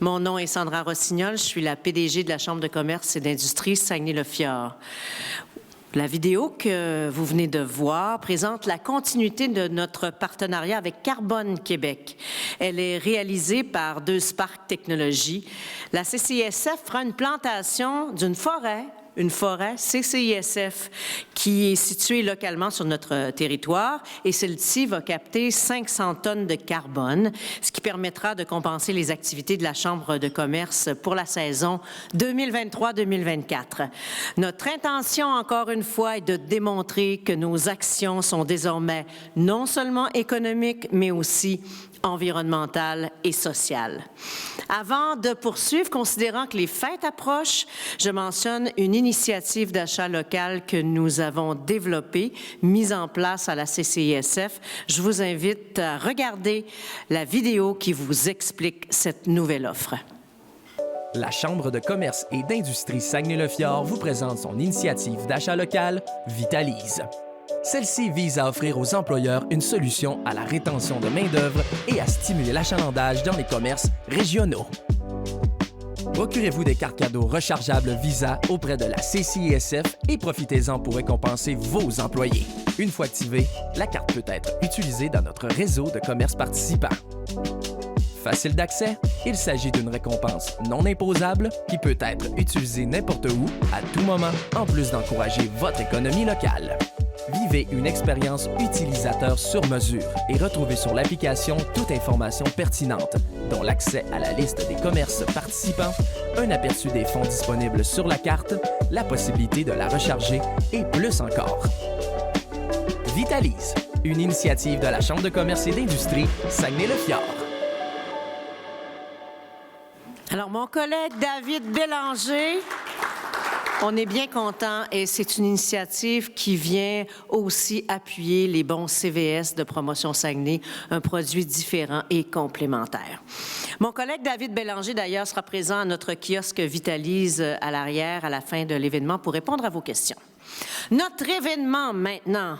Mon nom est Sandra Rossignol, je suis la PDG de la Chambre de commerce et d'industrie Saguenay-le-Fjord. La vidéo que vous venez de voir présente la continuité de notre partenariat avec Carbone Québec. Elle est réalisée par Deux Spark Technologies. La CCISF fera une plantation d'une forêt, une forêt CCISF qui est située localement sur notre territoire et celle-ci va capter 500 tonnes de carbone, ce qui permettra de compenser les activités de la Chambre de commerce pour la saison 2023-2024. Notre intention, encore une fois, est de démontrer que nos actions sont désormais non seulement économiques, mais aussi environnementale et sociale. Avant de poursuivre, considérant que les fêtes approchent, je mentionne une initiative d'achat local que nous avons développée, mise en place à la CCISF. Je vous invite à regarder la vidéo qui vous explique cette nouvelle offre. La Chambre de commerce et d'industrie Saguenay-le-Fjord vous présente son initiative d'achat local Vitalise. Celle-ci vise à offrir aux employeurs une solution à la rétention de main-d'œuvre et à stimuler l'achalandage dans les commerces régionaux. Procurez-vous des cartes cadeaux rechargeables Visa auprès de la CCISF et profitez-en pour récompenser vos employés. Une fois activée, la carte peut être utilisée dans notre réseau de commerces participants. Facile d'accès, il s'agit d'une récompense non imposable qui peut être utilisée n'importe où, à tout moment, en plus d'encourager votre économie locale. Vivez une expérience utilisateur sur mesure et retrouvez sur l'application toute information pertinente, dont l'accès à la liste des commerces participants, un aperçu des fonds disponibles sur la carte, la possibilité de la recharger et plus encore. Vitalise, une initiative de la Chambre de commerce et d'industrie Saguenay-le-Fjord. Alors, mon collègue David Bélanger, on est bien content et c'est une initiative qui vient aussi appuyer les bons CVS de Promotion Saguenay, un produit différent et complémentaire. Mon collègue David Bélanger, d'ailleurs, sera présent à notre kiosque Vitalise à l'arrière à la fin de l'événement pour répondre à vos questions. Notre événement maintenant,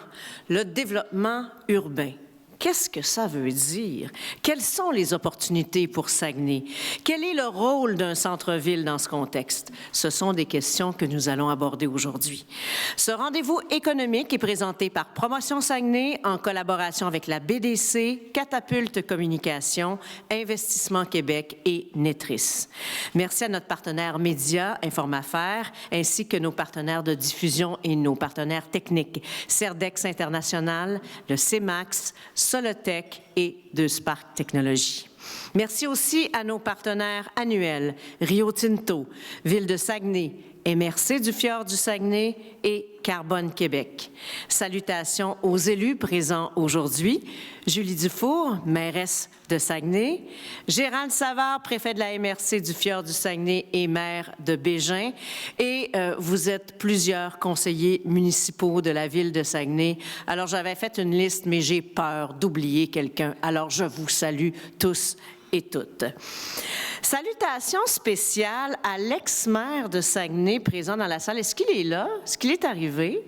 le développement urbain. Qu'est-ce que ça veut dire? Quelles sont les opportunités pour Saguenay? Quel est le rôle d'un centre-ville dans ce contexte? Ce sont des questions que nous allons aborder aujourd'hui. Ce rendez-vous économique est présenté par Promotion Saguenay en collaboration avec la BDC, Catapulte Communication, Investissement Québec et Netris. Merci à notre partenaire média, Informaffaires, ainsi que nos partenaires de diffusion et nos partenaires techniques, Cerdex International, le CEMAX, Solotech et Deux Spark Technologies. Merci aussi à nos partenaires annuels, Rio Tinto, Ville de Saguenay, MRC du Fjord du Saguenay et Carbone Québec. Salutations aux élus présents aujourd'hui. Julie Dufour, mairesse de Saguenay. Gérald Savard, préfet de la MRC du Fjord du Saguenay et maire de Bégin. Et vous êtes plusieurs conseillers municipaux de la ville de Saguenay. Alors, j'avais fait une liste, mais j'ai peur d'oublier quelqu'un. Alors, je vous salue tous et toutes. Salutations spéciales à l'ex-maire de Saguenay présent dans la salle. Est-ce qu'il est là? Est-ce qu'il est arrivé?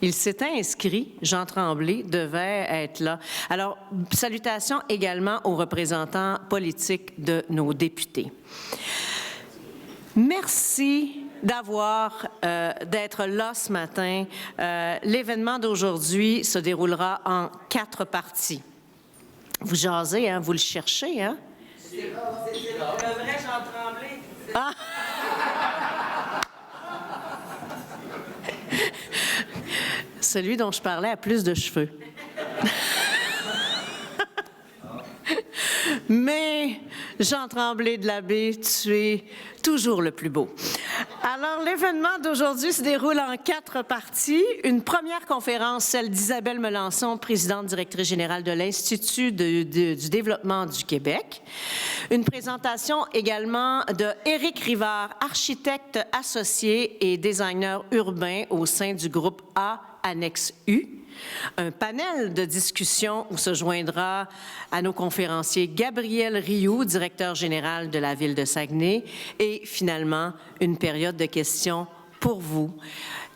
Il s'était inscrit. Jean Tremblay devait être là. Alors, salutations également aux représentants politiques de nos députés. Merci d'être là ce matin. L'événement d'aujourd'hui se déroulera en 4 parties. Vous jasez, hein? Vous le cherchez, hein? C'est le vrai Jean Tremblay. Ah! Celui dont je parlais a plus de cheveux. Mais Jean Tremblay de l'Abbé, tu es toujours le plus beau. Alors, l'événement d'aujourd'hui se déroule en 4 parties. Une première conférence, celle d'Isabelle Melançon, présidente directrice générale de l'Institut du développement du Québec. Une présentation également de Éric Rivard, architecte associé et designer urbain au sein du groupe A, annexe U. Un panel de discussion où se joindra à nos conférenciers Gabriel Rioux, directeur général de la Ville de Saguenay, et finalement, une période de questions pour vous.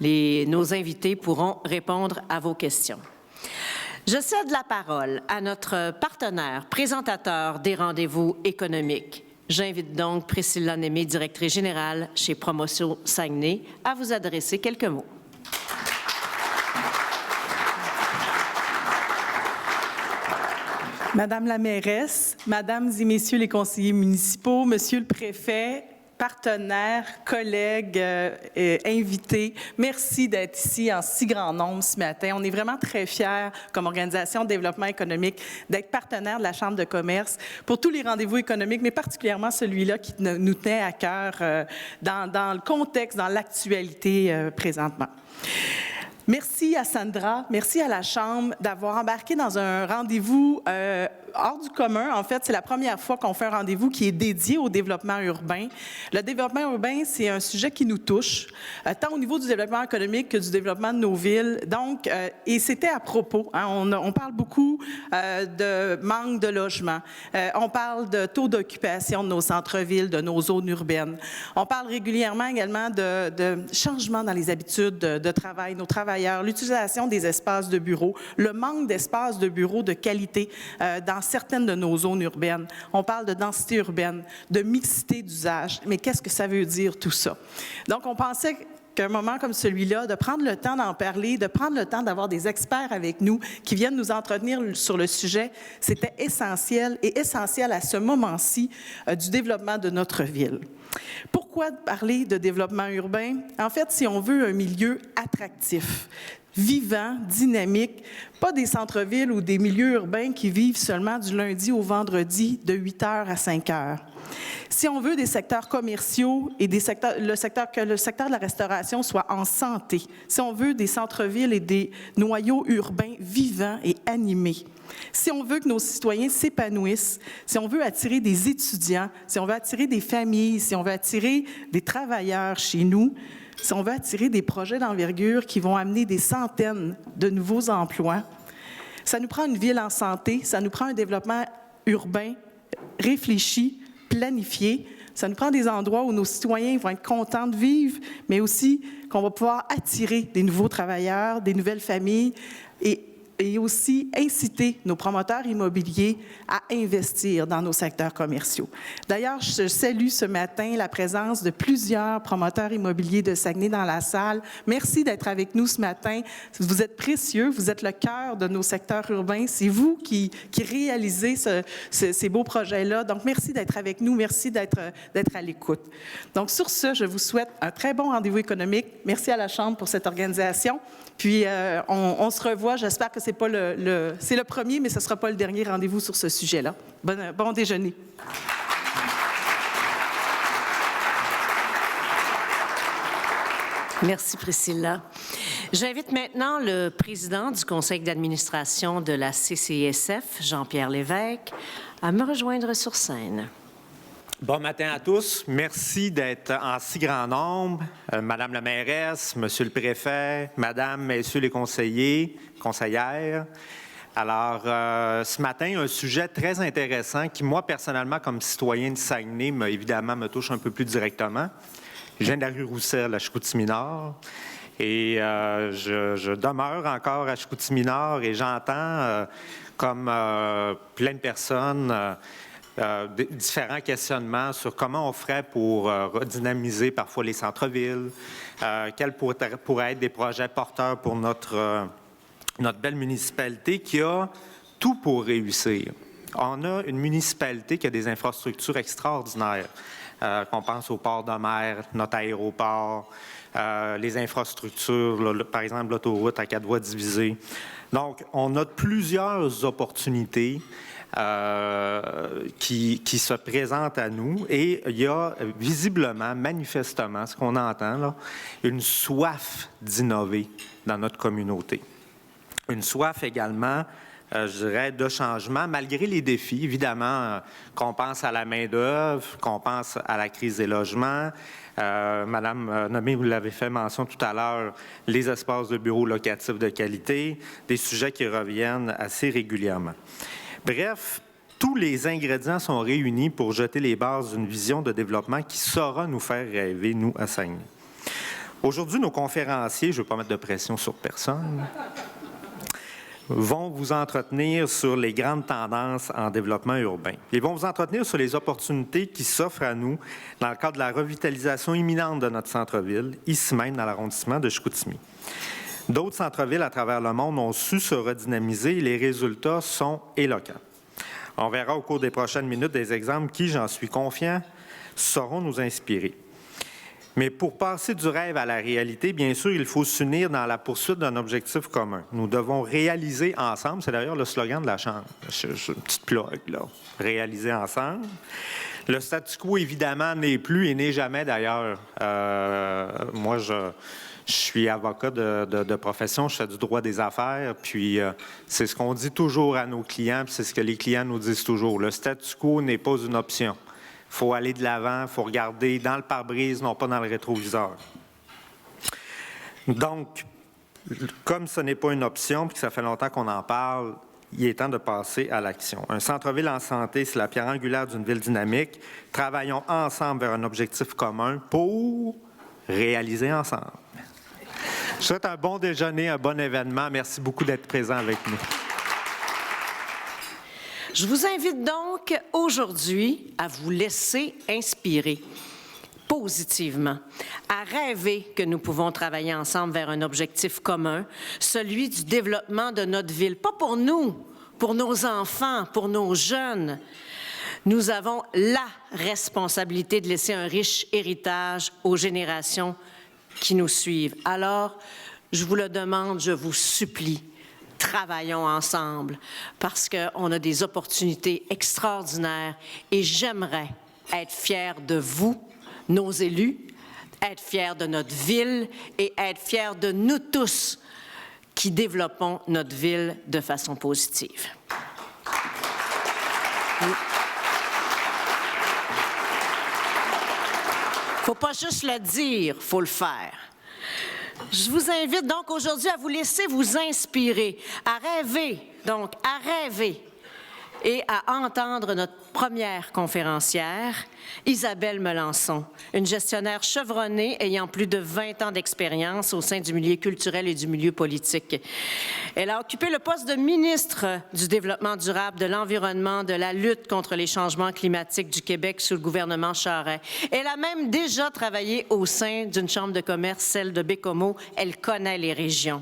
Nos invités pourront répondre à vos questions. Je cède la parole à notre partenaire présentateur des rendez-vous économiques. J'invite donc Priscilla Némé, directrice générale chez Promotion Saguenay, à vous adresser quelques mots. Madame la mairesse, Mesdames et Messieurs les conseillers municipaux, Monsieur le préfet, partenaires, collègues, invités, merci d'être ici en si grand nombre ce matin. On est vraiment très fiers, comme organisation de développement économique, d'être partenaire de la Chambre de commerce pour tous les rendez-vous économiques, mais particulièrement celui-là qui nous tenait à cœur dans le contexte, dans l'actualité présentement. Merci à Sandra, merci à la Chambre d'avoir embarqué dans un rendez-vous hors du commun. En fait, c'est la première fois qu'on fait un rendez-vous qui est dédié au développement urbain. Le développement urbain, c'est un sujet qui nous touche, tant au niveau du développement économique que du développement de nos villes. Donc, et c'était à propos. Hein, on parle beaucoup de manque de logement. On parle de taux d'occupation de nos centres-villes, de nos zones urbaines. On parle régulièrement également de changements dans les habitudes de travail, nos travailleurs, l'utilisation des espaces de bureaux, le manque d'espaces de bureaux de qualité dans certaines de nos zones urbaines. On parle de densité urbaine, de mixité d'usage. Mais qu'est-ce que ça veut dire tout ça? Donc, on pensait qu'un moment comme celui-là, de prendre le temps d'en parler, de prendre le temps d'avoir des experts avec nous qui viennent nous entretenir sur le sujet, c'était essentiel et essentiel à ce moment-ci du développement de notre ville. Pourquoi parler de développement urbain? En fait, si on veut un milieu attractif, vivant, dynamique, pas des centres-villes ou des milieux urbains qui vivent seulement du lundi au vendredi de 8 heures à 5 heures. Si on veut des secteurs commerciaux et que le secteur de la restauration soit en santé, si on veut des centres-villes et des noyaux urbains vivants et animés, si on veut que nos citoyens s'épanouissent, si on veut attirer des étudiants, si on veut attirer des familles, si on veut attirer des travailleurs chez nous, si on veut attirer des projets d'envergure qui vont amener des centaines de nouveaux emplois, ça nous prend une ville en santé, ça nous prend un développement urbain réfléchi, planifié. Ça nous prend des endroits où nos citoyens vont être contents de vivre, mais aussi qu'on va pouvoir attirer des nouveaux travailleurs, des nouvelles familles et aussi inciter nos promoteurs immobiliers à investir dans nos secteurs commerciaux. D'ailleurs, je salue ce matin la présence de plusieurs promoteurs immobiliers de Saguenay dans la salle. Merci d'être avec nous ce matin. Vous êtes précieux, vous êtes le cœur de nos secteurs urbains. C'est vous qui réalisez ces beaux projets-là. Donc, merci d'être avec nous. Merci d'être à l'écoute. Donc, sur ce, je vous souhaite un très bon rendez-vous économique. Merci à la Chambre pour cette organisation. Puis, on se revoit. J'espère que c'est le premier, mais ce ne sera pas le dernier rendez-vous sur ce sujet-là. Bon déjeuner. Merci, Priscilla. J'invite maintenant le président du conseil d'administration de la CCISF, Jean-Pierre Lévesque, à me rejoindre sur scène. Bon matin à tous. Merci d'être en si grand nombre. Madame la mairesse, Monsieur le préfet, Madame, Messieurs les conseillers, conseillères. Alors, ce matin, un sujet très intéressant qui, moi, personnellement, comme citoyen de Saguenay, évidemment, me touche un peu plus directement. Je viens de la rue Roussel à Chicoutimi-Nord et je demeure encore à Chicoutimi-Nord et j'entends, comme plein de personnes, différents questionnements sur comment on ferait pour redynamiser parfois les centres-villes, quels pourraient être des projets porteurs pour notre belle municipalité qui a tout pour réussir. On a une municipalité qui a des infrastructures extraordinaires. Qu'on pense au port de mer, notre aéroport, les infrastructures, par exemple l'autoroute à 4 voies divisées. Donc, on a plusieurs opportunités qui se présentent à nous et il y a visiblement, manifestement, ce qu'on entend là, une soif d'innover dans notre communauté. Une soif également, je dirais, de changement, malgré les défis, évidemment, qu'on pense à la main-d'œuvre, qu'on pense à la crise des logements. Madame Némé, vous l'avez fait mention tout à l'heure, les espaces de bureaux locatifs de qualité, des sujets qui reviennent assez régulièrement. Bref, tous les ingrédients sont réunis pour jeter les bases d'une vision de développement qui saura nous faire rêver, nous, à Saguenay. Aujourd'hui, nos conférenciers, je ne veux pas mettre de pression sur personne, vont vous entretenir sur les grandes tendances en développement urbain. Ils vont vous entretenir sur les opportunités qui s'offrent à nous dans le cadre de la revitalisation imminente de notre centre-ville, ici même dans l'arrondissement de Chicoutimi. D'autres centres-villes à travers le monde ont su se redynamiser et les résultats sont éloquents. On verra au cours des prochaines minutes des exemples qui, j'en suis confiant, sauront nous inspirer. Mais pour passer du rêve à la réalité, bien sûr, il faut s'unir dans la poursuite d'un objectif commun. Nous devons réaliser ensemble, c'est d'ailleurs le slogan de la Chambre, c'est une petite plug, là, réaliser ensemble. Le statu quo, évidemment, n'est plus et n'est jamais d'ailleurs. Moi, je suis avocat de profession, je fais du droit des affaires, puis c'est ce qu'on dit toujours à nos clients, puis c'est ce que les clients nous disent toujours. Le statu quo n'est pas une option. Il faut aller de l'avant, il faut regarder dans le pare-brise, non pas dans le rétroviseur. Donc, comme ce n'est pas une option, puis que ça fait longtemps qu'on en parle, il est temps de passer à l'action. Un centre-ville en santé, c'est la pierre angulaire d'une ville dynamique. Travaillons ensemble vers un objectif commun pour réaliser ensemble. Je souhaite un bon déjeuner, un bon événement. Merci beaucoup d'être présent avec nous. Je vous invite donc aujourd'hui à vous laisser inspirer positivement, à rêver que nous pouvons travailler ensemble vers un objectif commun, celui du développement de notre ville. Pas pour nous, pour nos enfants, pour nos jeunes. Nous avons la responsabilité de laisser un riche héritage aux générations qui nous suivent. Alors, je vous le demande, je vous supplie, travaillons ensemble parce qu'on a des opportunités extraordinaires et j'aimerais être fière de vous, nos élus, être fière de notre ville et être fière de nous tous qui développons notre ville de façon positive. Il ne faut pas juste le dire, il faut le faire. Je vous invite donc aujourd'hui à vous laisser vous inspirer, à rêver, donc à rêver et à entendre notre première conférencière, Isabelle Melançon, une gestionnaire chevronnée ayant plus de 20 ans d'expérience au sein du milieu culturel et du milieu politique. Elle a occupé le poste de ministre du Développement durable, de l'Environnement, de la lutte contre les changements climatiques du Québec sous le gouvernement Charest. Elle a même déjà travaillé au sein d'une chambre de commerce, celle de Bécomo. Elle connaît les régions.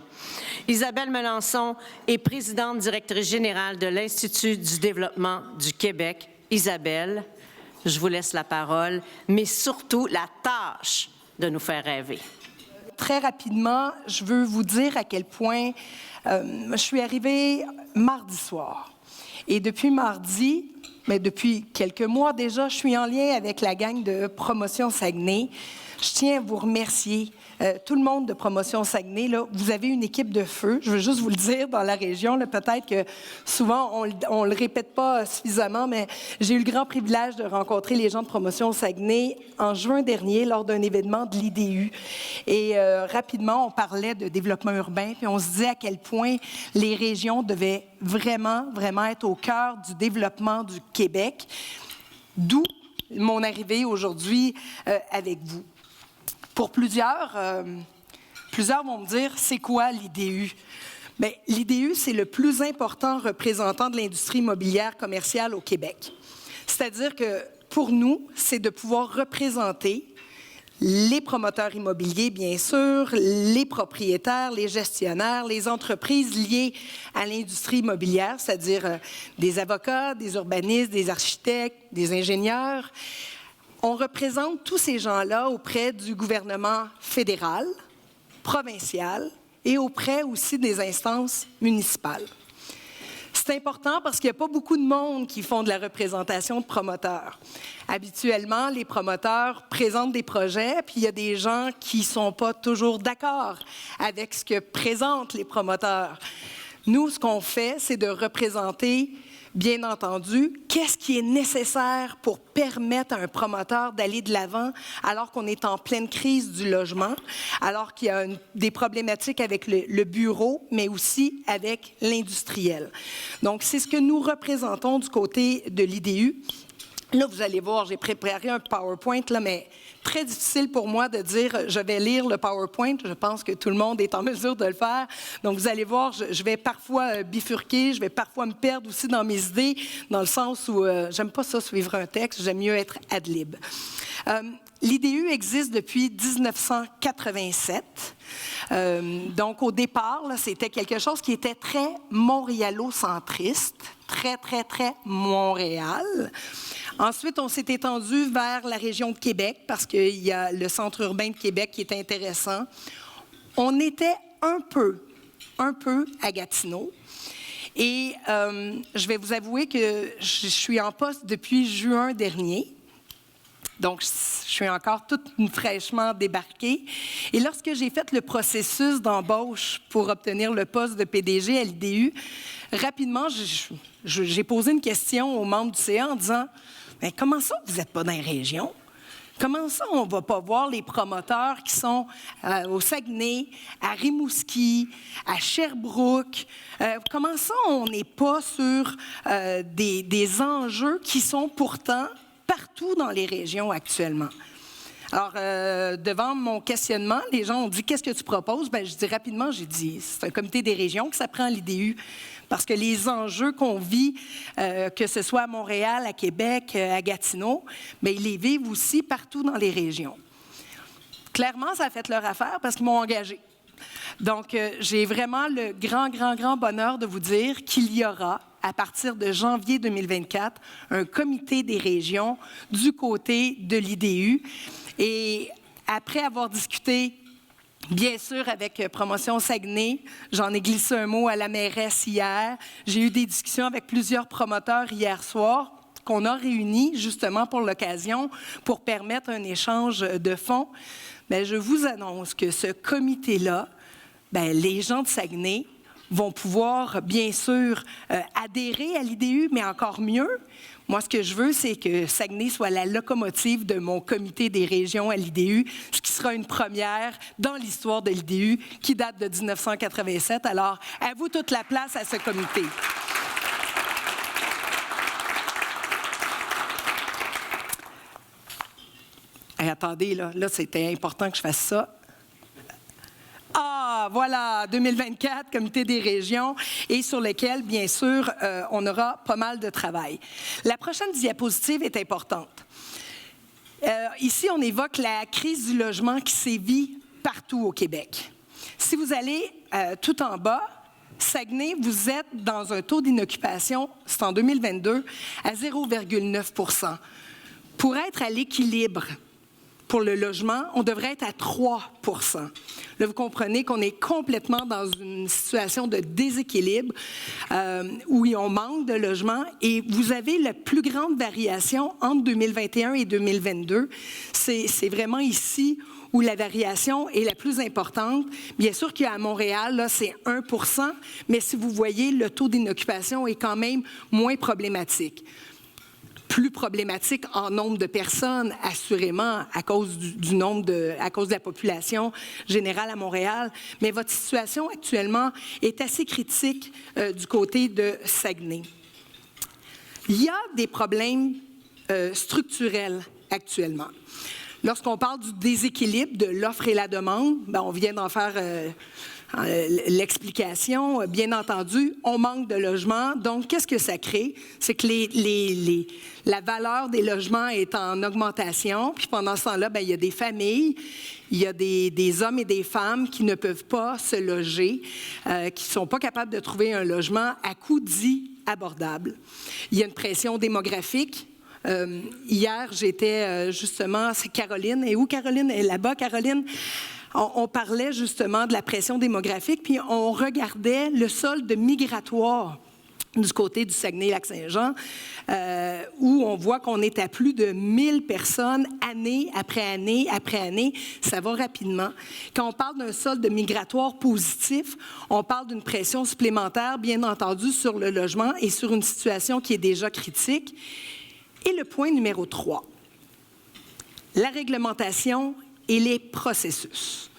Isabelle Melançon est présidente directrice générale de l'Institut du développement du Québec. Isabelle, je vous laisse la parole, mais surtout la tâche de nous faire rêver. Très rapidement, je veux vous dire à quel point je suis arrivée mardi soir. Et depuis mardi, mais depuis quelques mois déjà, je suis en lien avec la gang de Promotion Saguenay. Je tiens à vous remercier. Tout le monde de Promotion Saguenay, là, vous avez une équipe de feu. Je veux juste vous le dire, dans la région, là, peut-être que souvent, on le répète pas suffisamment, mais j'ai eu le grand privilège de rencontrer les gens de Promotion Saguenay en juin dernier lors d'un événement de l'IDU. Et rapidement, on parlait de développement urbain, puis on se disait à quel point les régions devaient vraiment, vraiment être au cœur du développement du Québec. D'où mon arrivée aujourd'hui avec vous. Pour plusieurs vont me dire, c'est quoi l'IDU? Bien, l'IDU, c'est le plus important représentant de l'industrie immobilière commerciale au Québec. C'est-à-dire que pour nous, c'est de pouvoir représenter les promoteurs immobiliers, bien sûr, les propriétaires, les gestionnaires, les entreprises liées à l'industrie immobilière, c'est-à-dire des avocats, des urbanistes, des architectes, des ingénieurs. On représente tous ces gens-là auprès du gouvernement fédéral, provincial et auprès aussi des instances municipales. C'est important parce qu'il n'y a pas beaucoup de monde qui font de la représentation de promoteurs. Habituellement, les promoteurs présentent des projets, puis il y a des gens qui ne sont pas toujours d'accord avec ce que présentent les promoteurs. Nous, ce qu'on fait, c'est de représenter, bien entendu, qu'est-ce qui est nécessaire pour permettre à un promoteur d'aller de l'avant alors qu'on est en pleine crise du logement, alors qu'il y a des problématiques avec le bureau, mais aussi avec l'industriel. Donc, c'est ce que nous représentons du côté de l'IDU. Là, vous allez voir, j'ai préparé un PowerPoint, là, mais très difficile pour moi de dire je vais lire le PowerPoint. Je pense que tout le monde est en mesure de le faire. Donc, vous allez voir, je vais parfois bifurquer, je vais parfois me perdre aussi dans mes idées, dans le sens où j'aime pas ça suivre un texte, j'aime mieux être ad lib. L'IDU existe depuis 1987. Donc, au départ, là, c'était quelque chose qui était très montréalocentriste, très, très, très Montréal. Ensuite, on s'est étendu vers la région de Québec parce qu'il y a le centre urbain de Québec qui est intéressant. On était un peu à Gatineau. Et je vais vous avouer que je suis en poste depuis juin dernier. Donc, je suis encore toute fraîchement débarquée. Et lorsque j'ai fait le processus d'embauche pour obtenir le poste de PDG à l'IDU, rapidement, j'ai posé une question aux membres du CA en disant « Mais comment ça, vous n'êtes pas dans les régions? Comment ça, on ne va pas voir les promoteurs qui sont au Saguenay, à Rimouski, à Sherbrooke? Comment ça, on n'est pas sur des enjeux qui sont pourtant partout dans les régions actuellement? » Alors, devant mon questionnement, les gens ont dit « Qu'est-ce que tu proposes? » Bien, je dis rapidement, j'ai dit « C'est un comité des régions que ça prend à l'IDU. » Parce que les enjeux qu'on vit, que ce soit à Montréal, à Québec, à Gatineau, bien, ils les vivent aussi partout dans les régions. Clairement, ça a fait leur affaire parce qu'ils m'ont engagé. Donc, j'ai vraiment le grand bonheur de vous dire qu'il y aura, à partir de janvier 2024, un comité des régions du côté de l'IDU. Et après avoir discuté, bien sûr, avec Promotion Saguenay, j'en ai glissé un mot à la mairesse hier. J'ai eu des discussions avec plusieurs promoteurs hier soir qu'on a réunis justement pour l'occasion pour permettre un échange de fonds. Bien, je vous annonce que ce comité-là, bien, les gens de Saguenay vont pouvoir, bien sûr, adhérer à l'IDU, mais encore mieux, moi, ce que je veux, c'est que Saguenay soit la locomotive de mon comité des régions à l'IDU, ce qui sera une première dans l'histoire de l'IDU qui date de 1987. Alors, à vous toute la place à ce comité. Hey, attendez, là, c'était important que je fasse ça. Ah, voilà, 2024, comité des régions, et sur lequel, bien sûr, on aura pas mal de travail. La prochaine diapositive est importante. Ici, on évoque la crise du logement qui sévit partout au Québec. Si vous allez tout en bas, Saguenay, vous êtes dans un taux d'inoccupation, c'est en 2022, à 0,9 %. Pour être à l'équilibre pour le logement, on devrait être à 3 %. Là, vous comprenez qu'on est complètement dans une situation de déséquilibre où on manque de logements et vous avez la plus grande variation entre 2021 et 2022. C'est vraiment ici où la variation est la plus importante. Bien sûr qu'à Montréal, là, c'est 1 %, mais si vous voyez, le taux d'inoccupation est quand même moins problématique. Plus problématique en nombre de personnes, assurément, à cause à cause de la population générale à Montréal. Mais votre situation actuellement est assez critique du côté de Saguenay. Il y a des problèmes structurels actuellement. Lorsqu'on parle du déséquilibre de l'offre et la demande, bien, on vient d'en faire l'explication. Bien entendu, on manque de logements. Donc, qu'est-ce que ça crée? C'est que la valeur des logements est en augmentation. Puis pendant ce temps-là, bien, il y a des familles, il y a des hommes et des femmes qui ne peuvent pas se loger, qui ne sont pas capables de trouver un logement à coût dit abordable. Il y a une pression démographique. Hier, j'étais justement, c'est Caroline. Et où Caroline? Elle est là-bas, Caroline. On parlait justement de la pression démographique, puis on regardait le solde migratoire du côté du Saguenay-Lac-Saint-Jean, où on voit qu'on est à plus de 1000 personnes année après année après année. Ça va rapidement. Quand on parle d'un solde migratoire positif, on parle d'une pression supplémentaire, bien entendu, sur le logement et sur une situation qui est déjà critique. Et le point numéro 3, la réglementation et les processus.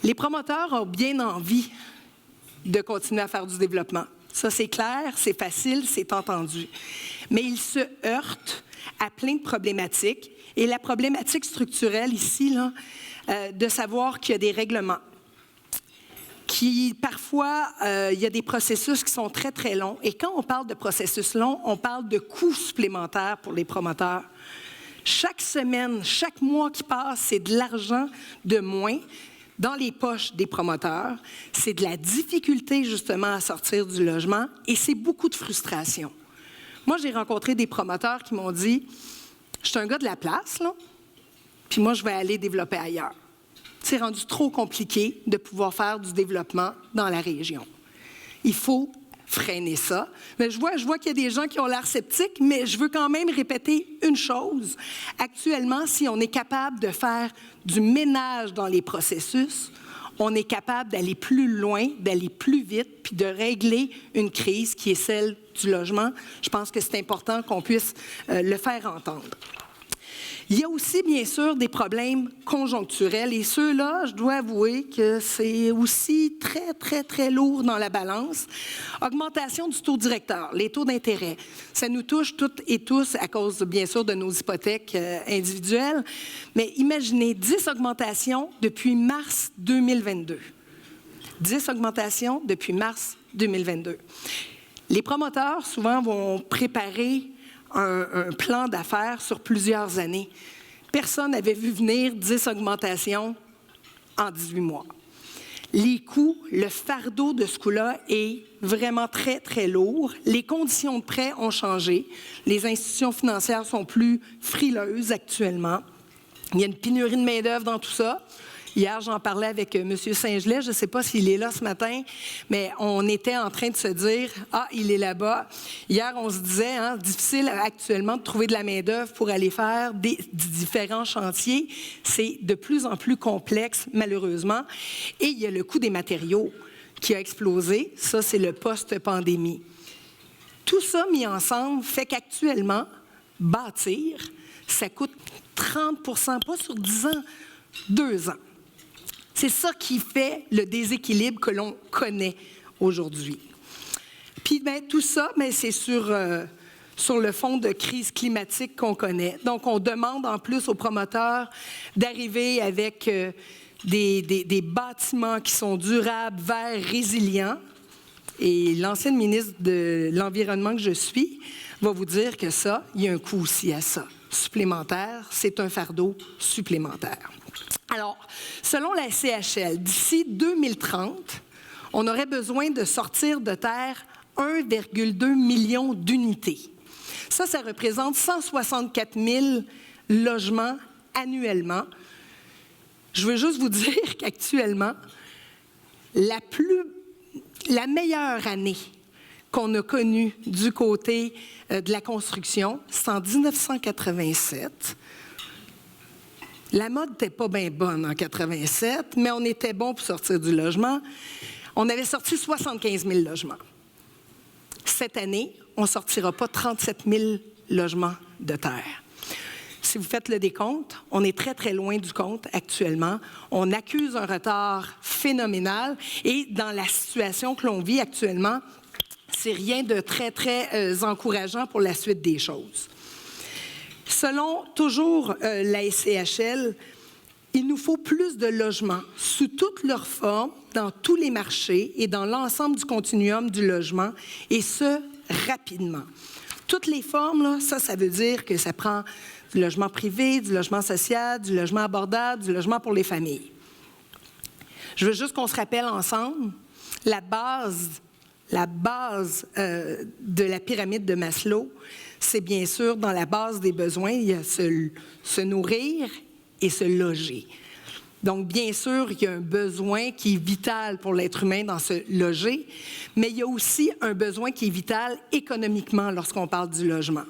Les promoteurs ont bien envie de continuer à faire du développement. Ça, c'est clair, c'est facile, c'est entendu. mais il se heurte à plein de problématiques. Et la problématique structurelle ici, là, de savoir qu'il y a des règlements, parfois, il y a des processus qui sont très, très longs. Et quand on parle de processus longs, on parle de coûts supplémentaires pour les promoteurs. Chaque semaine, chaque mois qui passe, c'est de l'argent de moins dans les poches des promoteurs. C'est de la difficulté, justement, à sortir du logement et c'est beaucoup de frustration. Moi, j'ai rencontré des promoteurs qui m'ont dit « Je suis un gars de la place, là, puis moi, je vais aller développer ailleurs. » C'est rendu trop compliqué de pouvoir faire du développement dans la région. Il faut freiner ça. Mais je vois qu'il y a des gens qui ont l'air sceptiques, mais je veux quand même répéter une chose. Actuellement, si on est capable de faire du ménage dans les processus, on est capable d'aller plus loin, d'aller plus vite, puis de régler une crise qui est celle du logement. Je pense que c'est important qu'on puisse le faire entendre. Il y a aussi, bien sûr, des problèmes conjoncturels et ceux-là, je dois avouer que c'est aussi très, très, très lourd dans la balance. Augmentation du taux directeur, les taux d'intérêt. Ça nous touche toutes et tous à cause, bien sûr, de nos hypothèques individuelles. Mais imaginez 10 augmentations depuis mars 2022. 10 augmentations depuis mars 2022. Les promoteurs, souvent, vont préparer un plan d'affaires sur plusieurs années. Personne n'avait vu venir 10 augmentations en 18 mois. Les coûts, le fardeau de ce coût-là est vraiment très, très lourd. Les conditions de prêt ont changé. Les institutions financières sont plus frileuses actuellement. Il y a une pénurie de main-d'œuvre dans tout ça. Hier, j'en parlais avec M. Saint-Gelais, je ne sais pas s'il est là ce matin, mais on était en train de se dire « Ah, il est là-bas ». Hier, on se disait, difficile actuellement de trouver de la main-d'œuvre pour aller faire des différents chantiers. C'est de plus en plus complexe, malheureusement. Et il y a le coût des matériaux qui a explosé. Ça, c'est le post-pandémie. Tout ça mis ensemble fait qu'actuellement, bâtir, ça coûte 30 %, pas sur 10 ans, 2 ans. C'est ça qui fait le déséquilibre que l'on connaît aujourd'hui. Puis tout ça, c'est sur le fond de crise climatique qu'on connaît. Donc, on demande en plus aux promoteurs d'arriver avec des bâtiments qui sont durables, verts, résilients. Et l'ancienne ministre de l'Environnement que je suis va vous dire que ça, il y a un coût aussi à ça. Supplémentaire, c'est un fardeau supplémentaire. Alors, selon la CHL, d'ici 2030, on aurait besoin de sortir de terre 1,2 million d'unités. Ça représente 164 000 logements annuellement. Je veux juste vous dire qu'actuellement, la meilleure année qu'on a connue du côté de la construction, c'est en 1987. La mode n'était pas bien bonne en 87, mais on était bon pour sortir du logement. On avait sorti 75 000 logements. Cette année, on ne sortira pas 37 000 logements de terre. Si vous faites le décompte, on est très, très loin du compte actuellement. On accuse un retard phénoménal et dans la situation que l'on vit actuellement, c'est rien de très, très encourageant pour la suite des choses. Selon toujours la SCHL, il nous faut plus de logements sous toutes leurs formes, dans tous les marchés et dans l'ensemble du continuum du logement, et ce, rapidement. Toutes les formes, là, ça veut dire que ça prend du logement privé, du logement social, du logement abordable, du logement pour les familles. Je veux juste qu'on se rappelle ensemble, la base de la pyramide de Maslow, c'est bien sûr, dans la base des besoins, il y a se nourrir et se loger. Donc, bien sûr, il y a un besoin qui est vital pour l'être humain dans se loger, mais il y a aussi un besoin qui est vital économiquement lorsqu'on parle du logement.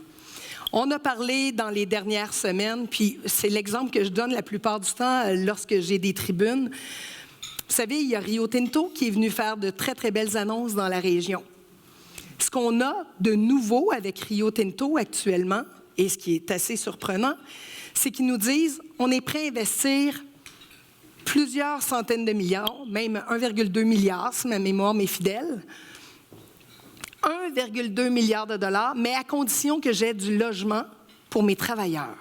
On a parlé dans les dernières semaines, puis c'est l'exemple que je donne la plupart du temps lorsque j'ai des tribunes. Vous savez, il y a Rio Tinto qui est venu faire de très, très belles annonces dans la région. Ce qu'on a de nouveau avec Rio Tinto actuellement, et ce qui est assez surprenant, c'est qu'ils nous disent on est prêt à investir plusieurs centaines de milliards, même 1,2 milliard, si ma mémoire m'est fidèle, 1,2 milliard de dollars, mais à condition que j'ai du logement pour mes travailleurs.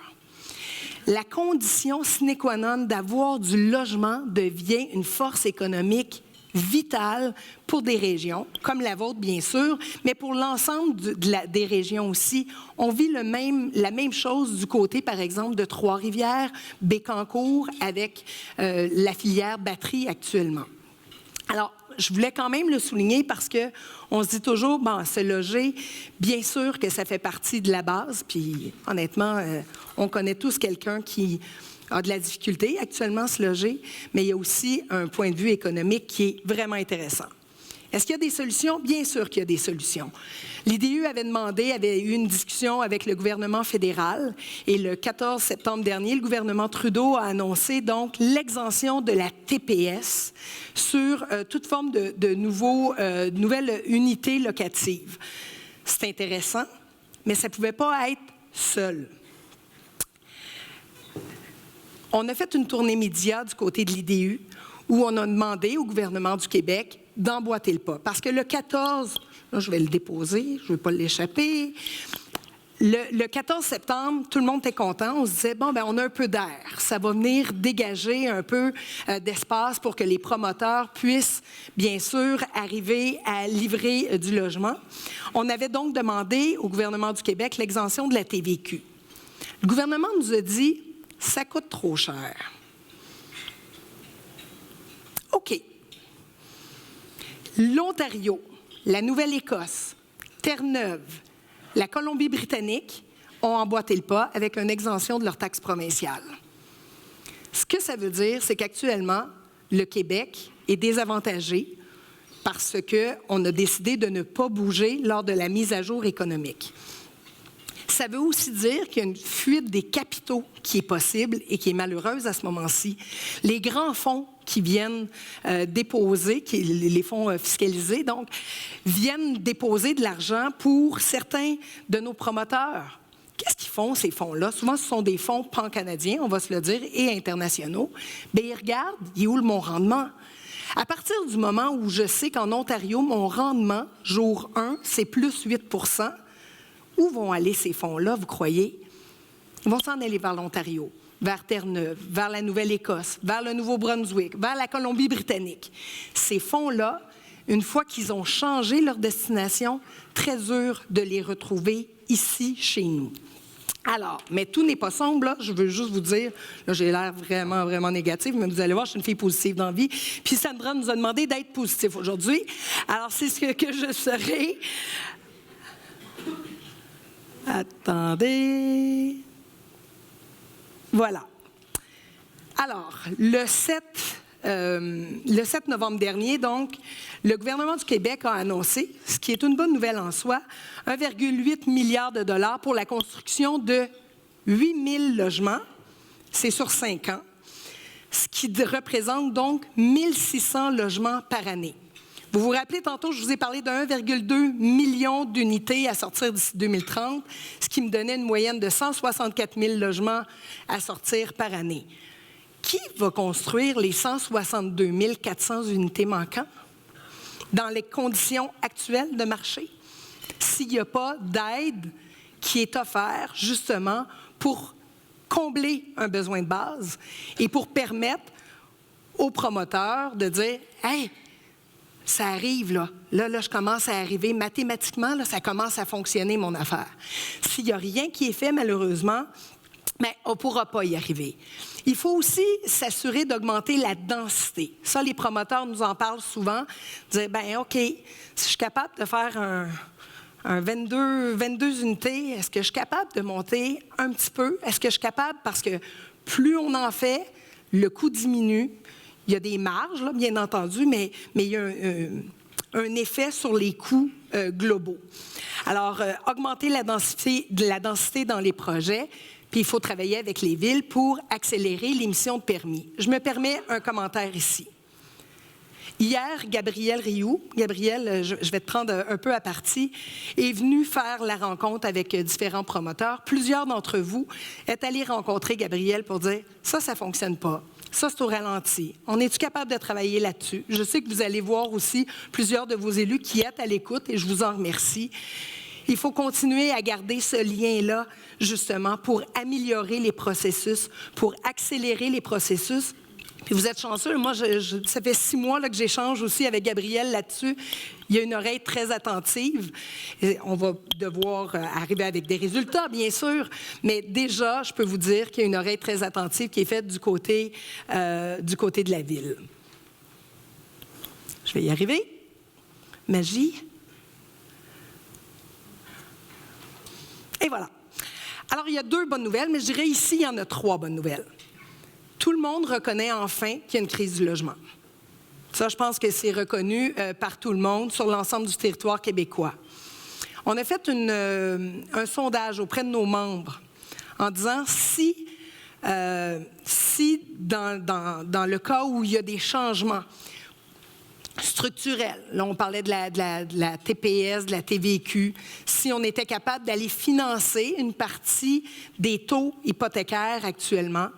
La condition sine qua non d'avoir du logement devient une force économique vitale pour des régions, comme la vôtre, bien sûr, mais pour l'ensemble des régions aussi. On vit la même chose du côté, par exemple, de Trois-Rivières, Bécancour, avec la filière batterie actuellement. Alors, je voulais quand même le souligner parce qu'on se dit toujours, bon, se loger, bien sûr que ça fait partie de la base, puis honnêtement, on connaît tous quelqu'un qui a de la difficulté actuellement à se loger, mais il y a aussi un point de vue économique qui est vraiment intéressant. Est-ce qu'il y a des solutions? Bien sûr qu'il y a des solutions. L'IDU avait eu une discussion avec le gouvernement fédéral et le 14 septembre dernier, le gouvernement Trudeau a annoncé donc l'exemption de la TPS sur toute forme de nouvelles unités locatives. C'est intéressant, mais ça ne pouvait pas être seul. On a fait une tournée média du côté de l'IDU où on a demandé au gouvernement du Québec d'emboîter le pas. Parce que le 14, là, je vais le déposer, je ne veux pas l'échapper. Le 14 septembre, tout le monde était content. On se disait, bon, ben on a un peu d'air. Ça va venir dégager un peu d'espace pour que les promoteurs puissent, bien sûr, arriver à livrer du logement. On avait donc demandé au gouvernement du Québec l'exemption de la TVQ. Le gouvernement nous a dit, ça coûte trop cher. OK. L'Ontario, la Nouvelle-Écosse, Terre-Neuve, la Colombie-Britannique ont emboîté le pas avec une exemption de leur taxe provinciale. Ce que ça veut dire, c'est qu'actuellement, le Québec est désavantagé parce qu'on a décidé de ne pas bouger lors de la mise à jour économique. Ça veut aussi dire qu'il y a une fuite des capitaux qui est possible et qui est malheureuse à ce moment-ci. Les grands fonds qui viennent déposer, les fonds fiscalisés, donc, viennent déposer de l'argent pour certains de nos promoteurs. Qu'est-ce qu'ils font, ces fonds-là? Souvent, ce sont des fonds pan-canadiens, on va se le dire, et internationaux. Bien, ils regardent, il est où mon rendement? À partir du moment où je sais qu'en Ontario, mon rendement, jour 1, c'est plus 8 %, où vont aller ces fonds-là, vous croyez? Ils vont s'en aller vers l'Ontario, vers Terre-Neuve, vers la Nouvelle-Écosse, vers le Nouveau-Brunswick, vers la Colombie-Britannique. Ces fonds-là, une fois qu'ils ont changé leur destination, très dur de les retrouver ici, chez nous. Alors, mais tout n'est pas sombre, là. Je veux juste vous dire, là, j'ai l'air vraiment, vraiment négative, mais vous allez voir, je suis une fille positive dans la vie. Puis Sandra nous a demandé d'être positif aujourd'hui. Alors, c'est ce que je serai. Attendez. Voilà. Alors, le 7 novembre dernier, donc, le gouvernement du Québec a annoncé, ce qui est une bonne nouvelle en soi, 1,8 milliard de dollars pour la construction de 8 000 logements. C'est sur 5 ans, ce qui représente donc 1 600 logements par année. Vous vous rappelez, tantôt, je vous ai parlé de 1,2 million d'unités à sortir d'ici 2030, ce qui me donnait une moyenne de 164 000 logements à sortir par année. Qui va construire les 162 400 unités manquantes dans les conditions actuelles de marché? S'il n'y a pas d'aide qui est offerte, justement, pour combler un besoin de base et pour permettre aux promoteurs de dire « Hey, ça arrive, là. Là, je commence à arriver. Mathématiquement, là, ça commence à fonctionner, mon affaire. » S'il n'y a rien qui est fait, malheureusement, bien, on ne pourra pas y arriver. Il faut aussi s'assurer d'augmenter la densité. Ça, les promoteurs nous en parlent souvent. Dire, bien, OK, si je suis capable de faire un 22 unités, est-ce que je suis capable de monter un petit peu? Est-ce que je suis capable? Parce que plus on en fait, le coût diminue. Il y a des marges, là, bien entendu, mais il y a un effet sur les coûts globaux. Alors, augmenter la densité dans les projets, puis il faut travailler avec les villes pour accélérer l'émission de permis. Je me permets un commentaire ici. Hier, Gabriel Rioux, je vais te prendre un peu à partie, est venu faire la rencontre avec différents promoteurs. Plusieurs d'entre vous êtes allés rencontrer Gabriel pour dire « ça ne fonctionne pas ». Ça, c'est au ralenti. On est-tu capable de travailler là-dessus? Je sais que vous allez voir aussi plusieurs de vos élus qui êtes à l'écoute et je vous en remercie. Il faut continuer à garder ce lien-là, justement, pour améliorer les processus, pour accélérer les processus. Puis vous êtes chanceux. Moi, ça fait 6 mois là, que j'échange aussi avec Gabriel là-dessus. Il y a une oreille très attentive. Et on va devoir arriver avec des résultats, bien sûr. Mais déjà, je peux vous dire qu'il y a une oreille très attentive qui est faite du côté de la ville. Je vais y arriver. Magie. Et voilà. Alors, il y a 2 bonnes nouvelles, mais je dirais ici, il y en a 3 bonnes nouvelles. Tout le monde reconnaît enfin qu'il y a une crise du logement. Ça, je pense que c'est reconnu par tout le monde sur l'ensemble du territoire québécois. On a fait un sondage auprès de nos membres en disant si dans le cas où il y a des changements structurels, là on parlait de la TPS, de la TVQ, si on était capable d'aller financer une partie des taux hypothécaires actuellement,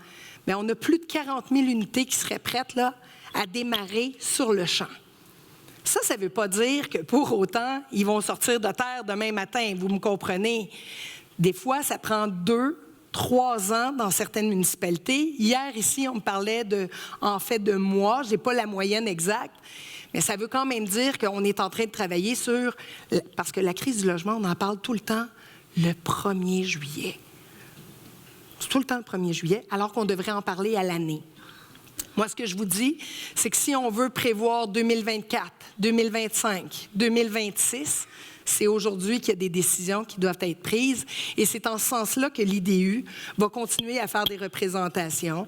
bien, on a plus de 40 000 unités qui seraient prêtes là, à démarrer sur le champ. Ça ne veut pas dire que pour autant, ils vont sortir de terre demain matin, vous me comprenez. Des fois, ça prend 2, 3 ans dans certaines municipalités. Hier, ici, on me parlait de mois. Je n'ai pas la moyenne exacte, mais ça veut quand même dire qu'on est en train de travailler sur... Parce que la crise du logement, on en parle tout le temps le 1er juillet. C'est tout le temps le 1er juillet, alors qu'on devrait en parler à l'année. Moi, ce que je vous dis, c'est que si on veut prévoir 2024, 2025, 2026, c'est aujourd'hui qu'il y a des décisions qui doivent être prises. Et c'est en ce sens-là que l'IDU va continuer à faire des représentations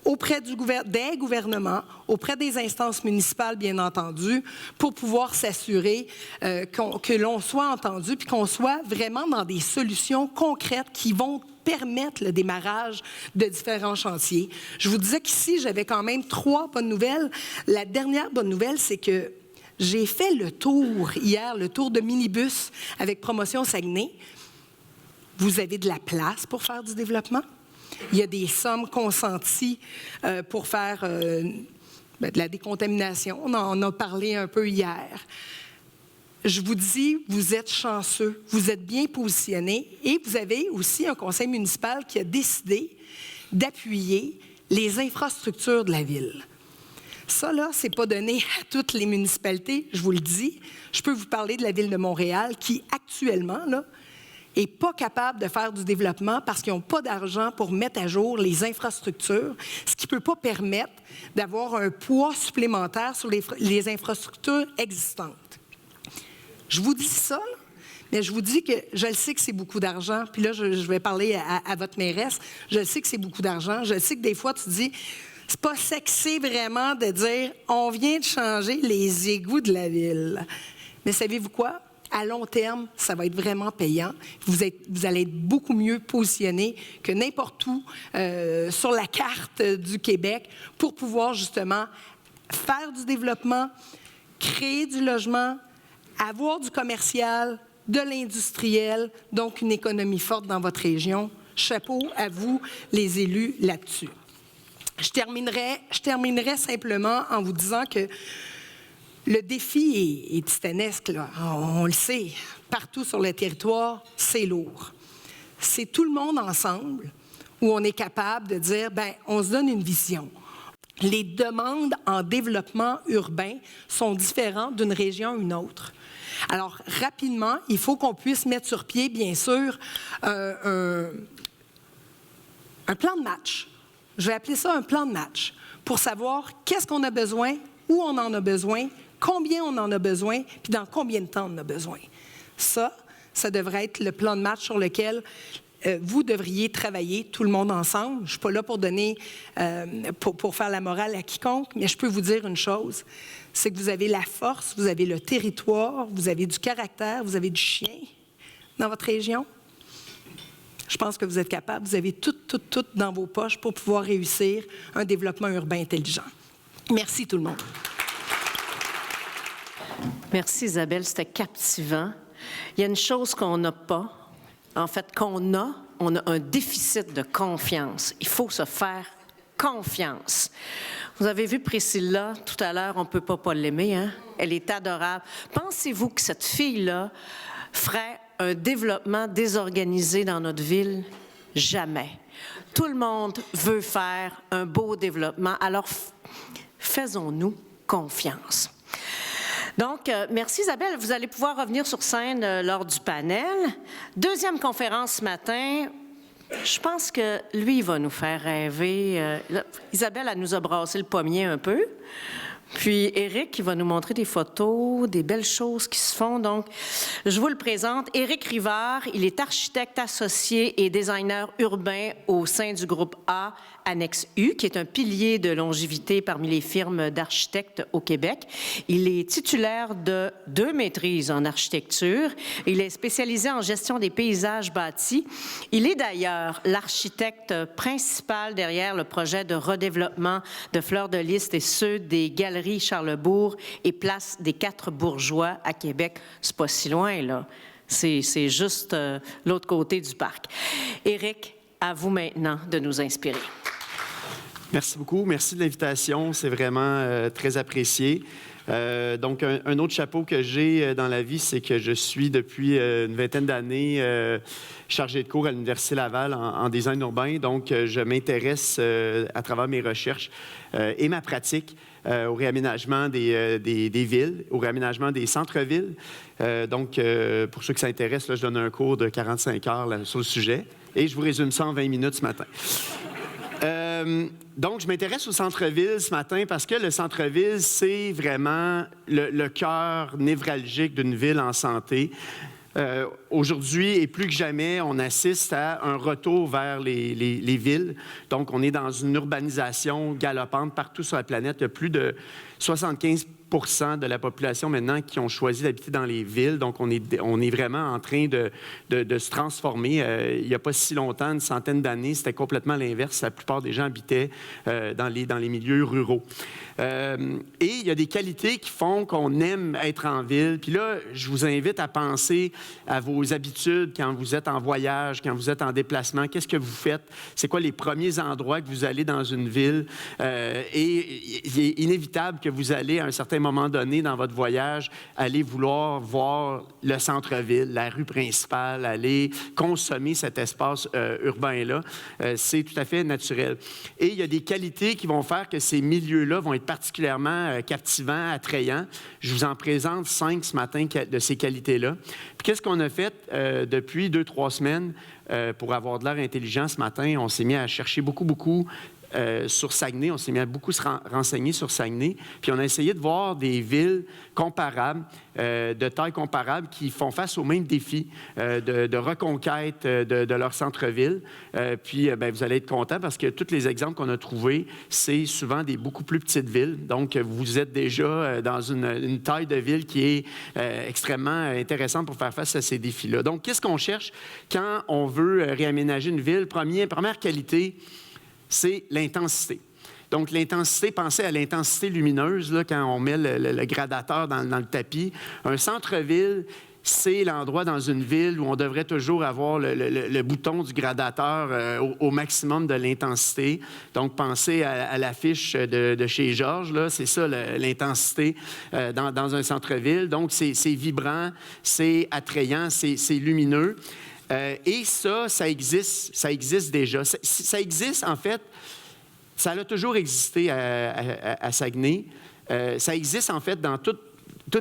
auprès des gouvernements, auprès des instances municipales, bien entendu, pour pouvoir s'assurer que l'on soit entendu puis qu'on soit vraiment dans des solutions concrètes qui vont permettre le démarrage de différents chantiers. Je vous disais qu'ici, j'avais quand même 3 bonnes nouvelles. La dernière bonne nouvelle, c'est que j'ai fait le tour hier, le tour de minibus avec Promotion Saguenay. Vous avez de la place pour faire du développement? Il y a des sommes consenties pour faire de la décontamination. On en a parlé un peu hier. Je vous dis, vous êtes chanceux, vous êtes bien positionnés et vous avez aussi un conseil municipal qui a décidé d'appuyer les infrastructures de la ville. Ça, là, c'est pas donné à toutes les municipalités, je vous le dis. Je peux vous parler de la Ville de Montréal qui, actuellement, là, n'est pas capable de faire du développement parce qu'ils n'ont pas d'argent pour mettre à jour les infrastructures, ce qui ne peut pas permettre d'avoir un poids supplémentaire sur les infrastructures existantes. Je vous dis ça, là, mais je vous dis que je le sais que c'est beaucoup d'argent. Puis là, je vais parler à votre mairesse. Je le sais que c'est beaucoup d'argent. Je le sais que des fois, tu dis, c'est pas sexy vraiment de dire, on vient de changer les égouts de la ville. Mais savez-vous quoi? À long terme, ça va être vraiment payant. Vous allez être beaucoup mieux positionné que n'importe où sur la carte du Québec pour pouvoir justement faire du développement, créer du logement, avoir du commercial, de l'industriel, donc une économie forte dans votre région. Chapeau à vous, les élus, là-dessus. Je terminerai simplement en vous disant que le défi est titanesque, là. On le sait. Partout sur le territoire, c'est lourd. C'est tout le monde ensemble où on est capable de dire, bien, on se donne une vision. Les demandes en développement urbain sont différentes d'une région à une autre. Alors, rapidement, il faut qu'on puisse mettre sur pied, bien sûr, un plan de match. Je vais appeler ça un plan de match pour savoir qu'est-ce qu'on a besoin, où on en a besoin, combien on en a besoin, puis dans combien de temps on en a besoin. Ça devrait être le plan de match sur lequel vous devriez travailler tout le monde ensemble. Je ne suis pas là pour donner, pour faire la morale à quiconque, mais je peux vous dire une chose, c'est que vous avez la force, vous avez le territoire, vous avez du caractère, vous avez du chien dans votre région. Je pense que vous êtes capable, vous avez tout dans vos poches pour pouvoir réussir un développement urbain intelligent. Merci tout le monde. Merci Isabelle, c'était captivant. Il y a une chose qu'on n'a pas, en fait on a un déficit de confiance. Il faut se faire confiance. Vous avez vu Priscilla tout à l'heure, on ne peut pas l'aimer, hein? Elle est adorable. Pensez-vous que cette fille-là ferait un développement désorganisé dans notre ville? Jamais. Tout le monde veut faire un beau développement, alors faisons-nous confiance. Donc, merci Isabelle. Vous allez pouvoir revenir sur scène lors du panel. Deuxième conférence ce matin. Je pense que lui, il va nous faire rêver. Isabelle, elle nous a brassé le pommier un peu. Puis Éric, il va nous montrer des photos, des belles choses qui se font. Donc, je vous le présente. Éric Rivard, il est architecte associé et designer urbain au sein du groupe A, Annexe U, qui est un pilier de longévité parmi les firmes d'architectes au Québec. Il est titulaire de 2 maîtrises en architecture. Il est spécialisé en gestion des paysages bâtis. Il est d'ailleurs l'architecte principal derrière le projet de redéveloppement de Fleur de Lys et ceux des Galeries Charlesbourg et Place des 4 Bourgeois à Québec. C'est pas si loin, là. C'est juste l'autre côté du parc. Éric, à vous maintenant de nous inspirer. Merci beaucoup. Merci de l'invitation. C'est vraiment très apprécié. Donc, un autre chapeau que j'ai dans la vie, c'est que je suis depuis une vingtaine d'années chargé de cours à l'Université Laval en design urbain. Donc, je m'intéresse à travers mes recherches et ma pratique au réaménagement des villes, au réaménagement des centres-villes. Donc, pour ceux qui s'intéressent, là, je donne un cours de 45 heures là, sur le sujet et je vous résume ça en 20 minutes ce matin. Donc, je m'intéresse au centre-ville ce matin parce que le centre-ville, c'est vraiment le cœur névralgique d'une ville en santé. Aujourd'hui, et plus que jamais, on assiste à un retour vers les villes. Donc, on est dans une urbanisation galopante partout sur la planète. Il y a plus de 75 de la population maintenant qui ont choisi d'habiter dans les villes. Donc, on est vraiment en train de se transformer. Il n'y a pas si longtemps, une centaine d'années, c'était complètement l'inverse. La plupart des gens habitaient dans les milieux ruraux. Et il y a des qualités qui font qu'on aime être en ville. Puis là, je vous invite à penser à vos habitudes quand vous êtes en voyage, quand vous êtes en déplacement. Qu'est-ce que vous faites? C'est quoi les premiers endroits que vous allez dans une ville? Et il est inévitable que vous allez, à un certain moment donné dans votre voyage, aller vouloir voir le centre-ville, la rue principale, aller consommer cet espace urbain-là. C'est tout à fait naturel. Et il y a des qualités qui vont faire que ces milieux-là vont être particulièrement captivants, attrayants. Je vous en présente 5 ce matin de ces qualités-là. Puis qu'est-ce qu'on a fait depuis 2-3 semaines pour avoir de l'air intelligent ce matin? On s'est mis à chercher beaucoup sur Saguenay. On s'est mis à beaucoup se renseigner sur Saguenay. Puis on a essayé de voir des villes comparables, de taille comparable, qui font face aux mêmes défis de reconquête de leur centre-ville. Puis vous allez être contents parce que tous les exemples qu'on a trouvés, c'est souvent des beaucoup plus petites villes. Donc, vous êtes déjà dans une taille de ville qui est extrêmement intéressante pour faire face à ces défis-là. Donc, qu'est-ce qu'on cherche quand on veut réaménager une ville? Première qualité, c'est l'intensité. Donc, l'intensité, pensez à l'intensité lumineuse, là, quand on met le gradateur dans le tapis. Un centre-ville, c'est l'endroit dans une ville où on devrait toujours avoir le bouton du gradateur au maximum de l'intensité. Donc, pensez à l'affiche de chez Georges, là, c'est ça l'intensité dans un centre-ville. Donc, c'est vibrant, c'est attrayant, c'est lumineux. Et ça existe déjà. Ça existe, en fait, ça a toujours existé à Saguenay. Ça existe, en fait, dans tout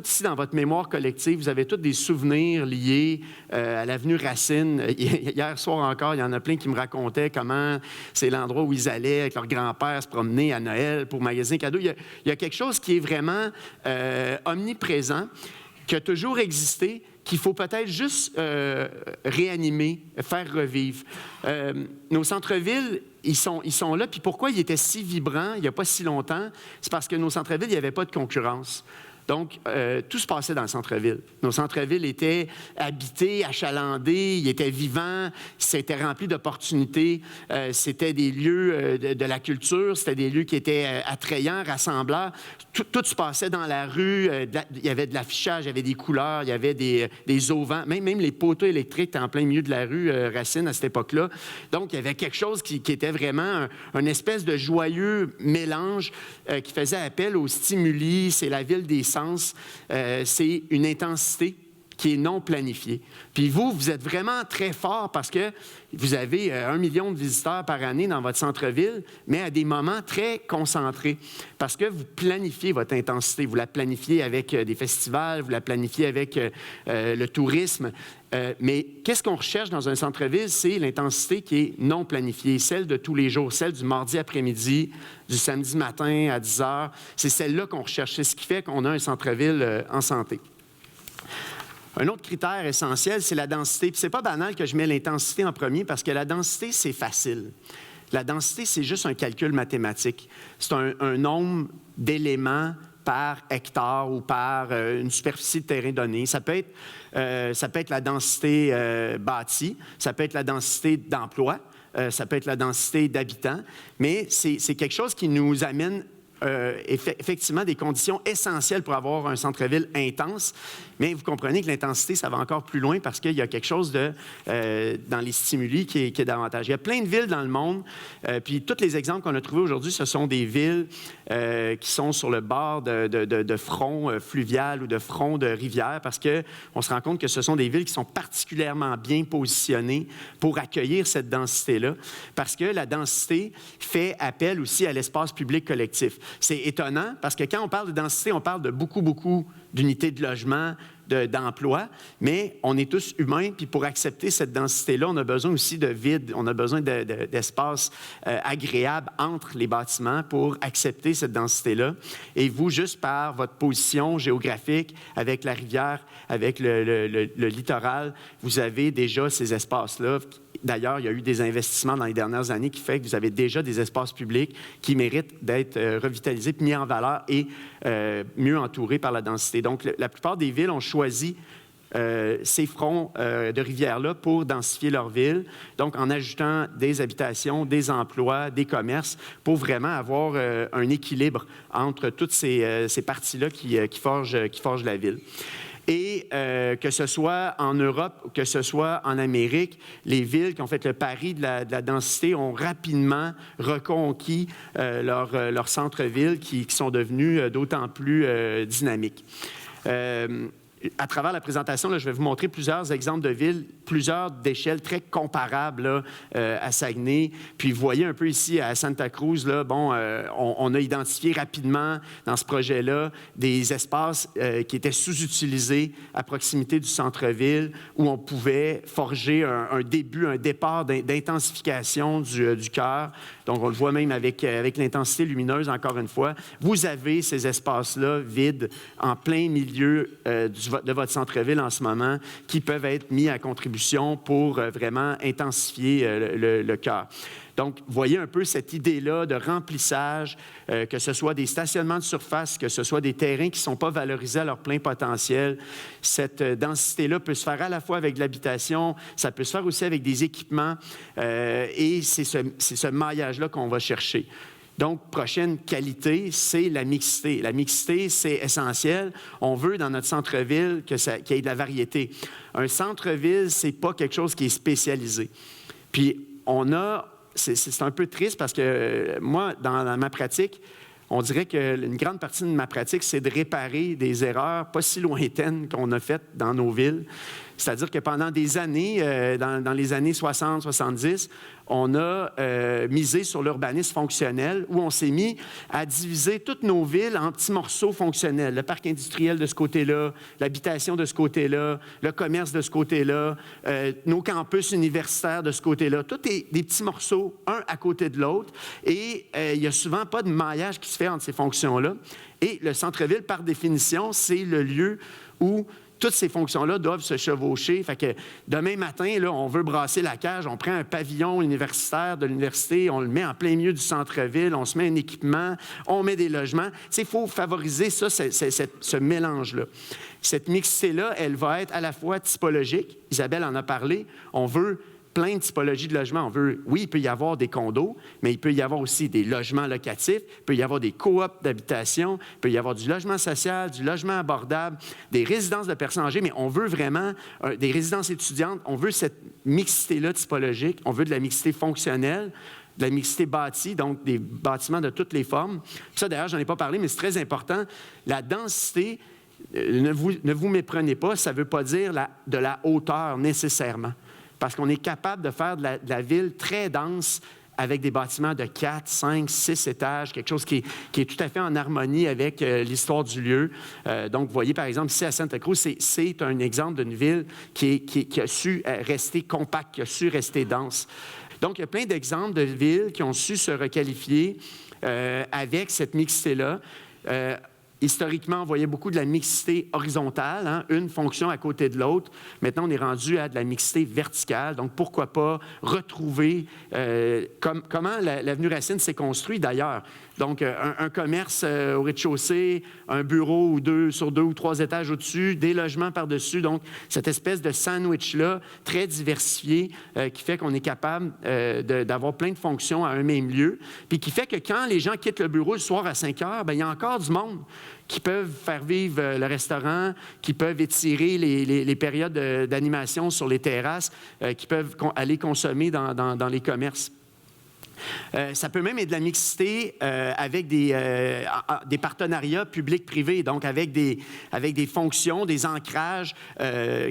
ici, dans votre mémoire collective. Vous avez tous des souvenirs liés à l'avenue Racine. Hier soir encore, il y en a plein qui me racontaient comment c'est l'endroit où ils allaient avec leur grand-père se promener à Noël pour magasiner cadeaux. Il y a quelque chose qui est vraiment omniprésent, qui a toujours existé, qu'il faut peut-être juste réanimer, faire revivre. Nos centres-villes, ils sont là. Puis pourquoi ils étaient si vibrants il n'y a pas si longtemps? C'est parce que nos centres-villes, il n'y avait pas de concurrence. Donc, tout se passait dans le centre-ville. Nos centres-villes étaient habités, achalandés, ils étaient vivants, c'était rempli d'opportunités. C'était des lieux de la culture, c'était des lieux qui étaient attrayants, rassembleurs. Tout se passait dans la rue. Il y avait de l'affichage, il y avait des couleurs, il y avait des auvents. Même les poteaux électriques étaient en plein milieu de la rue Racine à cette époque-là. Donc, il y avait quelque chose qui était vraiment une espèce de joyeux mélange qui faisait appel aux stimuli. C'est la ville des sens. C'est une intensité qui est non planifiée. Puis vous êtes vraiment très fort parce que vous avez 1 million de visiteurs par année dans votre centre-ville, mais à des moments très concentrés. Parce que vous planifiez votre intensité. Vous la planifiez avec des festivals, vous la planifiez avec le tourisme. Mais qu'est-ce qu'on recherche dans un centre-ville? C'est l'intensité qui est non planifiée, celle de tous les jours, celle du mardi après-midi, du samedi matin à 10 heures. C'est celle-là qu'on recherche. C'est ce qui fait qu'on a un centre-ville en santé. Un autre critère essentiel, c'est la densité. Puis c'est pas banal que je mets l'intensité en premier parce que la densité, c'est facile. La densité, c'est juste un calcul mathématique. C'est un nombre d'éléments par hectare ou par une superficie de terrain donnée. Ça peut être la densité bâtie, ça peut être la densité d'emploi, ça peut être la densité d'habitants, mais c'est quelque chose qui nous amène effectivement des conditions essentielles pour avoir un centre-ville intense. Mais vous comprenez que l'intensité, ça va encore plus loin parce qu'il y a quelque chose dans les stimuli qui est davantage. Il y a plein de villes dans le monde, puis tous les exemples qu'on a trouvés aujourd'hui, ce sont des villes qui sont sur le bord de fronts fluviales ou de fronts de rivières parce qu'on se rend compte que ce sont des villes qui sont particulièrement bien positionnées pour accueillir cette densité-là parce que la densité fait appel aussi à l'espace public collectif. C'est étonnant parce que quand on parle de densité, on parle de beaucoup d'unités de logement, d'emploi, mais on est tous humains, puis pour accepter cette densité-là, on a besoin aussi de vide, on a besoin d'espace agréable entre les bâtiments pour accepter cette densité-là. Et vous, juste par votre position géographique, avec la rivière, avec le littoral, vous avez déjà ces espaces-là. D'ailleurs, il y a eu des investissements dans les dernières années qui font que vous avez déjà des espaces publics qui méritent d'être revitalisés, mis en valeur et mieux entourés par la densité. Donc, la plupart des villes ont choisi ces fronts de rivière-là pour densifier leur ville, donc en ajoutant des habitations, des emplois, des commerces, pour vraiment avoir un équilibre entre toutes ces parties-là qui forgent la ville. Et que ce soit en Europe ou que ce soit en Amérique, les villes qui ont fait le pari de la densité ont rapidement reconquis leurs centres-villes qui sont devenus d'autant plus dynamiques. À travers la présentation, là, je vais vous montrer plusieurs exemples de villes, plusieurs d'échelles très comparables là, à Saguenay. Puis vous voyez un peu ici à Santa Cruz, là, on a identifié rapidement dans ce projet-là des espaces qui étaient sous-utilisés à proximité du centre-ville où on pouvait forger un départ d'intensification du cœur. Donc on le voit même avec l'intensité lumineuse, encore une fois. Vous avez ces espaces-là vides en plein milieu de votre centre-ville en ce moment qui peuvent être mis à contribution pour vraiment intensifier le cœur. Donc, voyez un peu cette idée-là de remplissage, que ce soit des stationnements de surface, que ce soit des terrains qui ne sont pas valorisés à leur plein potentiel. Cette densité-là peut se faire à la fois avec de l'habitation, ça peut se faire aussi avec des équipements, et c'est ce maillage-là qu'on va chercher. Donc, prochaine qualité, c'est la mixité. La mixité, c'est essentiel. On veut, dans notre centre-ville, qu'il y ait de la variété. Un centre-ville, ce n'est pas quelque chose qui est spécialisé. Puis, c'est un peu triste parce que moi, dans ma pratique, on dirait qu'une grande partie de ma pratique, c'est de réparer des erreurs pas si lointaines qu'on a faites dans nos villes. C'est-à-dire que pendant des années, dans les années 60-70, on a misé sur l'urbanisme fonctionnel où on s'est mis à diviser toutes nos villes en petits morceaux fonctionnels. Le parc industriel de ce côté-là, l'habitation de ce côté-là, le commerce de ce côté-là, nos campus universitaires de ce côté-là. Tout est des petits morceaux, un à côté de l'autre. Et il n'y a souvent pas de maillage qui se fait entre ces fonctions-là. Et le centre-ville, par définition, c'est le lieu où toutes ces fonctions-là doivent se chevaucher. Fait que demain matin, là, on veut brasser la cage, on prend un pavillon universitaire de l'université, on le met en plein milieu du centre-ville, on se met un équipement, on met des logements. Il faut favoriser ça, ce mélange-là. Cette mixité-là, elle va être à la fois typologique. Isabelle en a parlé. On veut plein de typologies de logements. Oui, il peut y avoir des condos, mais il peut y avoir aussi des logements locatifs, il peut y avoir des coops d'habitation, il peut y avoir du logement social, du logement abordable, des résidences de personnes âgées, mais on veut vraiment des résidences étudiantes, on veut cette mixité-là typologique, on veut de la mixité fonctionnelle, de la mixité bâtie, donc des bâtiments de toutes les formes. Puis ça, d'ailleurs, je n'en ai pas parlé, mais c'est très important. La densité, ne vous méprenez pas, ça ne veut pas dire de la hauteur nécessairement. Parce qu'on est capable de faire de la ville très dense avec des bâtiments de 4, 5, 6 étages, quelque chose qui est tout à fait en harmonie avec l'histoire du lieu. Donc, vous voyez, par exemple, ici à Santa Cruz, c'est un exemple d'une ville qui a su rester compacte, qui a su rester dense. Donc, il y a plein d'exemples de villes qui ont su se requalifier avec cette mixité-là. Historiquement, on voyait beaucoup de la mixité horizontale, hein, une fonction à côté de l'autre. Maintenant, on est rendu à de la mixité verticale. Donc, pourquoi pas retrouver comment l'avenue Racine s'est construite d'ailleurs. Donc, un commerce au rez-de-chaussée, un bureau ou sur 2 ou 3 étages au-dessus, des logements par-dessus. Donc, cette espèce de sandwich-là, très diversifié, qui fait qu'on est capable d'avoir plein de fonctions à un même lieu. Puis qui fait que quand les gens quittent le bureau le soir à 5 heures, bien, il y a encore du monde qui peuvent faire vivre le restaurant, qui peuvent étirer les périodes d'animation sur les terrasses, qui peuvent aller consommer dans les commerces. Ça peut même être de la mixité avec des partenariats publics-privés, donc avec des fonctions, des ancrages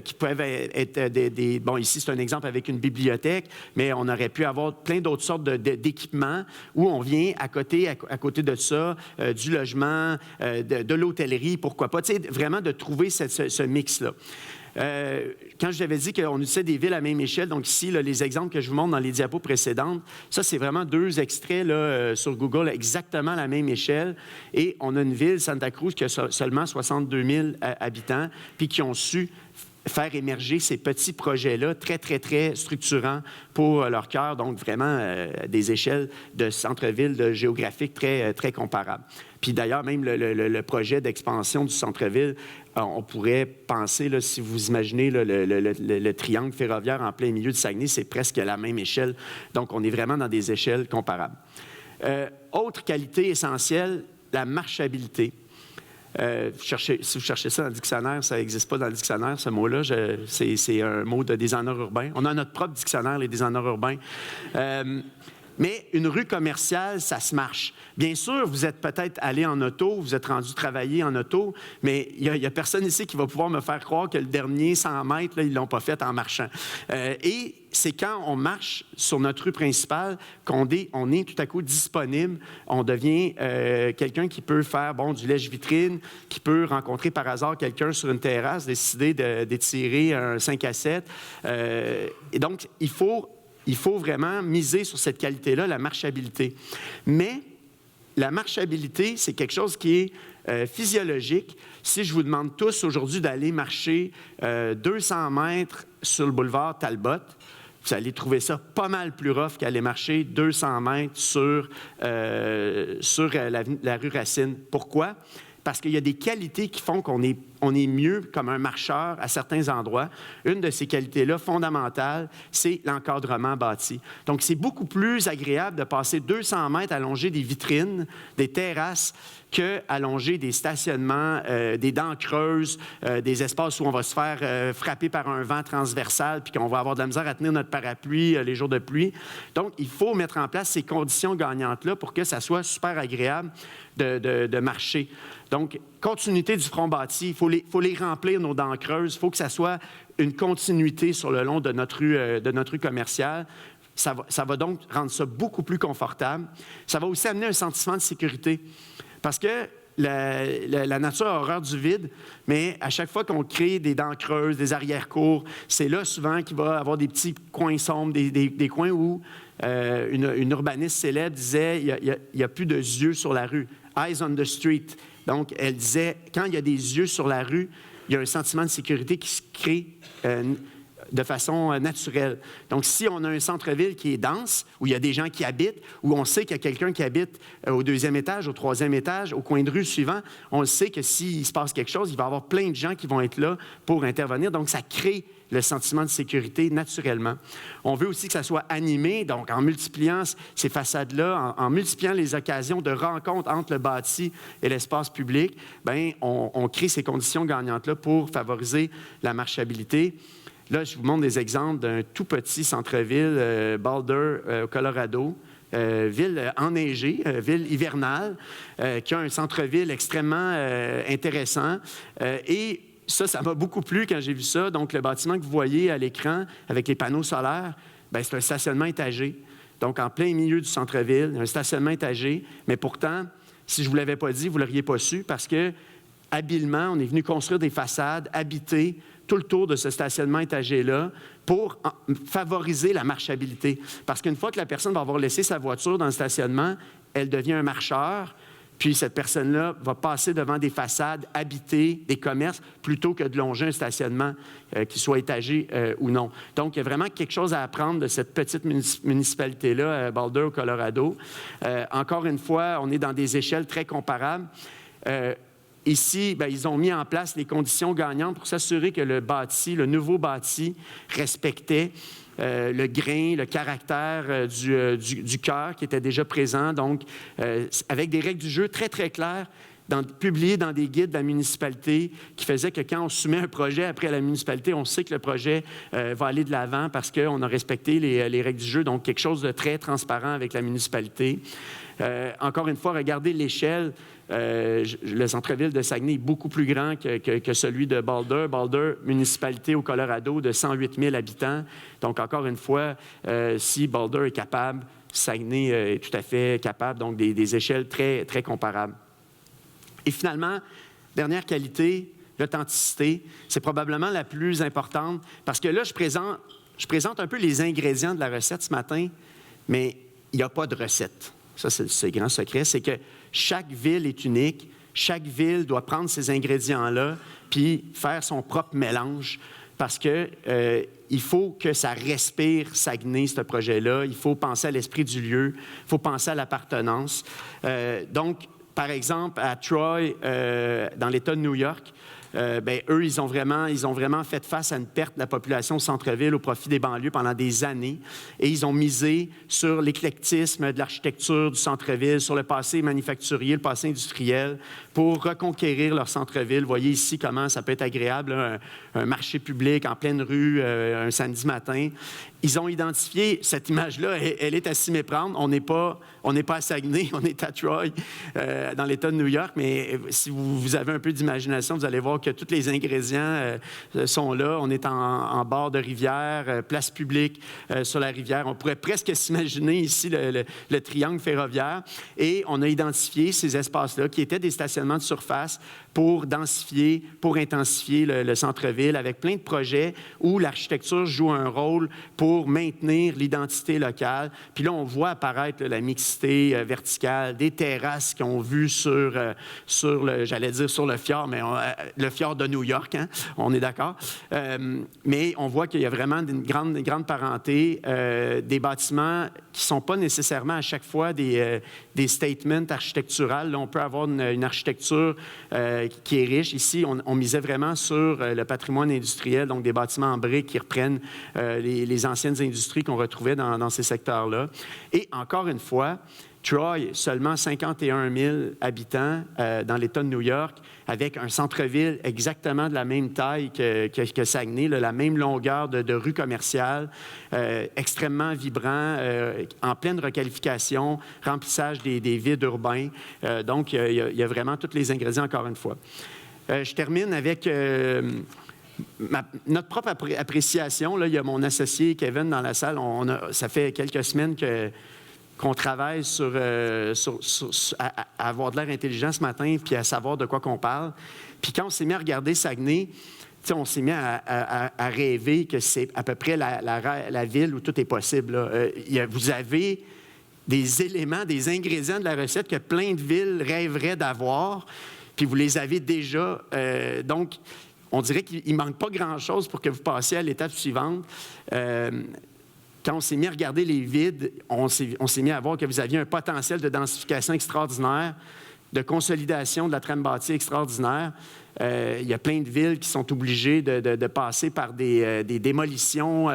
qui peuvent être bon, ici, c'est un exemple avec une bibliothèque, mais on aurait pu avoir plein d'autres sortes d'équipements où on vient à côté de ça, du logement, de l'hôtellerie, pourquoi pas, tu sais, vraiment de trouver ce mix-là. Quand je vous avais dit qu'on utilisait des villes à même échelle, donc ici, là, les exemples que je vous montre dans les diapos précédentes, ça, c'est vraiment 2 extraits là, sur Google, exactement à la même échelle. Et on a une ville, Santa Cruz, qui a seulement 62 000 habitants, puis qui ont su faire émerger ces petits projets-là, très, très, très structurants pour leur cœur, donc vraiment des échelles de centre-ville géographiques très, très comparables. Puis d'ailleurs, même le projet d'expansion du centre-ville, on pourrait penser, là, si vous imaginez là, le triangle ferroviaire en plein milieu de Saguenay, c'est presque la même échelle. Donc, on est vraiment dans des échelles comparables. Autre qualité essentielle, la marchabilité. Si vous cherchez ça dans le dictionnaire, ça n'existe pas dans le dictionnaire, ce mot-là. C'est un mot de designers urbains. On a notre propre dictionnaire, les designers urbains. Mais une rue commerciale, ça se marche. Bien sûr, vous êtes peut-être allé en auto, vous êtes rendu travailler en auto, mais il n'y a personne ici qui va pouvoir me faire croire que le dernier 100 mètres, là, ils ne l'ont pas fait en marchant. Et c'est quand on marche sur notre rue principale qu'on est tout à coup disponible. On devient quelqu'un qui peut faire du lèche-vitrine, qui peut rencontrer par hasard quelqu'un sur une terrasse, décider d'étirer un 5 à 7. Et donc, il faut vraiment miser sur cette qualité-là, la marchabilité. Mais la marchabilité, c'est quelque chose qui est physiologique. Si je vous demande tous aujourd'hui d'aller marcher 200 mètres sur le boulevard Talbot, vous allez trouver ça pas mal plus rough qu'aller marcher 200 mètres sur la rue Racine. Pourquoi? Parce qu'il y a des qualités qui font qu'on est mieux comme un marcheur à certains endroits. Une de ces qualités-là fondamentales, c'est l'encadrement bâti. Donc, c'est beaucoup plus agréable de passer 200 mètres à longer des vitrines, des terrasses, qu'allonger des stationnements, des dents creuses, des espaces où on va se faire frapper par un vent transversal puis qu'on va avoir de la misère à tenir notre parapluie les jours de pluie. Donc, il faut mettre en place ces conditions gagnantes-là pour que ça soit super agréable de marcher. Donc, continuité du front bâti, il faut les remplir, nos dents creuses. Il faut que ça soit une continuité sur le long de notre rue commerciale. Ça va donc rendre ça beaucoup plus confortable. Ça va aussi amener un sentiment de sécurité. Parce que la nature a horreur du vide, mais à chaque fois qu'on crée des dents creuses, des arrière-cours, c'est là souvent qu'il va y avoir des petits coins sombres, des coins où une urbaniste célèbre disait « il n'y a plus de yeux sur la rue ». « Eyes on the street ». Donc, elle disait, quand il y a des yeux sur la rue, il y a un sentiment de sécurité qui se crée de façon naturelle. Donc, si on a un centre-ville qui est dense, où il y a des gens qui habitent, où on sait qu'il y a quelqu'un qui habite au 2e étage, au 3e étage, au coin de rue suivant, on sait que s'il se passe quelque chose, il va y avoir plein de gens qui vont être là pour intervenir. Donc, ça crée le sentiment de sécurité naturellement. On veut aussi que ça soit animé, donc en multipliant ces façades-là, en multipliant les occasions de rencontre entre le bâti et l'espace public, bien, on crée ces conditions gagnantes-là pour favoriser la marchabilité. Là, je vous montre des exemples d'un tout petit centre-ville, Boulder, au Colorado, ville enneigée, ville hivernale, qui a un centre-ville extrêmement intéressant. Et ça m'a beaucoup plu quand j'ai vu ça. Donc, le bâtiment que vous voyez à l'écran avec les panneaux solaires, bien, c'est un stationnement étagé. Donc, en plein milieu du centre-ville, un stationnement étagé. Mais pourtant, si je ne vous l'avais pas dit, vous ne l'auriez pas su parce que, habilement, on est venu construire des façades habitées tout le tour de ce stationnement étagé-là pour favoriser la marchabilité. Parce qu'une fois que la personne va avoir laissé sa voiture dans le stationnement, elle devient un marcheur, puis cette personne-là va passer devant des façades habitées, des commerces, plutôt que de longer un stationnement, qu'il soit étagé ou non. Donc, il y a vraiment quelque chose à apprendre de cette petite municipalité-là, Boulder, au Colorado. Encore une fois, on est dans des échelles très comparables. Ici, bien, ils ont mis en place les conditions gagnantes pour s'assurer que le nouveau bâti respectait le grain, le caractère du cœur qui était déjà présent, donc avec des règles du jeu très, très claires, publiées dans des guides de la municipalité qui faisaient que quand on soumet un projet après à la municipalité, on sait que le projet va aller de l'avant parce qu'on a respecté les règles du jeu, donc quelque chose de très transparent avec la municipalité. Encore une fois, regardez l'échelle. Le centre-ville de Saguenay est beaucoup plus grand que celui de Boulder. Boulder, municipalité au Colorado de 108 000 habitants. Donc, encore une fois, si Boulder est capable, Saguenay est tout à fait capable. Donc, des échelles très, très comparables. Et finalement, dernière qualité, l'authenticité. C'est probablement la plus importante parce que là, je présente un peu les ingrédients de la recette ce matin, mais il n'y a pas de recette. Ça, c'est le grand secret, c'est que chaque ville est unique. Chaque ville doit prendre ces ingrédients-là puis faire son propre mélange parce que il faut que ça respire Saguenay, ce projet-là. Il faut penser à l'esprit du lieu. Il faut penser à l'appartenance. Donc, par exemple, à Troy, dans l'État de New York, bien, eux, ils ont vraiment fait face à une perte de la population au centre-ville au profit des banlieues pendant des années. Et ils ont misé sur l'éclectisme de l'architecture du centre-ville, sur le passé manufacturier, le passé industriel, pour reconquérir leur centre-ville. Vous voyez ici comment ça peut être agréable, là, un marché public en pleine rue, un samedi matin. Ils ont identifié cette image-là, elle est à s'y méprendre. On n'est pas à Saguenay, on est à Troy, dans l'État de New York, mais si vous avez un peu d'imagination, vous allez voir que tous les ingrédients sont là. On est en bord de rivière, place publique sur la rivière. On pourrait presque s'imaginer ici le triangle ferroviaire. Et on a identifié ces espaces-là qui étaient des stationnements de surface pour densifier, pour intensifier le centre-ville avec plein de projets où l'architecture joue un rôle pour maintenir l'identité locale. Puis là, on voit apparaître la mixité verticale, des terrasses qu'on a vues sur le fjord, mais le fjord de New York, hein? On est d'accord. Mais on voit qu'il y a vraiment une grande parenté, des bâtiments qui ne sont pas nécessairement à chaque fois des statements architecturales. Là, on peut avoir une architecture qui est riche. Ici, on misait vraiment sur le patrimoine industriel, donc des bâtiments en briques qui reprennent les anciennes industries qu'on retrouvait dans ces secteurs-là. Et encore une fois, Troy, seulement 51 000 habitants dans l'État de New York, avec un centre-ville exactement de la même taille que Saguenay, là, la même longueur de rue commerciale, extrêmement vibrant, en pleine requalification, remplissage des vides urbains. Donc, il y a vraiment tous les ingrédients, encore une fois. Je termine avec notre propre appréciation. Là, il y a mon associé Kevin dans la salle. Ça fait quelques semaines qu'on travaille à avoir de l'air intelligent ce matin puis à savoir de quoi qu'on parle. Puis quand on s'est mis à regarder Saguenay, on s'est mis à rêver que c'est à peu près la ville où tout est possible. Là. Vous avez des éléments, des ingrédients de la recette que plein de villes rêveraient d'avoir, puis vous les avez déjà. Donc, on dirait qu'il ne manque pas grand-chose pour que vous passiez à l'étape suivante. Quand on s'est mis à regarder les vides, on s'est mis à voir que vous aviez un potentiel de densification extraordinaire, de consolidation de la trame bâtie extraordinaire. Il y a plein de villes qui sont obligées de passer par des démolitions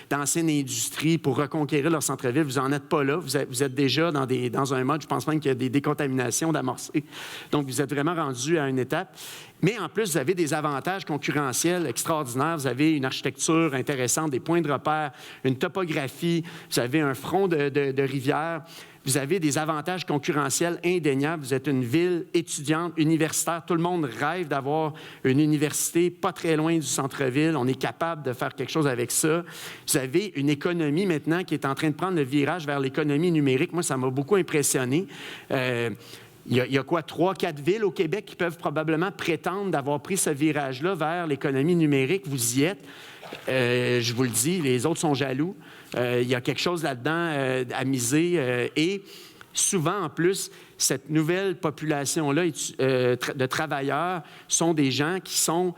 d'anciennes industries pour reconquérir leur centre-ville. Vous n'en êtes pas là. Vous êtes déjà dans un mode, je pense même qu'il y a des décontaminations d'amorcer. Donc, vous êtes vraiment rendu à une étape. Mais en plus, vous avez des avantages concurrentiels extraordinaires. Vous avez une architecture intéressante, des points de repère, une topographie, vous avez un front de rivière. Vous avez des avantages concurrentiels indéniables. Vous êtes une ville étudiante, universitaire. Tout le monde rêve d'avoir une université pas très loin du centre-ville. On est capable de faire quelque chose avec ça. Vous avez une économie maintenant qui est en train de prendre le virage vers l'économie numérique. Moi, ça m'a beaucoup impressionné. Il y a quoi, 3-4 villes au Québec qui peuvent probablement prétendre d'avoir pris ce virage-là vers l'économie numérique. Vous y êtes. Je vous le dis, les autres sont jaloux. Il y a quelque chose là-dedans à miser. Et souvent, en plus, cette nouvelle population-là de travailleurs sont des gens qui sont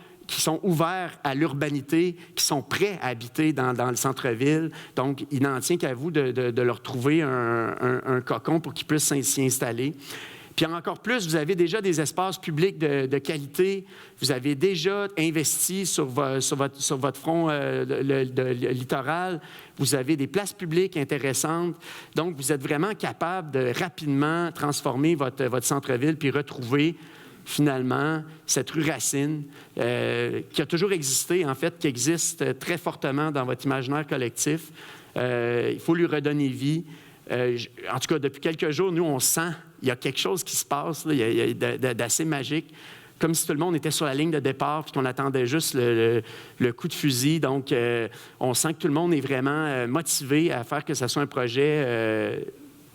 ouverts à l'urbanité, qui sont prêts à habiter dans le centre-ville. Donc, il n'en tient qu'à vous de leur trouver un cocon pour qu'ils puissent s'y installer. Puis encore plus, vous avez déjà des espaces publics de qualité. Vous avez déjà investi sur votre front littoral. Vous avez des places publiques intéressantes. Donc, vous êtes vraiment capable de rapidement transformer votre centre-ville puis retrouver finalement cette rue Racine qui a toujours existé, en fait, qui existe très fortement dans votre imaginaire collectif. Il faut lui redonner vie. En tout cas, depuis quelques jours, nous, on sent qu'il y a quelque chose qui se passe, là, il y a d'assez magique, comme si tout le monde était sur la ligne de départ puis qu'on attendait juste le coup de fusil. Donc, on sent que tout le monde est vraiment motivé à faire que ce soit un projet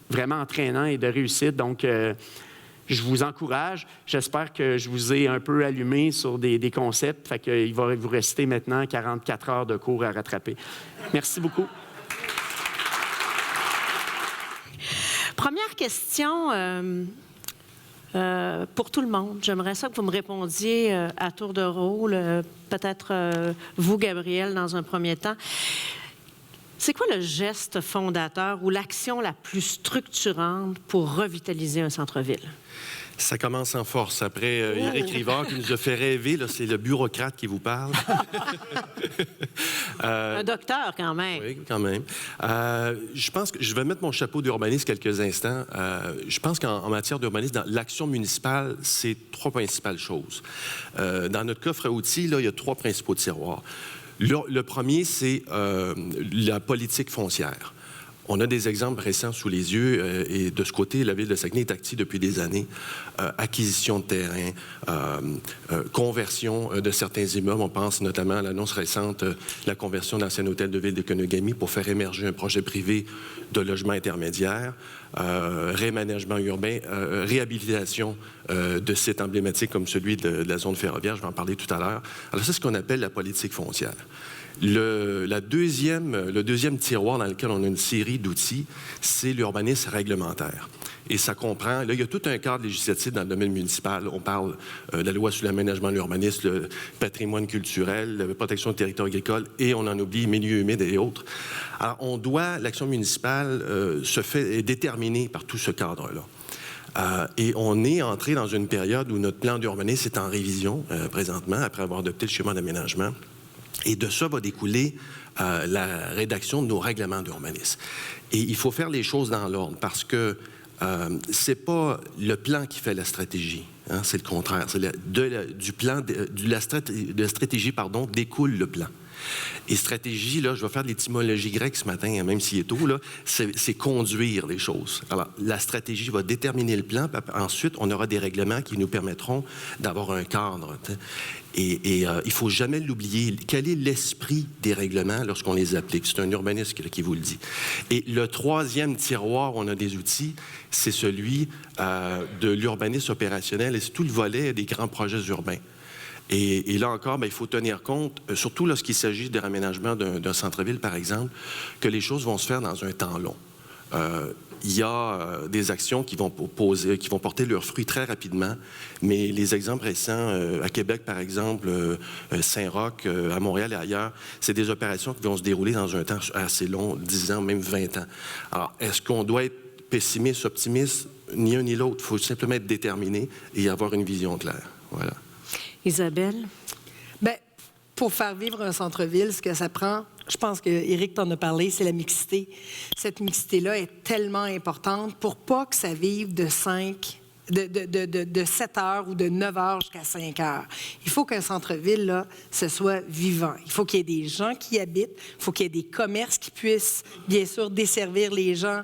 vraiment entraînant et de réussite. Donc, je vous encourage. J'espère que je vous ai un peu allumé sur des concepts. Fait qu'il va vous rester maintenant 44 heures de cours à rattraper. Merci beaucoup. Première question pour tout le monde. J'aimerais ça que vous me répondiez à tour de rôle. Peut-être vous, Gabriel, dans un premier temps. C'est quoi le geste fondateur ou l'action la plus structurante pour revitaliser un centre-ville? Ça commence en force. Après Éric Rivard qui nous a fait rêver, là, c'est le bureaucrate qui vous parle. Un docteur, quand même. Oui, quand même. Je pense que je vais mettre mon chapeau d'urbaniste quelques instants. Je pense qu'en matière d'urbanisme, dans l'action municipale, c'est 3 principales choses. Dans notre coffre à outils, là, il y a 3 principaux tiroirs. Le premier, c'est la politique foncière. On a des exemples récents sous les yeux et de ce côté, la Ville de Saguenay est active depuis des années. Acquisition de terrain, conversion de certains immeubles. On pense notamment à l'annonce récente de la conversion d'ancien hôtel de ville de Kenegami pour faire émerger un projet privé de logement intermédiaire, réaménagement urbain, réhabilitation de sites emblématiques comme celui de la zone ferroviaire. Je vais en parler tout à l'heure. Alors, c'est ce qu'on appelle la politique foncière. Le deuxième tiroir dans lequel on a une série d'outils, c'est l'urbanisme réglementaire. Et ça comprend, là, il y a tout un cadre législatif dans le domaine municipal. On parle de la loi sur l'aménagement de l'urbanisme, le patrimoine culturel, la protection du territoire agricole, et on en oublie milieu humide et autres. Alors, l'action municipale est déterminée par tout ce cadre-là. Et on est entré dans une période où notre plan d'urbanisme est en révision présentement, après avoir adopté le schéma d'aménagement. Et de ça va découler la rédaction de nos règlements d'urbanisme. Et il faut faire les choses dans l'ordre parce que c'est pas le plan qui fait la stratégie. Hein, c'est le contraire. C'est de la stratégie, découle le plan. Et stratégie, là, je vais faire de l'étymologie grecque ce matin, même s'il est tôt, là, c'est conduire les choses. Alors, la stratégie va déterminer le plan, puis ensuite, on aura des règlements qui nous permettront d'avoir un cadre. Et il ne faut jamais l'oublier. Quel est l'esprit des règlements lorsqu'on les applique? C'est un urbaniste qui vous le dit. Et le troisième tiroir où on a des outils, c'est celui de l'urbanisme opérationnel et c'est tout le volet des grands projets urbains. Et là encore, il faut tenir compte, surtout lorsqu'il s'agit de raménagement d'un centre-ville, par exemple, que les choses vont se faire dans un temps long. il y a des actions qui vont porter leurs fruits très rapidement, mais les exemples récents, à Québec, par exemple, Saint-Roch, à Montréal et ailleurs, c'est des opérations qui vont se dérouler dans un temps assez long, 10 ans, même 20 ans. Alors, est-ce qu'on doit être pessimiste, optimiste? Ni un ni l'autre. Il faut simplement être déterminé et avoir une vision claire. Voilà. Isabelle? Bien, pour faire vivre un centre-ville, ce que ça prend, je pense que Éric t'en a parlé, c'est la mixité. Cette mixité-là est tellement importante pour pas que ça vive de 7 heures ou de 9 heures jusqu'à 5 heures. Il faut qu'un centre-ville, là, ce soit vivant. Il faut qu'il y ait des gens qui y habitent. Il faut qu'il y ait des commerces qui puissent, bien sûr, desservir les gens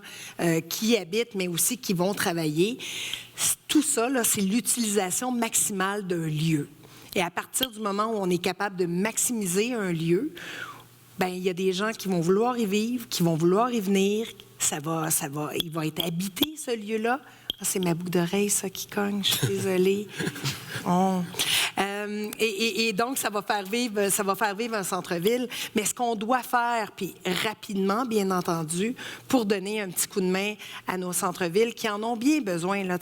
qui y habitent, mais aussi qui vont travailler. Tout ça, là, c'est l'utilisation maximale d'un lieu. Et à partir du moment où on est capable de maximiser un lieu, bien, il y a des gens qui vont vouloir y vivre, qui vont vouloir y venir. Il va être habité, ce lieu-là. Ah, c'est ma boucle d'oreille, ça, qui cogne. Je suis désolée. Et donc, ça va faire vivre un centre-ville. Mais ce qu'on doit faire, puis rapidement, bien entendu, pour donner un petit coup de main à nos centres-villes qui en ont bien besoin. Là.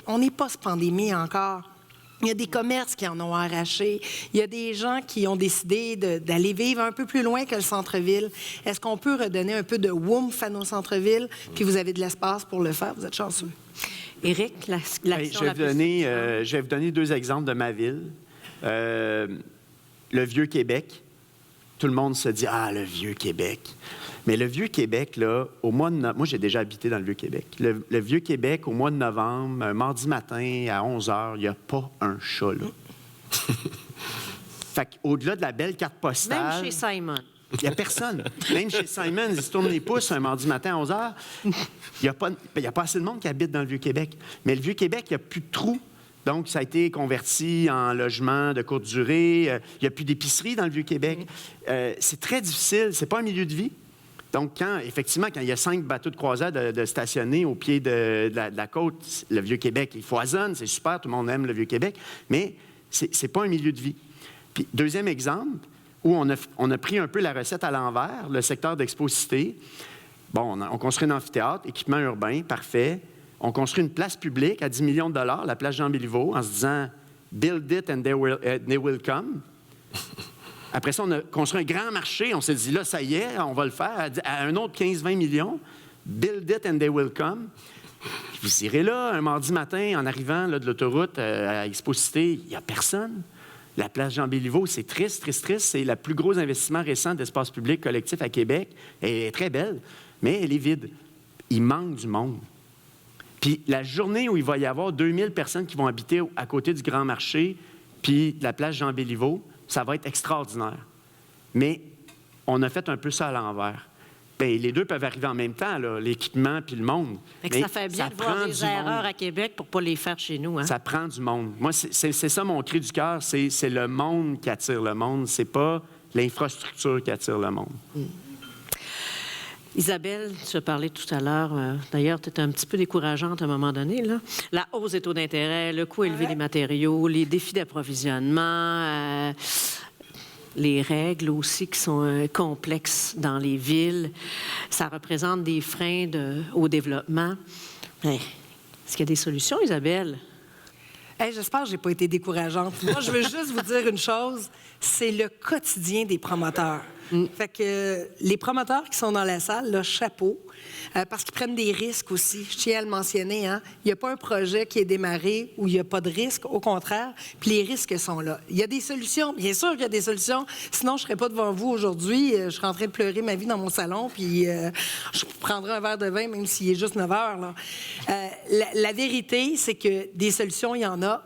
On n'est pas cette pandémie encore. Il y a des commerces qui en ont arraché. Il y a des gens qui ont décidé d'aller vivre un peu plus loin que le centre-ville. Est-ce qu'on peut redonner un peu de woomph à nos centres-villes? Puis vous avez de l'espace pour le faire. Vous êtes chanceux. Éric, l'action je vais vous donner 2 exemples de ma ville. Le Vieux-Québec. Tout le monde se dit « Ah, le Vieux-Québec ». Mais le Vieux-Québec, là, au mois de novembre... Moi, j'ai déjà habité dans le Vieux-Québec. Le Vieux-Québec, au mois de novembre, un mardi matin à 11 h, il n'y a pas un chat, là. Fait qu'au-delà de la belle carte postale... Même chez Simon. Il n'y a personne. Même chez Simon, ils se tournent les pouces un mardi matin à 11 h. Il n'y a pas assez de monde qui habite dans le Vieux-Québec. Mais le Vieux-Québec, il n'y a plus de trous. Donc, ça a été converti en logement de courte durée. Il n'y a plus d'épicerie dans le Vieux-Québec. C'est très difficile. C'est pas un milieu de vie. Donc, quand il y a 5 bateaux de croisière de stationnés au pied de la côte, le Vieux-Québec, il foisonne, c'est super, tout le monde aime le Vieux-Québec, mais c'est pas un milieu de vie. Puis, deuxième exemple, où on a pris un peu la recette à l'envers, le secteur d'Expo-Cité. Bon, on construit un amphithéâtre, équipement urbain, parfait. On construit une place publique à 10 millions de dollars, la place Jean-Béliveau, en se disant « Build it and they will come ». Après ça, on a construit un grand marché. On s'est dit, là, ça y est, on va le faire à un autre 15-20 millions. Build it and they will come. Vous irez là, un mardi matin, en arrivant là, de l'autoroute à Expo-Cité, il n'y a personne. La place Jean-Béliveau, c'est triste, triste, triste. C'est le plus gros investissement récent d'espace public collectif à Québec. Elle est très belle, mais elle est vide. Il manque du monde. Puis la journée où il va y avoir 2000 personnes qui vont habiter à côté du Grand Marché puis de la place Jean-Béliveau, ça va être extraordinaire. Mais on a fait un peu ça à l'envers. Bien, les deux peuvent arriver en même temps, là, l'équipement puis le monde. Mais ça fait bien de voir des erreurs à Québec pour ne pas les faire chez nous. Hein? Ça prend du monde. Moi, c'est ça mon cri du cœur, c'est le monde qui attire le monde, c'est pas l'infrastructure qui attire le monde. Isabelle, tu as parlé tout à l'heure, d'ailleurs, tu étais un petit peu décourageante à un moment donné, là. La hausse des taux d'intérêt, le coût élevé des matériaux, les défis d'approvisionnement, les règles aussi qui sont complexes dans les villes. Ça représente des freins au développement. Mais, est-ce qu'il y a des solutions, Isabelle? Hey, j'espère que je n'ai pas été décourageante. Moi, je veux juste vous dire une chose, c'est le quotidien des promoteurs. Fait que les promoteurs qui sont dans la salle, là, chapeau, parce qu'ils prennent des risques aussi. Je tiens à le mentionner, hein? Il n'y a pas un projet qui est démarré où il n'y a pas de risque, au contraire, puis les risques sont là. Il y a des solutions, bien sûr qu'il y a des solutions, sinon je ne serais pas devant vous aujourd'hui, je serais en train de pleurer ma vie dans mon salon, puis je prendrais un verre de vin même s'il est juste 9 heures. Là. La vérité, c'est que des solutions, il y en a.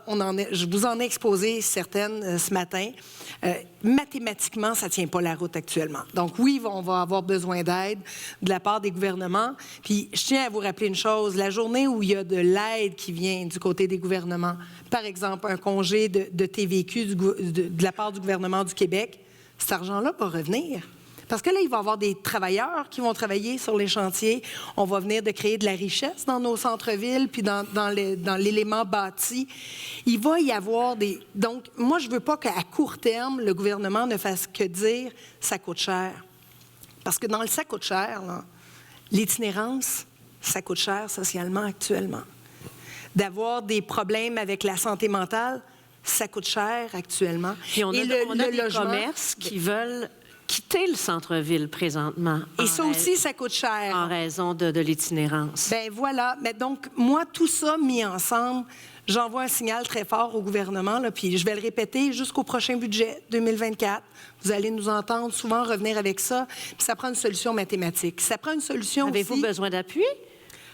Je vous en ai exposé certaines ce matin. Mathématiquement, ça ne tient pas la route actuellement. Donc oui, on va avoir besoin d'aide de la part des gouvernements. Puis je tiens à vous rappeler une chose, la journée où il y a de l'aide qui vient du côté des gouvernements, par exemple un congé de TVQ de la part du gouvernement du Québec, cet argent-là va revenir. Parce que là, il va y avoir des travailleurs qui vont travailler sur les chantiers. On va venir de créer de la richesse dans nos centres-villes, puis dans l'élément bâti. Il va y avoir des... Donc, moi, je ne veux pas qu'à court terme, le gouvernement ne fasse que dire « ça coûte cher ». Parce que dans le « ça coûte cher », là, l'itinérance, ça coûte cher socialement actuellement. D'avoir des problèmes avec la santé mentale, ça coûte cher actuellement. Puis on a, Et on a des logement, commerces qui veulent quitter le centre-ville présentement. et ça aussi, ça coûte cher. En raison de l'itinérance. Ben voilà. Mais donc, moi, tout ça mis ensemble, j'envoie un signal très fort au gouvernement, là, puis je vais le répéter jusqu'au prochain budget 2024. Vous allez nous entendre souvent revenir avec ça. Puis ça prend une solution mathématique. Ça prend une solution Avez-vous aussi... besoin d'appui?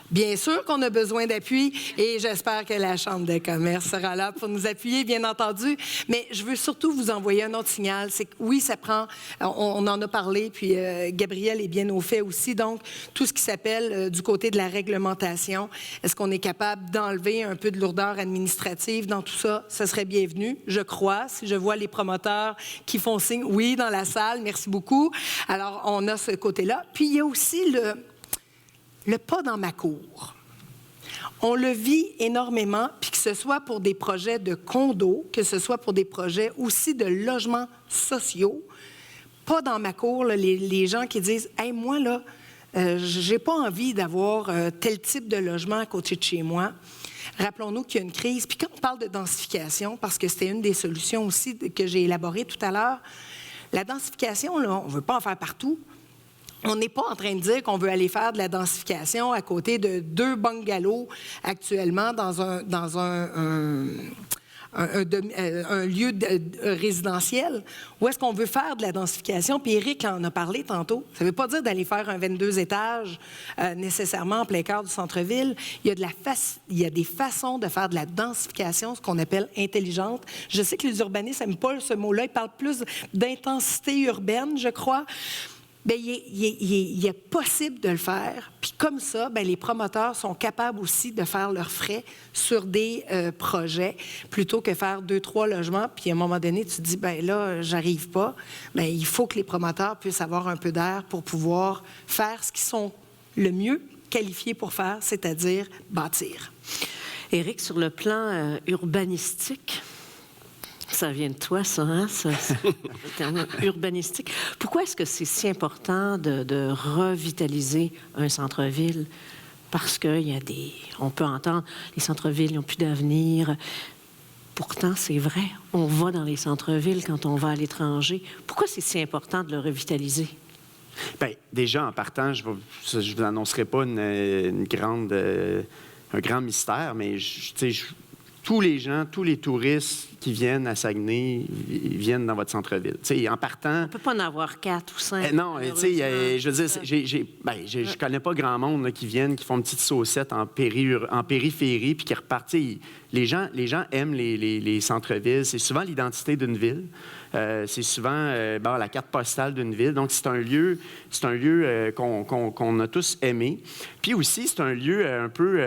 Bien sûr qu'on a besoin d'appui et j'espère que la Chambre de commerce sera là pour nous appuyer, bien entendu. Mais je veux surtout vous envoyer un autre signal. C'est que oui, ça prend... On en a parlé, puis Gabriel est bien au fait aussi. Donc, tout ce qui s'appelle du côté de la réglementation, est-ce qu'on est capable d'enlever un peu de lourdeur administrative dans tout ça? Ça serait bienvenu, je crois. Si je vois les promoteurs qui font signe, oui, dans la salle, merci beaucoup. Alors, on a ce côté-là. Puis, il y a aussi le pas dans ma cour. On le vit énormément, puis que ce soit pour des projets de condos, que ce soit pour des projets aussi de logements sociaux, pas dans ma cour, là, les gens qui disent « Hey, moi, là, j'ai pas envie d'avoir tel type de logement à côté de chez moi. » Rappelons-nous qu'il y a une crise. Puis quand on parle de densification, parce que c'était une des solutions aussi que j'ai élaborées tout à l'heure, la densification, là, on ne veut pas en faire partout. On n'est pas en train de dire qu'on veut aller faire de la densification à côté de 2 bungalows actuellement dans un lieu résidentiel. Où est-ce qu'on veut faire de la densification? Puis Éric en a parlé tantôt. Ça ne veut pas dire d'aller faire un 22 étages nécessairement en plein cœur du centre-ville. Il y a des façons de faire de la densification, ce qu'on appelle intelligente. Je sais que les urbanistes n'aiment pas ce mot-là. Ils parlent plus d'intensité urbaine, je crois. Bien, il est possible de le faire. Puis comme ça, bien, les promoteurs sont capables aussi de faire leurs frais sur des projets plutôt que faire 2-3 logements. Puis à un moment donné, tu te dis, bien là, j'arrive pas. Bien, il faut que les promoteurs puissent avoir un peu d'air pour pouvoir faire ce qu'ils sont le mieux qualifiés pour faire, c'est-à-dire bâtir. Éric, sur le plan urbanistique, ça vient de toi, ça, hein? Le terme urbanistique. Pourquoi est-ce que c'est si important de revitaliser un centre-ville? Parce qu'il y a on peut entendre, les centres-villes n'ont plus d'avenir. Pourtant, c'est vrai, on va dans les centres-villes quand on va à l'étranger. Pourquoi c'est si important de le revitaliser? Bien, déjà, en partant, je ne vous annoncerai pas un grand mystère, mais tous les gens, tous les touristes qui viennent à Saguenay, ils viennent dans votre centre-ville. T'sais, en partant... On ne peut pas en avoir 4 ou 5. Non, je veux dire, je connais pas grand monde là, qui viennent, qui font une petite saucette en périphérie, puis qui repartent. Les gens aiment les centres-villes. C'est souvent l'identité d'une ville. C'est souvent la carte postale d'une ville. Donc, c'est un lieu qu'on a tous aimé. Puis aussi, c'est un lieu un peu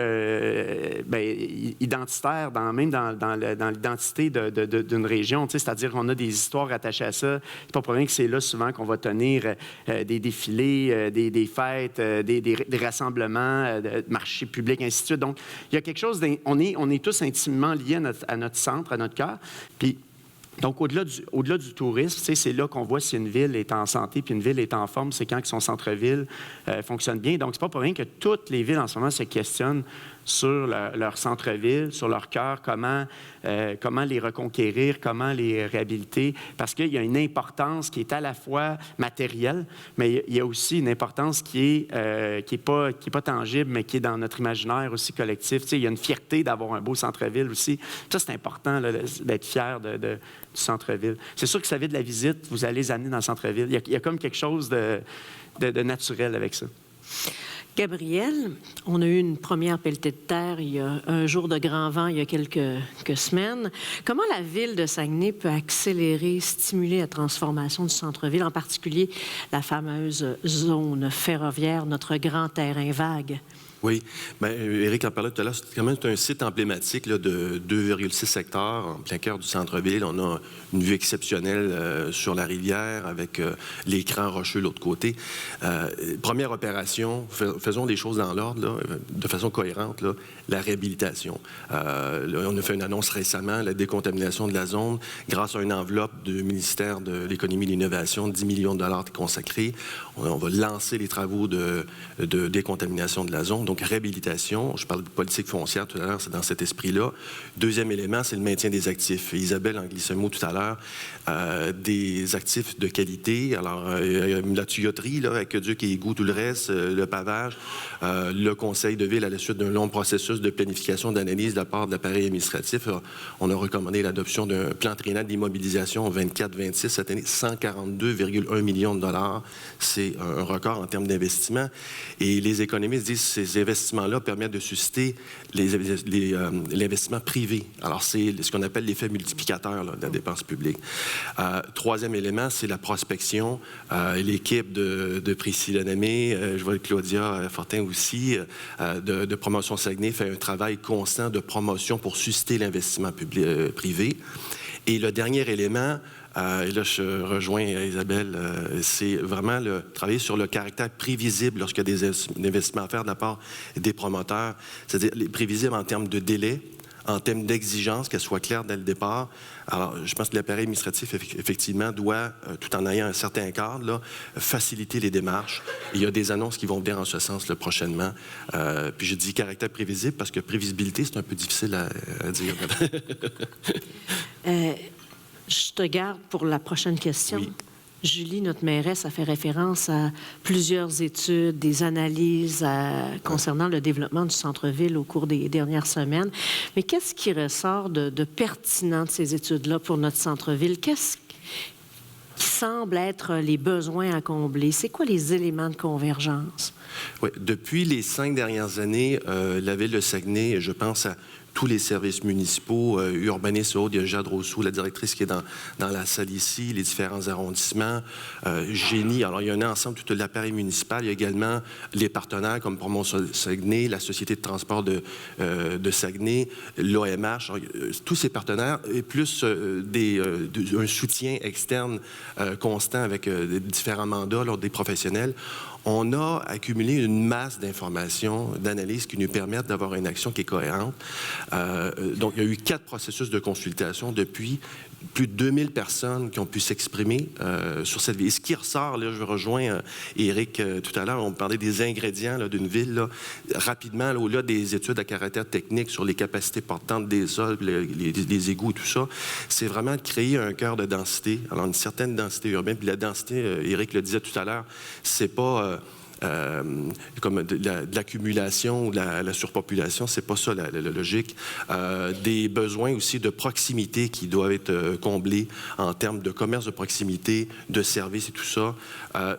identitaire, même dans l'identité d'une région. C'est-à-dire qu'on a des histoires attachées à ça. C'est pas pour rien que c'est là souvent qu'on va tenir des défilés, des fêtes, des rassemblements, marchés publics, ainsi de suite. Donc, il y a quelque chose... On est tous intimement liés à notre centre, à notre cœur. Puis, donc, au-delà du tourisme, c'est là qu'on voit si une ville est en santé puis une ville est en forme, c'est quand son centre-ville fonctionne bien. Donc, c'est pas pour rien que toutes les villes en ce moment se questionnent sur leur centre-ville, sur leur cœur, comment les reconquérir, comment les réhabiliter, parce qu'il y a une importance qui est à la fois matérielle, mais il y a aussi une importance qui est pas tangible, mais qui est dans notre imaginaire aussi collectif. Il y a une fierté d'avoir un beau centre-ville aussi. Ça, c'est important là, d'être fier du centre-ville. C'est sûr que ça vide la visite, vous allez les amener dans le centre-ville. Il y a comme quelque chose de naturel avec ça. Gabriel, on a eu une première pelletée de terre il y a un jour de grand vent il y a quelques semaines. Comment la ville de Saguenay peut accélérer, stimuler la transformation du centre-ville, en particulier la fameuse zone ferroviaire, notre grand terrain vague? Oui. Bien, Éric en parlait tout à l'heure. C'est quand même un site emblématique là, de 2,6 hectares en plein cœur du centre-ville. On a une vue exceptionnelle sur la rivière avec l'écran rocheux de l'autre côté. Première opération, faisons les choses dans l'ordre, là, de façon cohérente, là, la réhabilitation. On a fait une annonce récemment, la décontamination de la zone, grâce à une enveloppe du ministère de l'Économie et de l'Innovation, 10 millions de dollars consacrés. On va lancer les travaux de décontamination de la zone. donc réhabilitation. Je parle de politique foncière tout à l'heure, c'est dans cet esprit-là. Deuxième élément, c'est le maintien des actifs. Isabelle en glissait un mot tout à l'heure, des actifs de qualité. Alors, la tuyauterie, là, aqueduc et égout, tout le reste, le pavage, le conseil de ville, à la suite d'un long processus de planification, d'analyse de la part de l'appareil administratif, on a recommandé l'adoption d'un plan triennal d'immobilisation 24-26 cette année, 142,1 millions de dollars. C'est un record en termes d'investissement. Et les économistes disent que ces investissements-là permettent de susciter l'investissement privé. Alors, c'est ce qu'on appelle l'effet multiplicateur là, de la dépense publique. Troisième élément, c'est la prospection. L'équipe de Priscilla Namé, je vois Claudia Fortin aussi, de Promotion Saguenay fait un travail constant de promotion pour susciter l'investissement privé. Et le dernier élément, et là je rejoins Isabelle, c'est vraiment travailler sur le caractère prévisible lorsqu'il y a des investissements à faire de la part des promoteurs, c'est-à-dire prévisible en termes de délai, en termes d'exigence, qu'elle soit claire dès le départ. Alors, je pense que l'appareil administratif, effectivement, doit, tout en ayant un certain cadre, là, faciliter les démarches. Il y a des annonces qui vont venir en ce sens là, prochainement. Puis je dis caractère prévisible parce que prévisibilité, c'est un peu difficile à dire. Je te garde pour la prochaine question. Oui. Julie, notre mairesse, a fait référence à plusieurs études, des analyses concernant le développement du centre-ville au cours des dernières semaines. Mais qu'est-ce qui ressort de pertinent de ces études-là pour notre centre-ville? Qu'est-ce qui semble être les besoins à combler? C'est quoi les éléments de convergence? Oui, depuis les 5 dernières années, la Ville de Saguenay, je pense à tous les services municipaux, urbanistes, il y a Jade Rousseau, la directrice qui est dans la salle ici, les différents arrondissements, Génie. Alors, il y a un ensemble, tout l'appareil municipal. Il y a également les partenaires comme Promotion Saguenay, la Société de transport de Saguenay, l'OMH. Tous ces partenaires, et plus un soutien externe constant avec différents mandats lors des professionnels. On a accumulé une masse d'informations, d'analyses qui nous permettent d'avoir une action qui est cohérente. Donc, il y a eu 4 processus de consultation depuis, plus de 2000 personnes qui ont pu s'exprimer sur cette ville. Et ce qui ressort, là, je rejoins Éric tout à l'heure, on parlait des ingrédients là, d'une ville. Là, rapidement, là, au-delà des études à caractère technique sur les capacités portantes des sols, les égouts et tout ça, c'est vraiment de créer un cœur de densité. Alors, une certaine densité urbaine. Puis la densité, Éric le disait tout à l'heure, c'est pas... comme de l'accumulation ou de la surpopulation, c'est pas ça la logique. Des besoins aussi de proximité qui doivent être comblés en termes de commerce de proximité, de services et tout ça.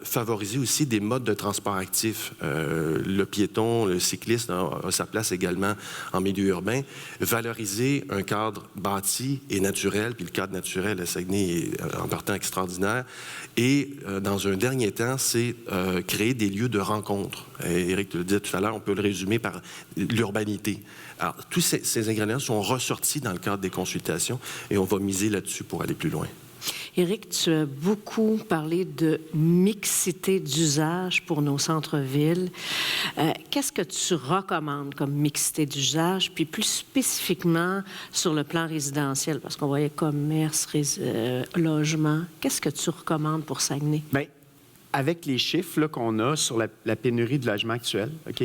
Favoriser aussi des modes de transport actifs. Le piéton, le cycliste a sa place également en milieu urbain. Valoriser un cadre bâti et naturel, puis le cadre naturel à Saguenay est en partant extraordinaire. Et dans un dernier temps, c'est créer des lieux de rencontre. Éric le disait tout à l'heure, on peut le résumer par l'urbanité. Alors, tous ces ingrédients sont ressortis dans le cadre des consultations et on va miser là-dessus pour aller plus loin. Éric, tu as beaucoup parlé de mixité d'usage pour nos centres-villes. Qu'est-ce que tu recommandes comme mixité d'usage, puis plus spécifiquement sur le plan résidentiel, parce qu'on voyait commerce, logement. Qu'est-ce que tu recommandes pour Saguenay? Bien, avec les chiffres là, qu'on a sur la pénurie de logements actuelle, OK?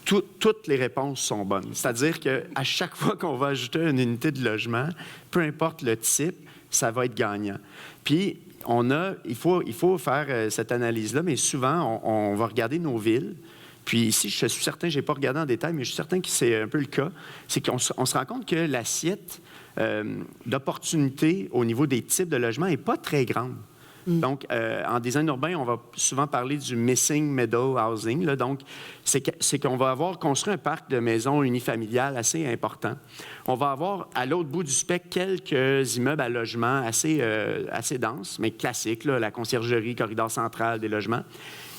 Toutes les réponses sont bonnes. C'est-à-dire qu'à chaque fois qu'on va ajouter une unité de logement, peu importe le type, ça va être gagnant. Puis, il faut faire cette analyse-là, mais souvent, on va regarder nos villes. Puis ici, je suis certain, je n'ai pas regardé en détail, mais je suis certain que c'est un peu le cas. C'est qu'on se rend compte que l'assiette d'opportunités au niveau des types de logements n'est pas très grande. Donc, en design urbain, on va souvent parler du missing middle housing. Là. Donc, c'est qu'on va avoir construit un parc de maisons unifamiliales assez important. On va avoir, à l'autre bout du spectre, quelques immeubles à logement assez denses, mais classiques, là, la conciergerie, corridor central, des logements.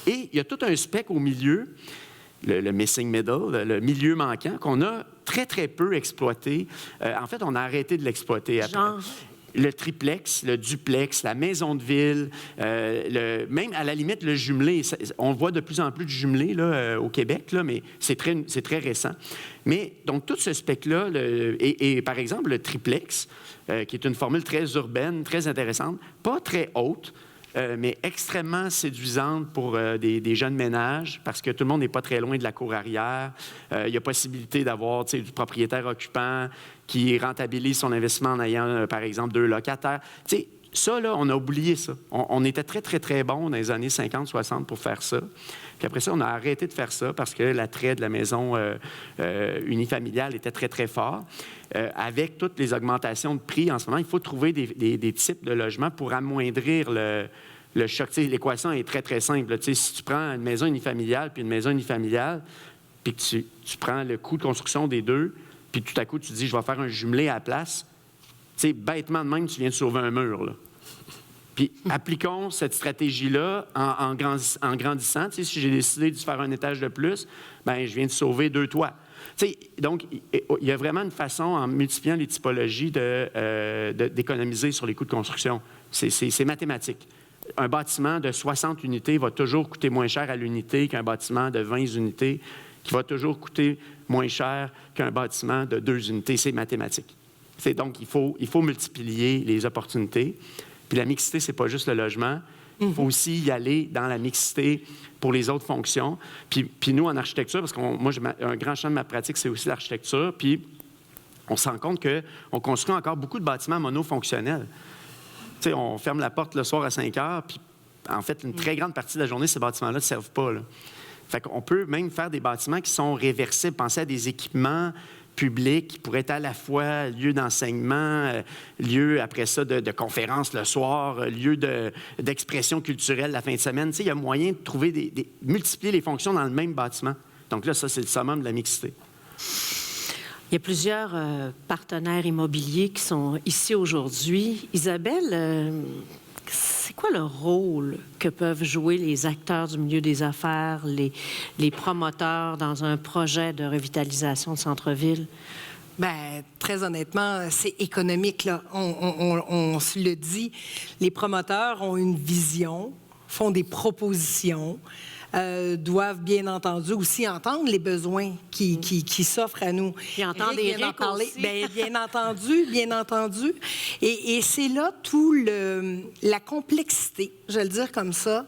Et il y a tout un spectre au milieu, le missing middle, le milieu manquant, qu'on a très, très peu exploité. En fait, on a arrêté de l'exploiter après. Genre? Le triplex, le duplex, la maison de ville, même à la limite le jumelé. On voit de plus en plus de jumelés là, au Québec, là, mais c'est très récent. Mais donc tout ce spectre-là, et par exemple le triplex, qui est une formule très urbaine, très intéressante, pas très haute, mais extrêmement séduisante pour des jeunes ménages parce que tout le monde n'est pas très loin de la cour arrière. Il y a possibilité d'avoir du propriétaire occupant qui rentabilise son investissement en ayant, par exemple, 2 locataires. Ça, là, on a oublié ça. On était très, très, très bons dans les années 50-60 pour faire ça. Puis après ça, on a arrêté de faire ça parce que l'attrait de la maison unifamiliale était très, très fort. Avec toutes les augmentations de prix en ce moment, il faut trouver des types de logements pour amoindrir le choc. L'équation est très, très simple. Si tu prends une maison unifamiliale puis une maison unifamiliale, puis que tu prends le coût de construction des deux, puis tout à coup, tu dis, je vais faire un jumelé à la place, bêtement de même, tu viens de sauver un mur, là. Puis appliquons cette stratégie-là en grandissant. Si j'ai décidé de faire un étage de plus, bien, je viens de sauver 2 toits. Donc, il y a vraiment une façon, en multipliant les typologies, d'économiser sur les coûts de construction. C'est mathématique. Un bâtiment de 60 unités va toujours coûter moins cher à l'unité qu'un bâtiment de 20 unités, qui va toujours coûter moins cher qu'un bâtiment de 2 unités. C'est mathématique. Donc, il faut multiplier les opportunités. Puis la mixité, ce n'est pas juste le logement. Il faut aussi y aller dans la mixité pour les autres fonctions. Puis nous, en architecture, parce que moi, un grand champ de ma pratique, c'est aussi l'architecture, puis on se rend compte qu'on construit encore beaucoup de bâtiments monofonctionnels. On ferme la porte le soir à 5 heures, puis en fait, une très grande partie de la journée, ces bâtiments-là ne servent pas. Là. Fait qu'on peut même faire des bâtiments qui sont réversibles. Pensez à des équipements public qui pourrait être à la fois lieu d'enseignement, lieu après ça de conférences le soir, lieu d'expression culturelle la fin de semaine. Il y a moyen de trouver multiplier les fonctions dans le même bâtiment. Donc là, ça, c'est le summum de la mixité. Il y a plusieurs partenaires immobiliers qui sont ici aujourd'hui. Isabelle, c'est quoi le rôle que peuvent jouer les acteurs du milieu des affaires, les promoteurs dans un projet de revitalisation de centre-ville? Bien, très honnêtement, c'est économique, là. On se le dit. Les promoteurs ont une vision, font des propositions, doivent bien entendu aussi entendre les besoins qui s'offrent à nous. Puis entendre Éric aussi. Bien entendu. Et c'est là tout la complexité, je vais le dire comme ça,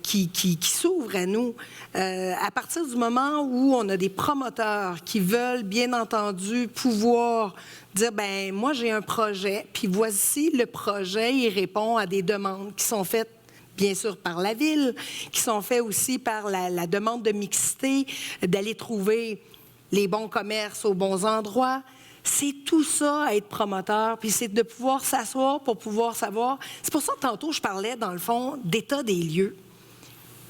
qui s'ouvre à nous. À partir du moment où on a des promoteurs qui veulent, bien entendu, pouvoir dire, ben moi, j'ai un projet, puis voici le projet, il répond à des demandes qui sont faites bien sûr par la Ville, qui sont faits aussi par la demande de mixité, d'aller trouver les bons commerces aux bons endroits. C'est tout ça, être promoteur, puis c'est de pouvoir s'asseoir pour pouvoir savoir. C'est pour ça que tantôt, je parlais, dans le fond, d'état des lieux.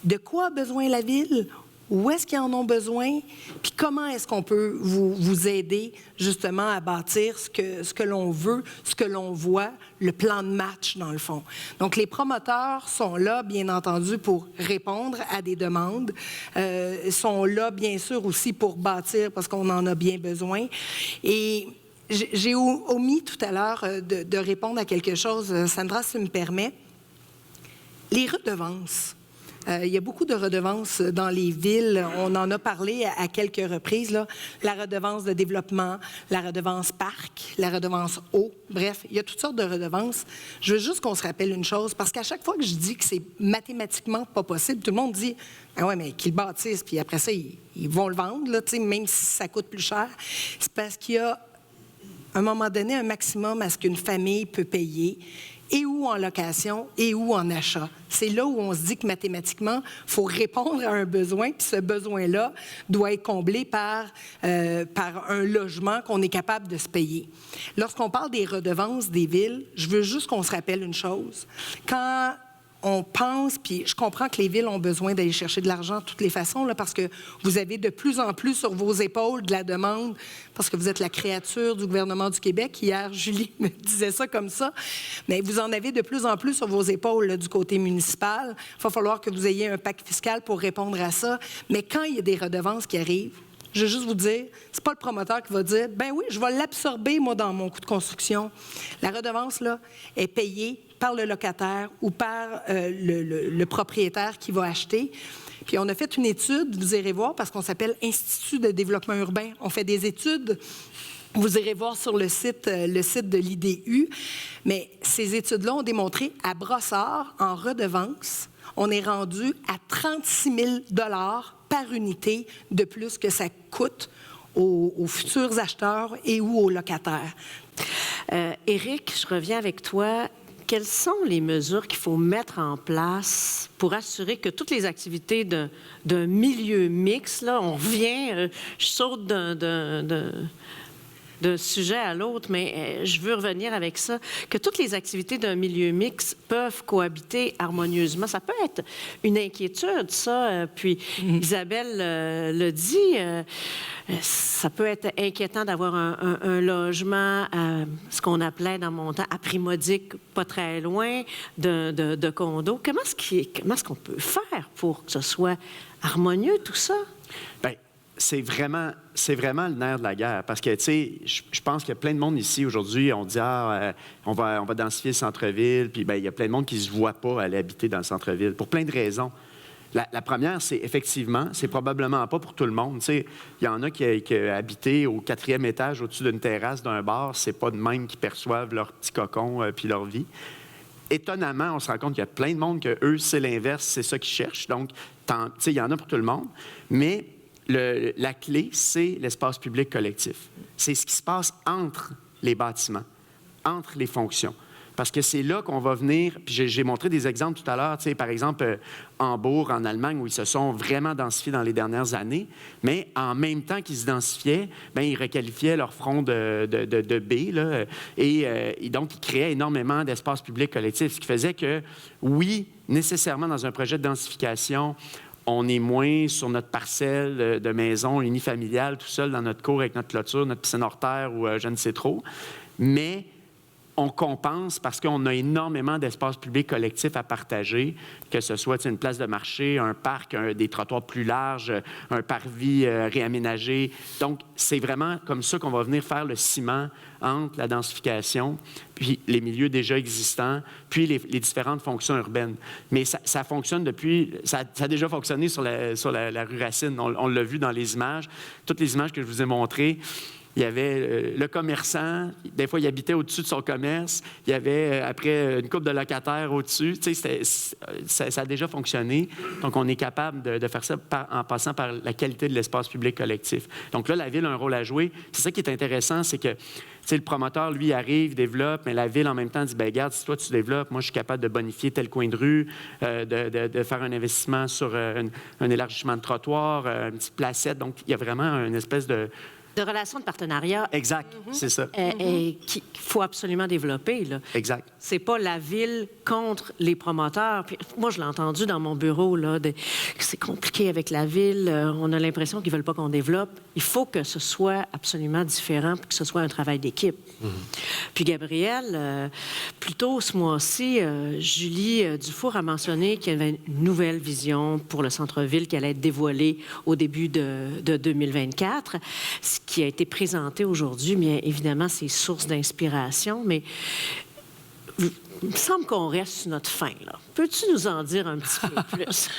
De quoi a besoin la Ville? Où est-ce qu'ils en ont besoin? Puis comment est-ce qu'on peut vous aider justement à bâtir ce que l'on veut, ce que l'on voit, le plan de match dans le fond. Donc les promoteurs sont là, bien entendu, pour répondre à des demandes, sont là, bien sûr, aussi pour bâtir parce qu'on en a bien besoin. Et j'ai omis tout à l'heure de répondre à quelque chose, Sandra, si tu me permets. Les redevances. Il y a beaucoup de redevances dans les villes. On en a parlé à quelques reprises, là. La redevance de développement, la redevance parc, la redevance eau. Bref, il y a toutes sortes de redevances. Je veux juste qu'on se rappelle une chose, parce qu'à chaque fois que je dis que c'est mathématiquement pas possible, tout le monde dit « Ah ouais, mais qu'ils le bâtissent, puis après ça, ils vont le vendre, là, même si ça coûte plus cher. » C'est parce qu'il y a, à un moment donné, un maximum à ce qu'une famille peut payer, et ou en location, et ou en achat. C'est là où on se dit que mathématiquement, il faut répondre à un besoin, puis ce besoin-là doit être comblé par un logement qu'on est capable de se payer. Lorsqu'on parle des redevances des villes, je veux juste qu'on se rappelle une chose. Quand on pense, puis je comprends que les villes ont besoin d'aller chercher de l'argent de toutes les façons, là, parce que vous avez de plus en plus sur vos épaules de la demande, parce que vous êtes la créature du gouvernement du Québec. Hier, Julie me disait ça comme ça. Mais vous en avez de plus en plus sur vos épaules là, du côté municipal. Il va falloir que vous ayez un pacte fiscal pour répondre à ça. Mais quand il y a des redevances qui arrivent, je veux juste vous dire, c'est pas le promoteur qui va dire « Ben oui, je vais l'absorber, moi, dans mon coût de construction. » La redevance, là, est payée par le locataire ou par le propriétaire qui va acheter. Puis on a fait une étude, vous irez voir, parce qu'on s'appelle Institut de développement urbain. On fait des études Vous irez voir sur le site de l'IDU. Mais ces études-là ont démontré, à Brossard, en redevance, on est rendu à 36 000 $ par unité de plus que ça coûte aux futurs acheteurs et ou aux locataires. Éric, je reviens avec toi. Quelles sont les mesures qu'il faut mettre en place pour assurer que toutes les activités d'un milieu mixte, là, on revient, je saute d'un sujet à l'autre, mais je veux revenir avec ça, que toutes les activités d'un milieu mixte peuvent cohabiter harmonieusement. Ça peut être une inquiétude, ça. Puis Isabelle le dit, ça peut être inquiétant d'avoir un logement, ce qu'on appelait dans mon temps, à prix modique, pas très loin de condo. Comment est-ce qu'on peut faire pour que ce soit harmonieux, tout ça? Bien, c'est vraiment le nerf de la guerre. Parce que, tu sais, je pense qu'il y a plein de monde ici aujourd'hui, on dit, on va densifier le centre-ville, puis bien, il y a plein de monde qui ne se voit pas aller habiter dans le centre-ville, pour plein de raisons. La première, c'est effectivement, c'est probablement pas pour tout le monde. Tu sais, il y en a qui habité au 4e étage au-dessus d'une terrasse d'un bar, c'est pas de même qu'ils perçoivent leur petit cocon puis leur vie. Étonnamment, on se rend compte qu'il y a plein de monde que eux, c'est l'inverse, c'est ça qu'ils cherchent. Donc, tu sais, il y en a pour tout le monde. Mais la clé, c'est l'espace public collectif. C'est ce qui se passe entre les bâtiments, entre les fonctions. Parce que c'est là qu'on va venir, puis j'ai montré des exemples tout à l'heure, tu sais, par exemple, Hambourg, en Allemagne, où ils se sont vraiment densifiés dans les dernières années, mais en même temps qu'ils se densifiaient, bien, ils requalifiaient leur front de B, là, et donc, ils créaient énormément d'espaces publics collectifs, ce qui faisait que, oui, nécessairement, dans un projet de densification, on est moins sur notre parcelle de maison unifamiliale, tout seul dans notre cour avec notre clôture, notre piscine hors terre ou je ne sais trop, mais on compense parce qu'on a énormément d'espaces publics collectifs à partager, que ce soit une place de marché, un parc, des trottoirs plus larges, un parvis réaménagé. Donc, c'est vraiment comme ça qu'on va venir faire le ciment entre la densification, puis les milieux déjà existants, puis les différentes fonctions urbaines. Mais ça fonctionne depuis... Ça a déjà fonctionné sur la rue Racine. On l'a vu dans les images. Toutes les images que je vous ai montrées, il y avait le commerçant, des fois, il habitait au-dessus de son commerce. Il y avait, après, une couple de locataires au-dessus. Tu sais, ça a déjà fonctionné. Donc, on est capable de faire ça en passant par la qualité de l'espace public collectif. Donc là, la Ville a un rôle à jouer. C'est ça qui est intéressant, c'est que, tu sais, le promoteur, lui, arrive, développe, mais la Ville, en même temps, dit, bien, regarde, si toi, tu développes, moi, je suis capable de bonifier tel coin de rue, de faire un investissement sur un élargissement de trottoir, une petite placette. Donc, il y a vraiment une espèce de relations de partenariat. Exact, c'est ça. Qu'il faut absolument développer, là. Exact. C'est pas la Ville contre les promoteurs. Puis, moi, je l'ai entendu dans mon bureau, là, que c'est compliqué avec la Ville. On a l'impression qu'ils veulent pas qu'on développe. Il faut que ce soit absolument différent pour que ce soit un travail d'équipe. Puis, Gabriel, plus tôt ce mois-ci, Julie Dufour a mentionné qu'il y avait une nouvelle vision pour le centre-ville qui allait être dévoilée au début de 2024. Ce qui a été présenté aujourd'hui, bien évidemment, c'est source d'inspiration, mais il me semble qu'on reste sur notre faim, là. Peux-tu nous en dire un petit peu plus?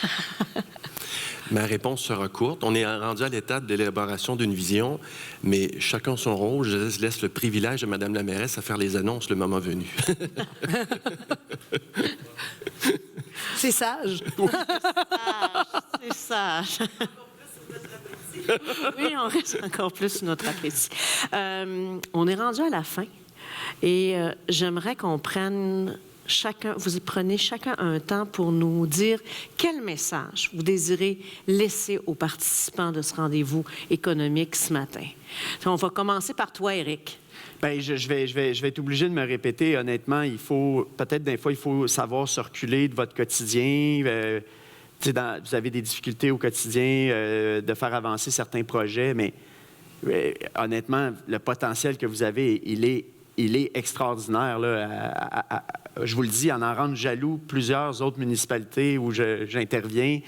Ma réponse sera courte. On est rendu à l'étape de l'élaboration d'une vision, mais chacun son rôle. Je laisse le privilège de Mme la mairesse à faire les annonces le moment venu. C'est sage. C'est sage. Oui, on reste encore plus sur notre appétit. On est rendu à la fin et j'aimerais qu'on prenne vous prenez chacun un temps pour nous dire quel message vous désirez laisser aux participants de ce rendez-vous économique ce matin. On va commencer par toi, Éric. Bien, je vais être obligé de me répéter. Honnêtement, peut-être des fois, il faut savoir se reculer de votre quotidien. Vous avez des difficultés au quotidien de faire avancer certains projets, mais honnêtement, le potentiel que vous avez, il est extraordinaire. Là, je vous le dis, en rendre jaloux plusieurs autres municipalités où j'interviens.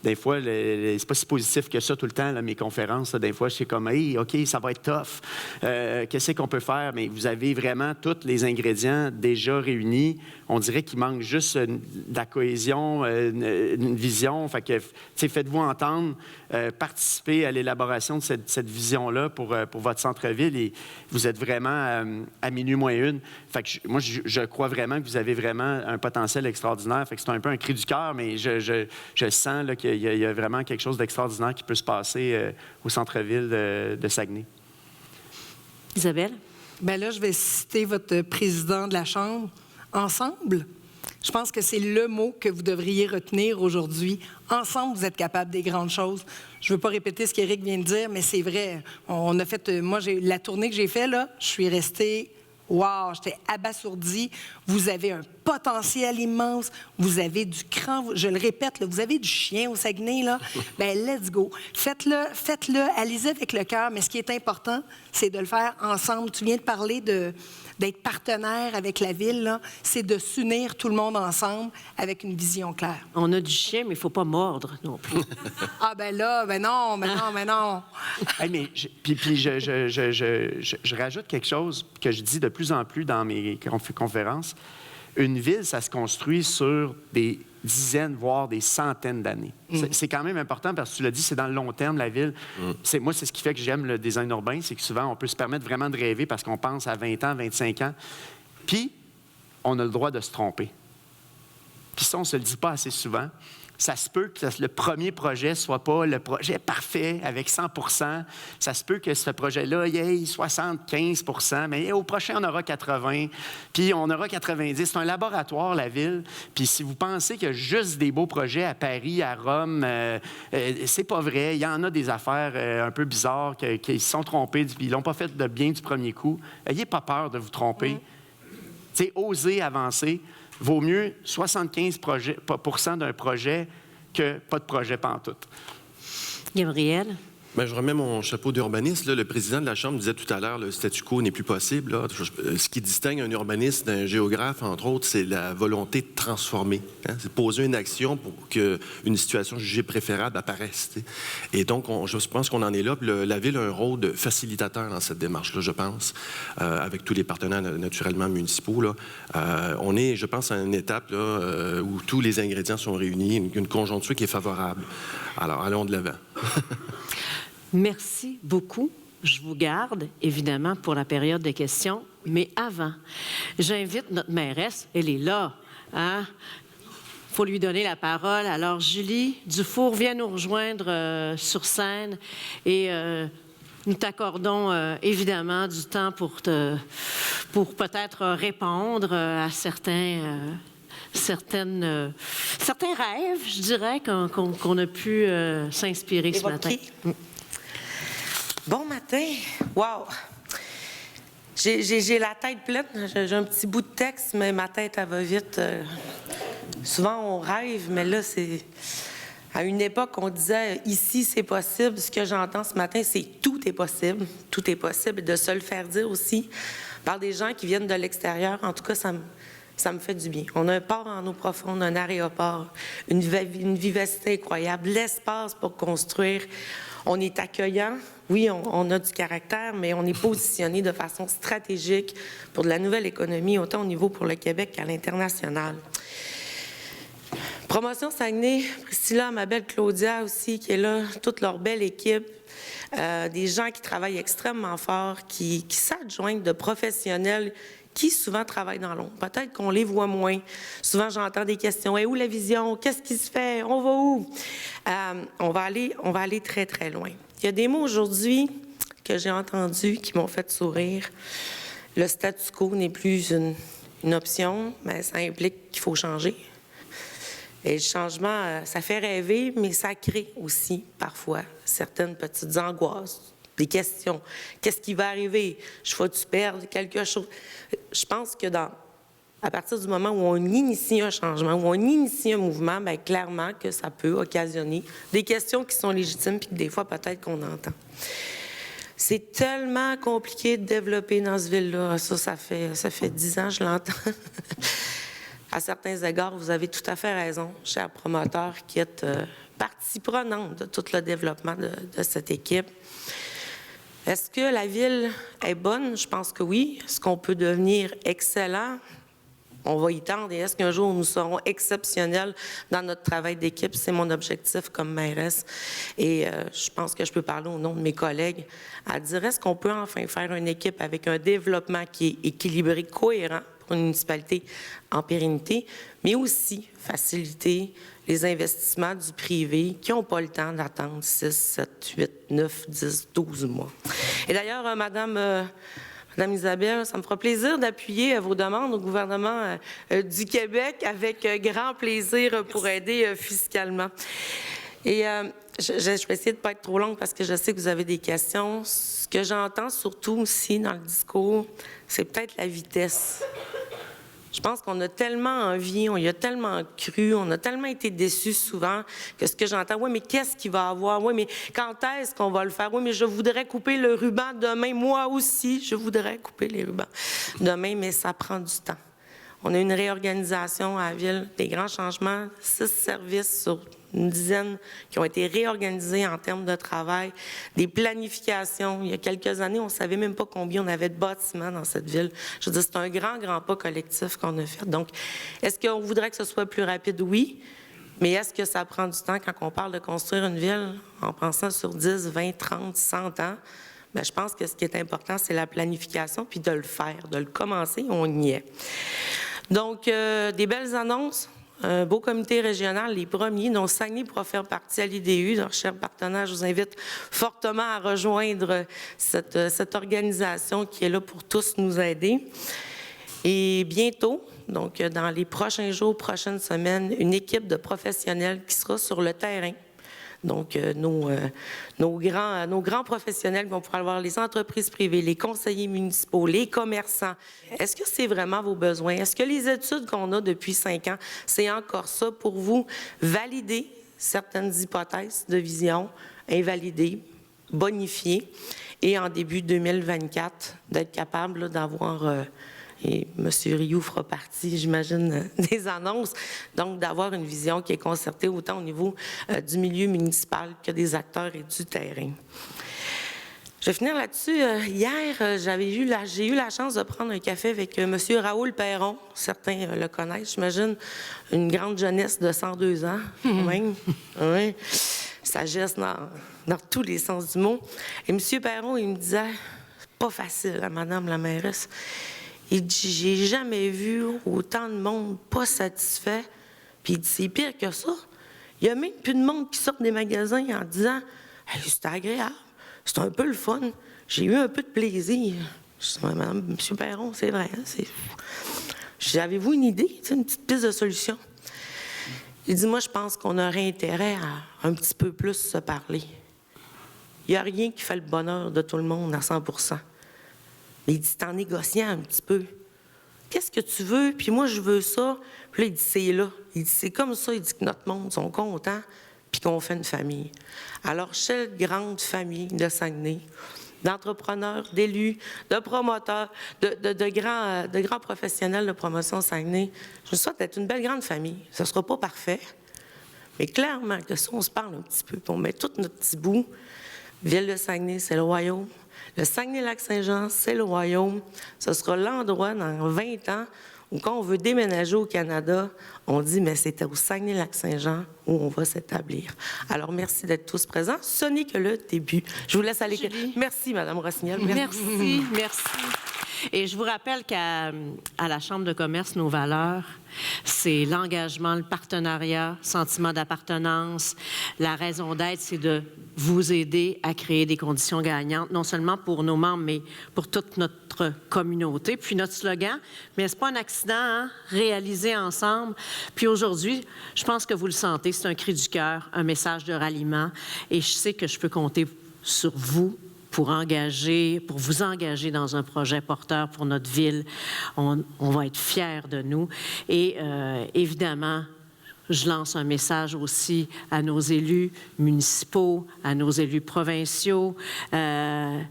Des fois, c'est pas si positif que ça tout le temps, là, mes conférences. Là, des fois, c'est comme, hey, OK, ça va être tough. Qu'est-ce qu'on peut faire? Mais vous avez vraiment tous les ingrédients déjà réunis. On dirait qu'il manque juste de la cohésion, une vision. Fait que, faites-vous entendre, participez à l'élaboration de cette vision-là pour votre centre-ville. Et vous êtes vraiment à minuit moins une. Fait que moi, je crois vraiment que vous avez vraiment un potentiel extraordinaire. Fait que c'est un peu un cri du cœur, mais je sens là, qu'il y a vraiment quelque chose d'extraordinaire qui peut se passer au centre-ville de Saguenay. Isabelle? Bien là, je vais citer votre président de la Chambre. Ensemble, je pense que c'est le mot que vous devriez retenir aujourd'hui. Ensemble, vous êtes capable des grandes choses. Je ne veux pas répéter ce qu'Éric vient de dire, mais c'est vrai. On a fait, moi, la tournée que j'ai faite, là, je suis restée... Wow, j'étais abasourdie. Vous avez un potentiel immense. Vous avez du cran. Je le répète, là, vous avez du chien au Saguenay, là. Bien, let's go. Faites-le. Allez-y avec le cœur. Mais ce qui est important, c'est de le faire ensemble. Tu viens de parler d'être partenaire avec la ville, là. C'est de s'unir tout le monde ensemble avec une vision claire. On a du chien, mais il ne faut pas mordre non plus. Ah, ben là, ben non. Hey, mais je rajoute quelque chose que je dis de plus en plus dans mes conférences. Une ville, ça se construit sur des dizaines, voire des centaines d'années. C'est quand même important parce que tu l'as dit, c'est dans le long terme, la ville. Moi, c'est ce qui fait que j'aime le design urbain, c'est que souvent, on peut se permettre vraiment de rêver parce qu'on pense à 20 ans, 25 ans. Puis, on a le droit de se tromper. Puis ça, on ne se le dit pas assez souvent. Ça se peut que le premier projet ne soit pas le projet parfait avec 100 %. Ça se peut que ce projet-là, il y ait 75 %, mais au prochain, on aura 80 %, puis on aura 90 %. C'est un laboratoire, la ville. Puis si vous pensez qu'il y a juste des beaux projets à Paris, à Rome, c'est pas vrai. Il y en a des affaires un peu bizarres qui se sont trompés, puis ils l'ont pas fait de bien du premier coup. N'ayez pas peur de vous tromper. Tu sais, osez avancer. Vaut mieux 75 % d'un projet que pas de projet pantoute. Gabriel? Bien, je remets mon chapeau d'urbaniste. Là, le président de la Chambre disait tout à l'heure, le statu quo n'est plus possible. Là. Ce qui distingue un urbaniste d'un géographe, entre autres, c'est la volonté de transformer. Hein? C'est poser une action pour qu'une situation jugée préférable apparaisse. T'sais. Et donc, je pense qu'on en est là. Puis la Ville a un rôle de facilitateur dans cette démarche-là, je pense, avec tous les partenaires naturellement municipaux. Là. On est, je pense, à une étape là, où tous les ingrédients sont réunis, une conjoncture qui est favorable. Alors, allons de l'avant. Merci beaucoup. Je vous garde, évidemment, pour la période de questions. Mais avant, j'invite notre mairesse. Elle est là. Hein? Faut lui donner la parole. Alors, Julie Dufour, viens nous rejoindre sur scène. Et nous t'accordons, évidemment, du temps pour peut-être répondre à certains rêves, je dirais, qu'on a pu s'inspirer ce matin. Bon matin. Wow! J'ai la tête pleine. J'ai un petit bout de texte, mais ma tête, elle va vite. Souvent, on rêve, mais là, c'est... À une époque, on disait « ici, c'est possible ». Ce que j'entends ce matin, c'est « tout est possible ». Tout est possible. Et de se le faire dire aussi par des gens qui viennent de l'extérieur, en tout cas, ça me fait du bien. On a un port en eau profonde, un aéroport, une vivacité incroyable, l'espace pour construire. On est accueillant. Oui, on a du caractère, mais on est positionné de façon stratégique pour de la nouvelle économie, autant au niveau pour le Québec qu'à l'international. Promotion Saguenay, Priscilla, ma belle Claudia aussi, qui est là, toute leur belle équipe. Des gens qui travaillent extrêmement fort, qui s'adjoignent de professionnels qui souvent travaillent dans l'ombre. Peut-être qu'on les voit moins. Souvent, j'entends des questions. Et où la vision? Qu'est-ce qui se fait? On va où? On va aller très, très loin. Il y a des mots aujourd'hui que j'ai entendus qui m'ont fait sourire. Le statu quo n'est plus une option, mais ça implique qu'il faut changer. Et le changement, ça fait rêver, mais ça crée aussi, parfois, certaines petites angoisses. Des questions. Qu'est-ce qui va arriver? Je vais-tu perdre quelque chose? Je pense que à partir du moment où on initie un changement, où on initie un mouvement, bien, clairement que ça peut occasionner des questions qui sont légitimes puis que des fois, peut-être qu'on entend. C'est tellement compliqué de développer dans ce ville-là. Ça fait 10 ans, je l'entends. à certains égards, vous avez tout à fait raison, cher promoteur, qui est partie prenante de tout le développement de cette équipe. Est-ce que la ville est bonne? Je pense que oui. Est-ce qu'on peut devenir excellent? On va y tendre. Et est-ce qu'un jour, nous serons exceptionnels dans notre travail d'équipe? C'est mon objectif comme mairesse. Et je pense que je peux parler au nom de mes collègues à dire, est-ce qu'on peut enfin faire une équipe avec un développement qui est équilibré, cohérent pour une municipalité en pérennité, mais aussi faciliter les investissements du privé qui n'ont pas le temps d'attendre 6, 7, 8, 9, 10, 12 mois. Et d'ailleurs, Madame Isabelle, ça me fera plaisir d'appuyer vos demandes au gouvernement du Québec avec grand plaisir pour aider fiscalement. Et je vais essayer de ne pas être trop longue parce que je sais que vous avez des questions. Ce que j'entends surtout aussi dans le discours, c'est peut-être la vitesse. Je pense qu'on a tellement envie, on y a tellement cru, on a tellement été déçus souvent que ce que j'entends, oui, mais qu'est-ce qu'il va avoir? Oui, mais quand est-ce qu'on va le faire? Oui, mais je voudrais couper le ruban demain. Moi aussi, je voudrais couper les rubans demain, mais ça prend du temps. On a une réorganisation à la ville, des grands changements, 6 services sur une dizaine qui ont été réorganisés en termes de travail, des planifications. Il y a quelques années, on ne savait même pas combien on avait de bâtiments dans cette ville. Je veux dire, c'est un grand, grand pas collectif qu'on a fait. Donc, est-ce qu'on voudrait que ce soit plus rapide? Oui. Mais est-ce que ça prend du temps quand on parle de construire une ville en pensant sur 10, 20, 30, 100 ans? Bien, je pense que ce qui est important, c'est la planification, puis de le faire, de le commencer, on y est. Donc, des belles annonces. Un beau comité régional, les premiers, dont Saguenay pourra faire partie à l'IDU. Alors, chers partenaires, je vous invite fortement à rejoindre cette organisation qui est là pour tous nous aider. Et bientôt, donc dans les prochains jours, prochaines semaines, une équipe de professionnels qui sera sur le terrain. Donc, nos grands professionnels vont pouvoir voir les entreprises privées, les conseillers municipaux, les commerçants. Est-ce que c'est vraiment vos besoins? Est-ce que les études qu'on a depuis 5 ans, c'est encore ça pour vous? Valider certaines hypothèses de vision, invalider, bonifier, et en début 2024, d'être capable d'avoir... Et M. Rioux fera partie, j'imagine, des annonces. Donc, d'avoir une vision qui est concertée autant au niveau du milieu municipal que des acteurs et du terrain. Je vais finir là-dessus. Hier, j'ai eu la chance de prendre un café avec M. Raoul Perron. Certains le connaissent, j'imagine. Une grande jeunesse de 102 ans, quand même. Oui. Sagesse dans tous les sens du mot. Et M. Perron, il me disait, pas facile, hein, Madame la mairesse. Il dit, j'ai jamais vu autant de monde pas satisfait. Puis il dit, c'est pire que ça. Il y a même plus de monde qui sort des magasins en disant, hey, c'était agréable, c'était un peu le fun, j'ai eu un peu de plaisir. Je dis, Madame, M. Perron, c'est vrai. Avez-vous une idée, une petite piste de solution? Il dit, moi, je pense qu'on aurait intérêt à un petit peu plus se parler. Il n'y a rien qui fait le bonheur de tout le monde à 100 %. Mais il dit, c'est en négociant un petit peu. Qu'est-ce que tu veux? Puis moi, je veux ça. Puis là, il dit, c'est là. Il dit, c'est comme ça. Il dit que notre monde sont contents, puis qu'on fait une famille. Alors, cette grande famille de Saguenay, d'entrepreneurs, d'élus, de promoteurs, de grands professionnels de promotion Saguenay, je vous souhaite d'être une belle grande famille. Ce ne sera pas parfait, mais clairement que ça, on se parle un petit peu. On met tout notre petit bout. Ville de Saguenay, c'est le royaume. Le Saguenay-Lac-Saint-Jean, c'est le royaume. Ce sera l'endroit dans 20 ans où, quand on veut déménager au Canada, on dit, mais c'est au Saguenay-Lac-Saint-Jean où on va s'établir. Alors, merci d'être tous présents. Ce n'est que le début. Je vous laisse aller. Merci, Mme Rossignol. Merci. Et je vous rappelle qu'à la Chambre de commerce, nos valeurs, c'est l'engagement, le partenariat, sentiment d'appartenance. La raison d'être, c'est de vous aider à créer des conditions gagnantes, non seulement pour nos membres, mais pour toute notre communauté. Puis notre slogan, mais c'est pas un accident, hein? Réaliser ensemble. Puis aujourd'hui, je pense que vous le sentez, c'est un cri du cœur, un message de ralliement. Et je sais que je peux compter sur vous pour vous engager dans un projet porteur pour notre ville. On va être fiers de nous. Et évidemment, je lance un message aussi à nos élus municipaux, à nos élus provinciaux. Il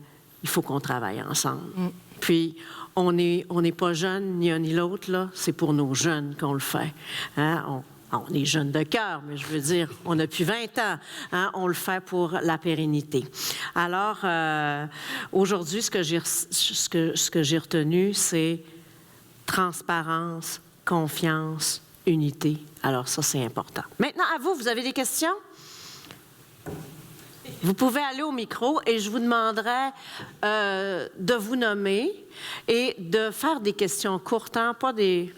faut qu'on travaille ensemble. Puis, on n'est pas jeunes, ni un ni l'autre, là. C'est pour nos jeunes qu'on le fait. Hein? On est jeunes de cœur, mais je veux dire, on a plus 20 ans. Hein? On le fait pour la pérennité. Alors, aujourd'hui, ce que j'ai retenu, c'est transparence, confiance, unité. Alors, ça, c'est important. Maintenant, à vous, vous avez des questions? Vous pouvez aller au micro et je vous demanderai de vous nommer et de faire des questions courtes, hein, pas des...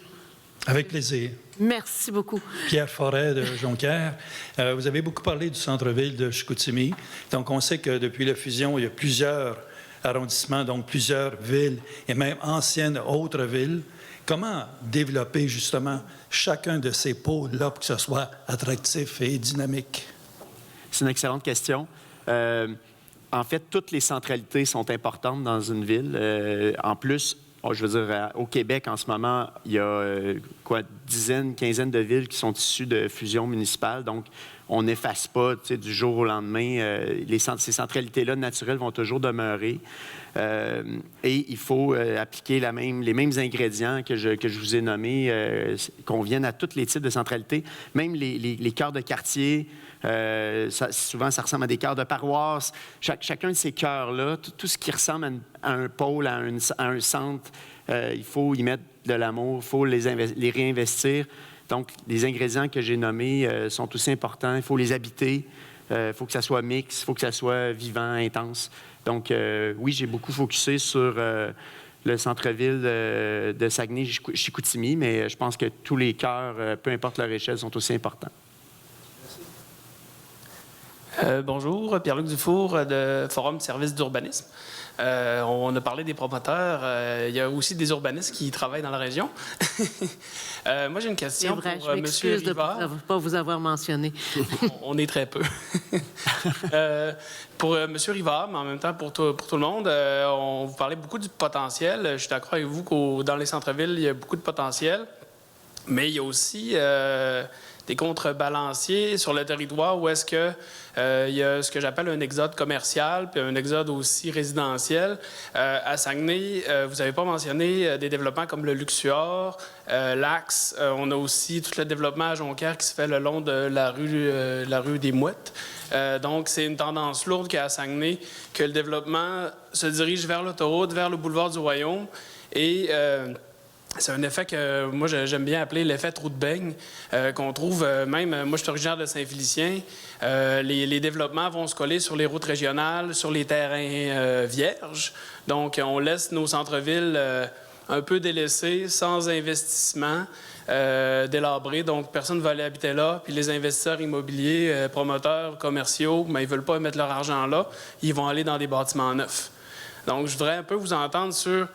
Avec plaisir. Merci beaucoup. Pierre Forêt de Jonquière. Vous avez beaucoup parlé du centre-ville de Chicoutimi. Donc, on sait que depuis la fusion, il y a plusieurs arrondissements, donc plusieurs villes et même anciennes autres villes. Comment développer justement chacun de ces pôles-là pour que ce soit attractif et dynamique? C'est une excellente question. En fait, toutes les centralités sont importantes dans une ville. En plus, je veux dire, au Québec, en ce moment, il y a dizaines, quinzaine de villes qui sont issues de fusions municipales. Donc, on n'efface pas du jour au lendemain. Ces centralités-là naturelles vont toujours demeurer. Et il faut appliquer les mêmes ingrédients que je vous ai nommés, qu'on vienne à tous les types de centralités, même les cœurs de quartier. Souvent, ça ressemble à des cœurs de paroisse. Chacun de ces cœurs-là, tout ce qui ressemble à un pôle, à un centre, il faut y mettre de l'amour, il faut les réinvestir. Donc, les ingrédients que j'ai nommés sont aussi importants. Il faut les habiter, il faut que ça soit mix, il faut que ça soit vivant, intense. Donc, oui, j'ai beaucoup focusé sur le centre-ville de Saguenay-Chicoutimi, mais je pense que tous les cœurs, peu importe leur échelle, sont aussi importants. Bonjour, Pierre-Luc Dufour de Forum de services d'urbanisme. On a parlé des promoteurs. Il y a aussi des urbanistes qui travaillent dans la région. Moi, j'ai une question pour M. Rivard. De ne pas vous avoir mentionné. On est très peu. Pour M. Rivard, mais en même temps pour tout le monde, on vous parlait beaucoup du potentiel. Je suis d'accord avec vous que dans les centres-villes, il y a beaucoup de potentiel. Mais il y a aussi des contrebalanciers sur le territoire où est-ce que il y a ce que j'appelle un exode commercial puis un exode aussi résidentiel. À Saguenay, vous n'avez pas mentionné des développements comme le Luxuor, l'Axe. On a aussi tout le développement à Jonquière qui se fait le long de la rue des Mouettes. Donc, c'est une tendance lourde qu'à Saguenay que le développement se dirige vers l'autoroute, vers le boulevard du Royaume et... c'est un effet que moi, j'aime bien appeler l'effet trou de beigne, qu'on trouve même... Moi, je suis originaire de Saint-Félicien. Les développements vont se coller sur les routes régionales, sur les terrains vierges. Donc, on laisse nos centres-villes un peu délaissés, sans investissement, délabrés. Donc, personne ne va aller habiter là. Puis les investisseurs immobiliers, promoteurs, commerciaux, mais ils ne veulent pas mettre leur argent là. Ils vont aller dans des bâtiments neufs. Donc, je voudrais un peu vous entendre sur...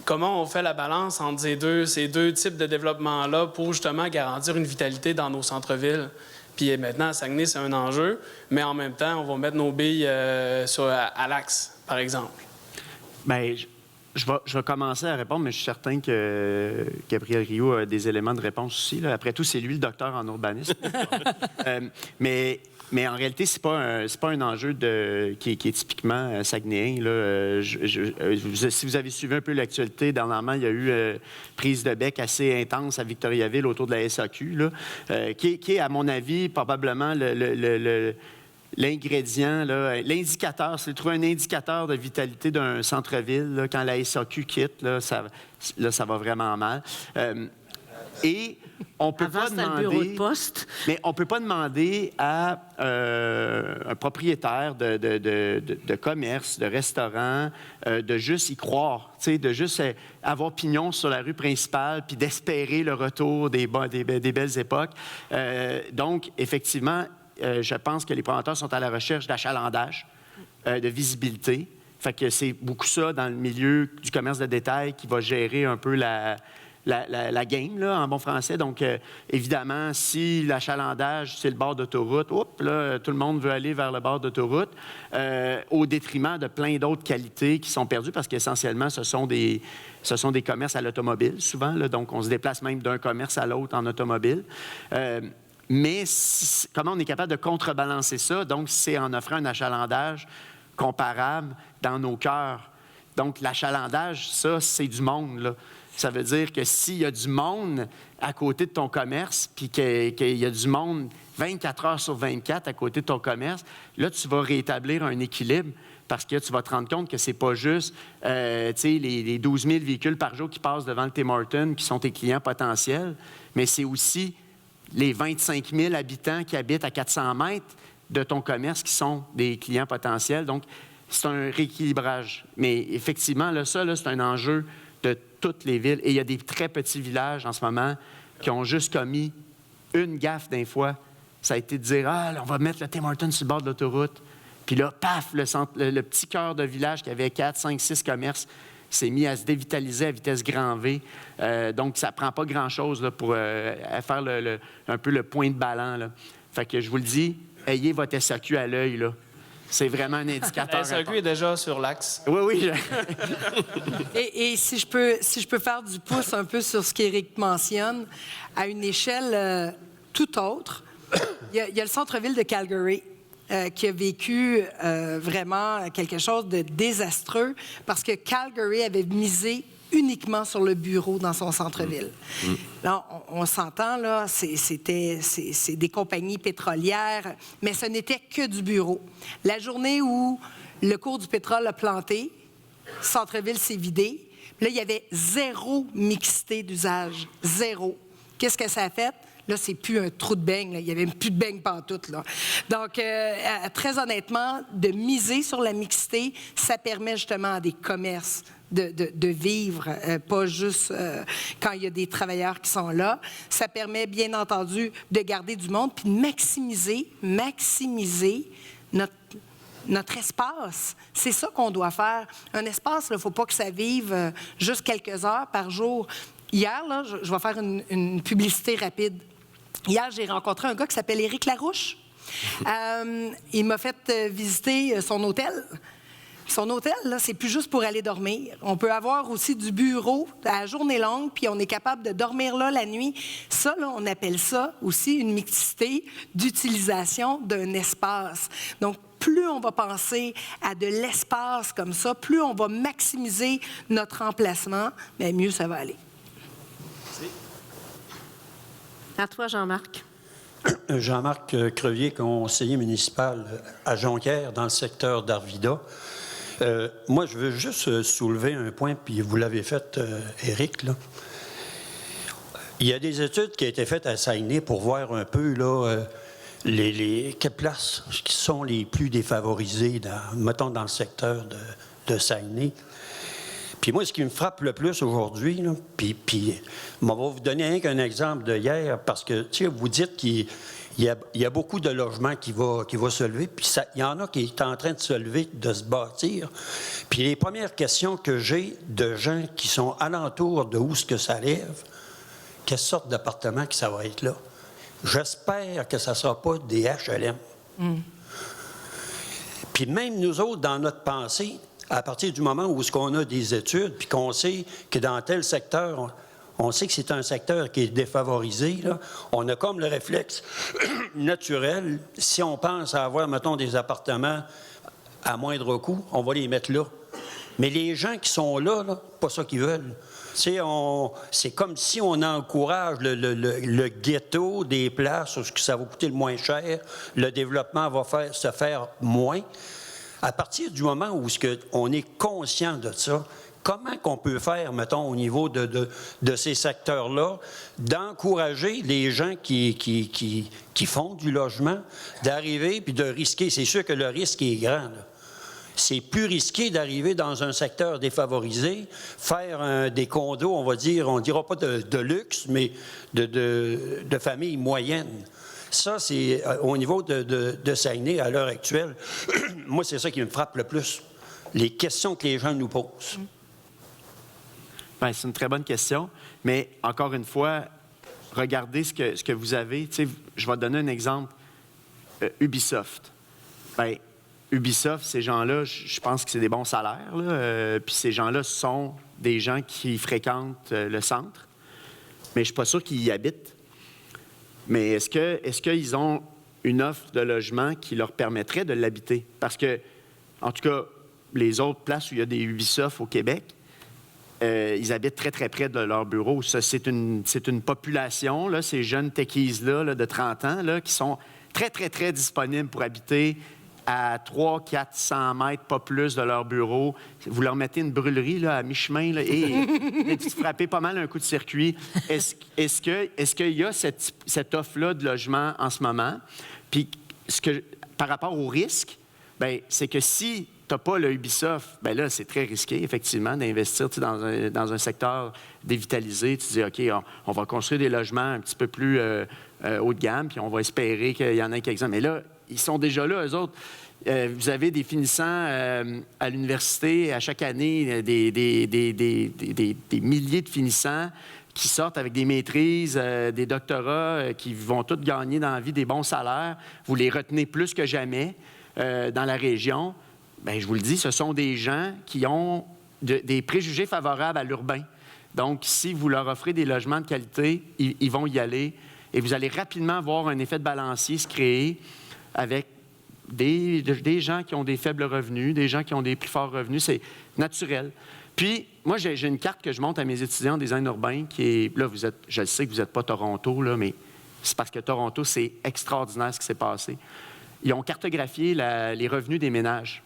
comment on fait la balance entre ces deux types de développement-là pour justement garantir une vitalité dans nos centres-villes? Puis maintenant, à Saguenay, c'est un enjeu, mais en même temps, on va mettre nos billes à l'Axe, par exemple. Bien, je vais commencer à répondre, mais je suis certain que Gabriel Rio a des éléments de réponse aussi. Là. Après tout, c'est lui le docteur en urbanisme. Mais en réalité, c'est pas un enjeu qui est typiquement saguenéen. Là. Si vous avez suivi un peu l'actualité, dernièrement, il y a eu prise de bec assez intense à Victoriaville autour de la SAQ, là, qui est, à mon avis, probablement l'ingrédient, l'indicateur, c'est de trouver un indicateur de vitalité d'un centre-ville. Là, quand la SAQ quitte, ça va vraiment mal. Et on peut pas demander, le bureau de poste. Mais on peut pas demander à un propriétaire de commerce, de restaurant, de juste y croire, de juste avoir pignon sur la rue principale, puis d'espérer le retour des belles époques. Donc, effectivement, je pense que les promoteurs sont à la recherche d'achalandage, de visibilité. Fait que c'est beaucoup ça dans le milieu du commerce de détail qui va gérer un peu la game, là, en bon français. Donc, évidemment, si l'achalandage, c'est le bord d'autoroute, là, tout le monde veut aller vers le bord d'autoroute, au détriment de plein d'autres qualités qui sont perdues, parce qu'essentiellement, ce sont des commerces à l'automobile, souvent. Là, donc, on se déplace même d'un commerce à l'autre en automobile. Mais comment on est capable de contrebalancer ça? Donc, c'est en offrant un achalandage comparable dans nos cœurs. Donc, l'achalandage, ça, c'est du monde, là. Ça veut dire que s'il y a du monde à côté de ton commerce, puis qu'il y a du monde 24 heures sur 24 à côté de ton commerce, là, tu vas rétablir un équilibre parce que tu vas te rendre compte que c'est pas juste les 12 000 véhicules par jour qui passent devant le Tim Hortons qui sont tes clients potentiels, mais c'est aussi les 25 000 habitants qui habitent à 400 mètres de ton commerce qui sont des clients potentiels. Donc, c'est un rééquilibrage. Mais effectivement, là, ça, là, c'est un enjeu de toutes les villes. Et il y a des très petits villages en ce moment qui ont juste commis une gaffe d'un fois. Ça a été de dire « Ah, là, on va mettre le Tim Hortons sur le bord de l'autoroute. » Puis là, paf, le petit cœur de village qui avait 4, 5, 6 commerces s'est mis à se dévitaliser à vitesse grand V. Donc, ça ne prend pas grand-chose là, pour faire un peu le point de ballon. Là. Fait que je vous le dis, ayez votre SAQ à l'œil, là. C'est vraiment un indicateur. La SAQ est déjà sur l'axe. Oui, oui. Et si je peux faire du pouce un peu sur ce qu'Éric mentionne, à une échelle tout autre, il y a le centre-ville de Calgary qui a vécu vraiment quelque chose de désastreux parce que Calgary avait misé uniquement sur le bureau dans son centre-ville. Là, on s'entend, là, c'est des compagnies pétrolières, mais ce n'était que du bureau. La journée où le cours du pétrole a planté, le centre-ville s'est vidé. Là, il y avait 0 mixité d'usage. 0. Qu'est-ce que ça a fait? Là, c'est plus un trou de beigne. Là. Il n'y avait plus de beigne pantoute. Là. Donc, très honnêtement, de miser sur la mixité, ça permet justement à des commerces de vivre, pas juste quand il y a des travailleurs qui sont là. Ça permet, bien entendu, de garder du monde puis de maximiser notre espace. C'est ça qu'on doit faire. Un espace, il ne faut pas que ça vive juste quelques heures par jour. Hier, là, je vais faire une publicité rapide. Hier, j'ai rencontré un gars qui s'appelle Éric Larouche. Il m'a fait visiter son hôtel. Son hôtel, là, c'est plus juste pour aller dormir. On peut avoir aussi du bureau à la journée longue, puis on est capable de dormir là la nuit. Ça, là, on appelle ça aussi une mixité d'utilisation d'un espace. Donc, plus on va penser à de l'espace comme ça, plus on va maximiser notre emplacement, bien, mieux ça va aller. À toi, Jean-Marc. Jean-Marc Crevier, conseiller municipal à Jonquière, dans le secteur d'Arvida. Moi, je veux juste soulever un point, puis vous l'avez fait, Éric, là. Il y a des études qui ont été faites à Saguenay pour voir un peu, là, quelles places qui sont les plus défavorisées, mettons, dans le secteur de Saguenay. Puis moi, ce qui me frappe le plus aujourd'hui, là, puis on va vous donner un exemple de hier, parce que, tu sais, vous dites qu'il y a beaucoup de logements qui va se lever, puis il y en a qui est en train de se lever, de se bâtir. Puis les premières questions que j'ai de gens qui sont alentour de où ce que ça lève, quelle sorte d'appartement que ça va être là? J'espère que ça ne sera pas des HLM. Puis même nous autres, dans notre pensée, à partir du moment où on a des études, puis qu'on sait que dans tel secteur, on sait que c'est un secteur qui est défavorisé, là, on a comme le réflexe naturel, si on pense à avoir, mettons, des appartements à moindre coût, on va les mettre là. Mais les gens qui sont là, pas ça qu'ils veulent. C'est comme si on encourage le ghetto des places où ça va coûter le moins cher, le développement va se faire moins. À partir du moment où on est conscient de ça, comment qu'on peut faire, mettons, au niveau de ces secteurs-là, d'encourager les gens qui font du logement, d'arriver puis de risquer. C'est sûr que le risque est grand, là. C'est plus risqué d'arriver dans un secteur défavorisé, faire des condos, on dira pas de luxe, mais de familles moyennes. Ça, c'est au niveau de Saguenay, à l'heure actuelle. Moi, c'est ça qui me frappe le plus. Les questions que les gens nous posent. Bien, c'est une très bonne question. Mais encore une fois, regardez ce que vous avez. Tu sais, je vais te donner un exemple. Ubisoft. Bien, Ubisoft, ces gens-là, je pense que c'est des bons salaires. Puis ces gens-là sont des gens qui fréquentent le centre. Mais je ne suis pas sûr qu'ils y habitent. Mais est-ce qu'ils ont une offre de logement qui leur permettrait de l'habiter? Parce que, en tout cas, les autres places où il y a des Ubisoft au Québec, ils habitent très, très près de leur bureau. Ça, c'est une population, là, ces jeunes techies-là, là, de 30 ans, là, qui sont très, très, très disponibles pour habiter à 300-400 mètres, pas plus, de leur bureau. Vous leur mettez une brûlerie là, à mi-chemin là, et vous frappez pas mal un coup de circuit. Est-ce qu'il y a cette offre-là de logement en ce moment? Puis, par rapport au risque, bien, c'est que si tu n'as pas le Ubisoft, bien là, c'est très risqué, effectivement, d'investir dans un secteur dévitalisé. Tu dis, OK, on va construire des logements un petit peu plus haut de gamme, puis on va espérer qu'il y en ait quelques-uns. Mais là, ils sont déjà là, eux autres. Vous avez des finissants à l'université à chaque année, des milliers de finissants qui sortent avec des maîtrises, des doctorats, qui vont tous gagner dans la vie des bons salaires. Vous les retenez plus que jamais dans la région. Bien, je vous le dis, ce sont des gens qui ont des préjugés favorables à l'urbain. Donc, si vous leur offrez des logements de qualité, ils vont y aller. Et vous allez rapidement voir un effet de balancier se créer avec des gens qui ont des faibles revenus, des gens qui ont des plus forts revenus. C'est naturel. Puis, moi, j'ai une carte que je montre à mes étudiants en design urbain qui est... Là, je sais que vous n'êtes pas Toronto, là, mais c'est parce que Toronto, c'est extraordinaire ce qui s'est passé. Ils ont cartographié les revenus des ménages.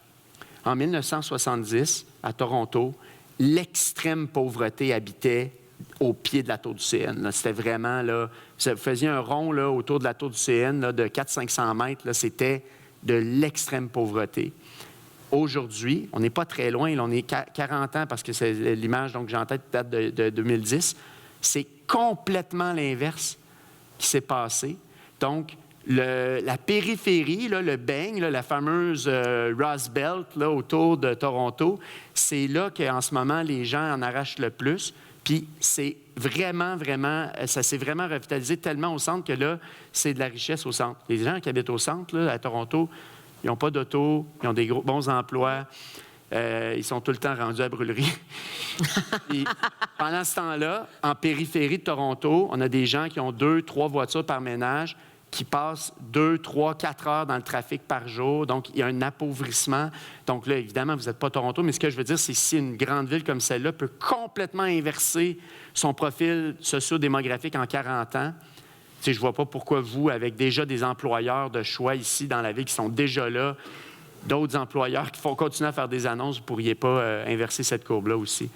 En 1970, à Toronto, l'extrême pauvreté habitait au pied de la tour du CN. C'était vraiment, là, vous faisiez un rond là, autour de la tour du CN là, de 400-500 mètres, là, c'était de l'extrême pauvreté. Aujourd'hui, on n'est pas très loin, là, on est 40 ans parce que c'est l'image donc, que j'ai en tête date de 2010. C'est complètement l'inverse qui s'est passé. Donc, la périphérie, là, le beigne, là, la fameuse Rust Belt là, autour de Toronto, c'est là qu'en ce moment, les gens en arrachent le plus. Puis c'est vraiment, ça s'est vraiment revitalisé tellement au centre que là, c'est de la richesse au centre. Les gens qui habitent au centre, là, à Toronto, ils n'ont pas d'auto, ils ont des bons emplois, ils sont tout le temps rendus à brûlerie. Puis, pendant ce temps-là, en périphérie de Toronto, on a des gens qui ont 2-3 voitures par ménage, qui passent 2, 3, 4 heures dans le trafic par jour. Donc, il y a un appauvrissement. Donc là, évidemment, vous n'êtes pas Toronto, mais ce que je veux dire, c'est que si une grande ville comme celle-là peut complètement inverser son profil socio-démographique en 40 ans, je ne vois pas pourquoi vous, avec déjà des employeurs de choix ici dans la ville qui sont déjà là, d'autres employeurs qui font continuer à faire des annonces, vous ne pourriez pas inverser cette courbe-là aussi.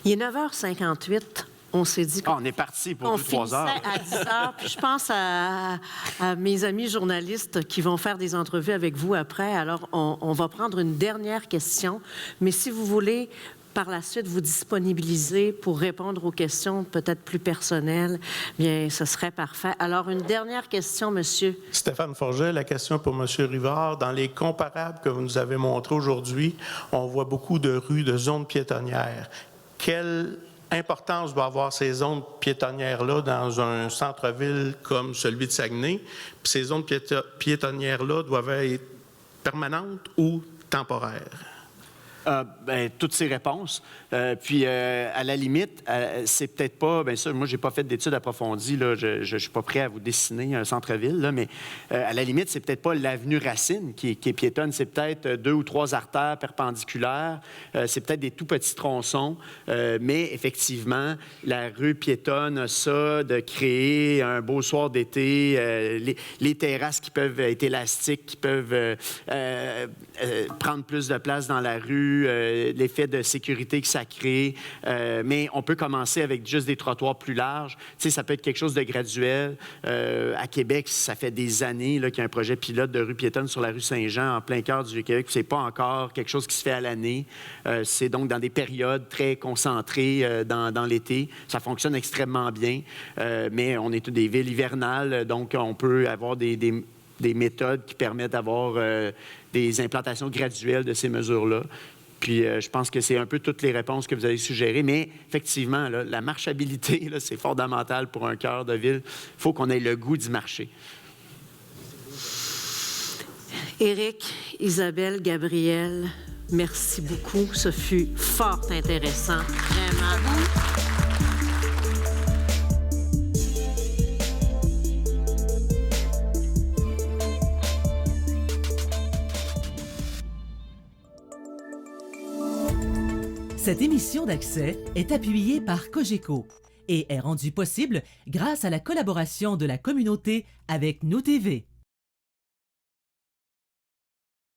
Il est 9h58. On s'est dit on est parti pour 2-3 heures. À 10 heures. Puis je pense à mes amis journalistes qui vont faire des entrevues avec vous après. Alors, on va prendre une dernière question. Mais si vous voulez, par la suite, vous disponibiliser pour répondre aux questions peut-être plus personnelles, bien, ce serait parfait. Alors, une dernière question, monsieur. Stéphane Forget, la question pour monsieur Rivard. Dans les comparables que vous nous avez montrés aujourd'hui, on voit beaucoup de rues, de zones piétonnières. Quelle importance doit avoir ces zones piétonnières-là dans un centre-ville comme celui de Saguenay? Puis ces zones piétonnières-là doivent être permanentes ou temporaires? Toutes ces réponses. Puis, à la limite, c'est peut-être pas... Bien sûr, moi, j'ai pas fait d'études approfondies. Là, je suis pas prêt à vous dessiner un centre-ville, là, mais à la limite, c'est peut-être pas l'avenue Racine qui est piétonne. C'est peut-être 2 ou 3 artères perpendiculaires. C'est peut-être des tout petits tronçons. Mais effectivement, la rue piétonne a ça de créer un beau soir d'été, les terrasses qui peuvent être élastiques, qui peuvent prendre plus de place dans la rue, l'effet de sécurité que ça crée. Mais on peut commencer avec juste des trottoirs plus larges. Tu sais, ça peut être quelque chose de graduel. À Québec, ça fait des années là, qu'il y a un projet pilote de rue piétonne sur la rue Saint-Jean, en plein cœur du Québec. C'est pas encore quelque chose qui se fait à l'année. C'est donc dans des périodes très concentrées dans l'été. Ça fonctionne extrêmement bien. Mais on est des villes hivernales, donc on peut avoir des méthodes qui permettent d'avoir des implantations graduelles de ces mesures-là. Puis, je pense que c'est un peu toutes les réponses que vous avez suggérées. Mais effectivement, là, la marchabilité, là, c'est fondamental pour un cœur de ville. Il faut qu'on ait le goût d'y marcher. Éric, Isabelle, Gabriel, merci beaucoup. Ce fut fort intéressant. Vraiment. Cette émission d'Accès est appuyée par Cogeco et est rendue possible grâce à la collaboration de la communauté avec Nous TV.